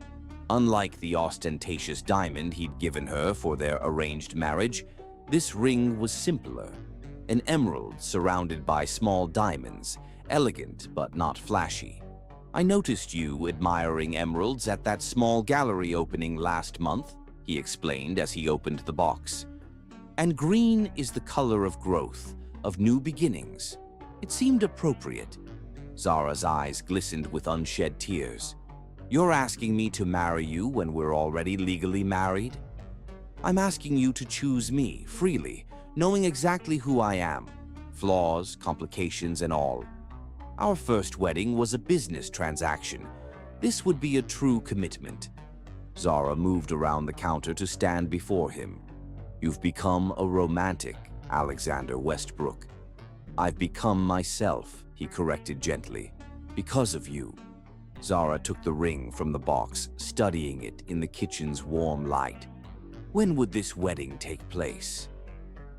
A: Unlike the ostentatious diamond he'd given her for their arranged marriage, this ring was simpler. An emerald surrounded by small diamonds, elegant but not flashy. "I noticed you admiring emeralds at that small gallery opening last month," he explained as he opened the box. "And green is the color of growth, of new beginnings. It seemed appropriate." Zara's eyes glistened with unshed tears. "You're asking me to marry you when we're already legally married?" "I'm asking you to choose me freely, knowing exactly who I am, flaws, complications, and all. Our first wedding was a business transaction. This would be a true commitment." Zara moved around the counter to stand before him. "You've become a romantic, Alexander Westbrook." "I've become myself," he corrected gently. "Because of you." Zara took the ring from the box, studying it in the kitchen's warm light. "When would this wedding take place?"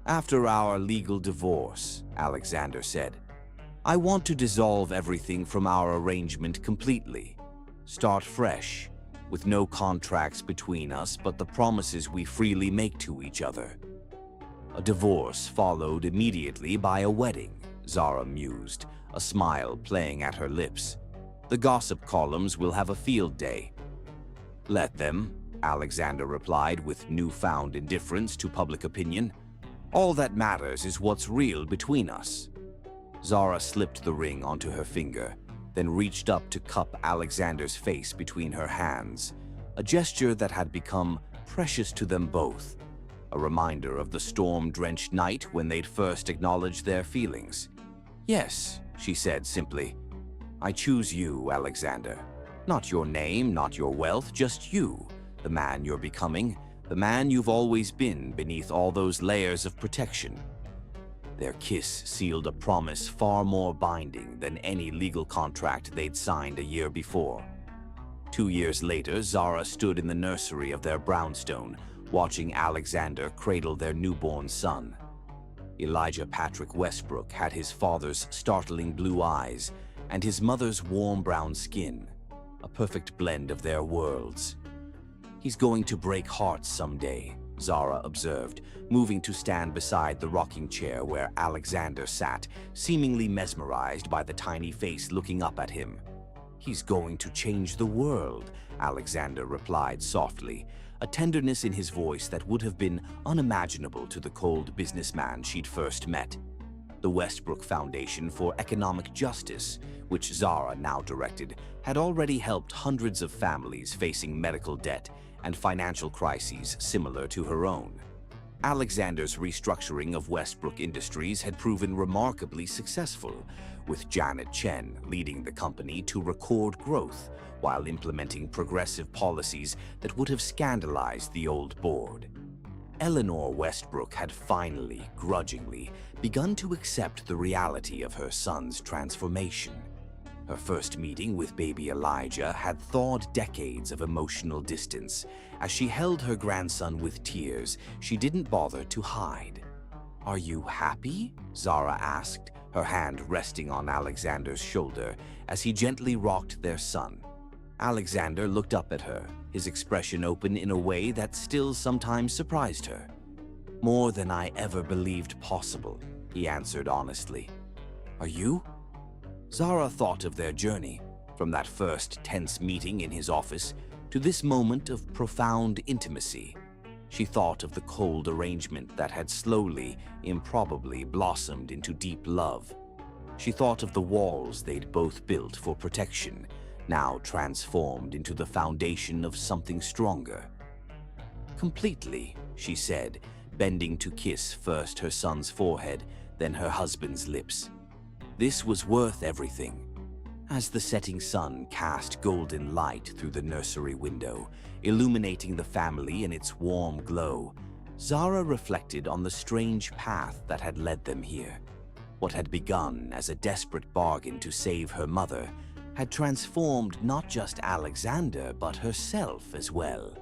A: "After our legal divorce," Alexander said. "I want to dissolve everything from our arrangement completely. Start fresh, with no contracts between us but the promises we freely make to each other." "A divorce followed immediately by a wedding," Zara mused, a smile playing at her lips. "The gossip columns will have a field day." "Let them," Alexander replied with newfound indifference to public opinion. "All that matters is what's real between us." Zara slipped the ring onto her finger, then reached up to cup Alexander's face between her hands, a gesture that had become precious to them both, a reminder of the storm-drenched night when they'd first acknowledged their feelings. "Yes," she said simply. "I choose you, Alexander. Not your name, not your wealth, just you, the man you're becoming, the man you've always been beneath all those layers of protection. Their kiss sealed a promise far more binding than any legal contract they'd signed a year before. 2 years later, Zara stood in the nursery of their brownstone, watching Alexander cradle their newborn son. Elijah Patrick Westbrook had his father's startling blue eyes and his mother's warm brown skin, a perfect blend of their worlds. "He's going to break hearts someday," Zara observed, moving to stand beside the rocking chair where Alexander sat, seemingly mesmerized by the tiny face looking up at him. "He's going to change the world," Alexander replied softly, a tenderness in his voice that would have been unimaginable to the cold businessman she'd first met. The Westbrook Foundation for Economic Justice, which Zara now directed, had already helped hundreds of families facing medical debt and financial crises similar to her own. Alexander's restructuring of Westbrook Industries had proven remarkably successful, with Janet Chen leading the company to record growth while implementing progressive policies that would have scandalized the old board. Eleanor Westbrook had finally, grudgingly, begun to accept the reality of her son's transformation. Her first meeting with baby Elijah had thawed decades of emotional distance. As she held her grandson with tears, she didn't bother to hide. "Are you happy?" Zara asked, her hand resting on Alexander's shoulder as he gently rocked their son. Alexander looked up at her, his expression open in a way that still sometimes surprised her. "More than I ever believed possible," he answered honestly. "Are you?" Zara thought of their journey, from that first tense meeting in his office to this moment of profound intimacy. She thought of the cold arrangement that had slowly, improbably blossomed into deep love. She thought of the walls they'd both built for protection, now transformed into the foundation of something stronger. "Completely," she said, bending to kiss first her son's forehead, then her husband's lips. This was worth everything. As the setting sun cast golden light through the nursery window, illuminating the family in its warm glow, Zara reflected on the strange path that had led them here. What had begun as a desperate bargain to save her mother had transformed not just Alexander but herself as well,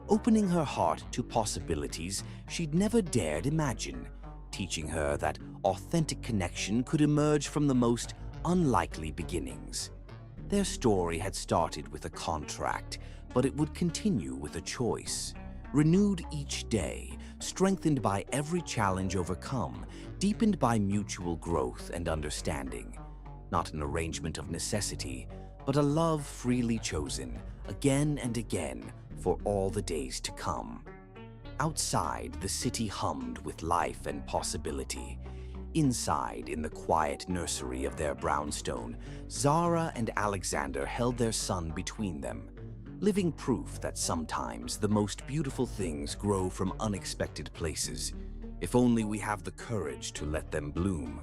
A: opening her heart to possibilities she'd never dared imagine, teaching her that authentic connection could emerge from the most unlikely beginnings. Their story had started with a contract, but it would continue with a choice, renewed each day, strengthened by every challenge overcome, deepened by mutual growth and understanding. Not an arrangement of necessity, but a love freely chosen, again and again, for all the days to come. Outside, the city hummed with life and possibility. Inside, in the quiet nursery of their brownstone, Zara and Alexander held their son between them, living proof that sometimes the most beautiful things grow from unexpected places, if only we have the courage to let them bloom.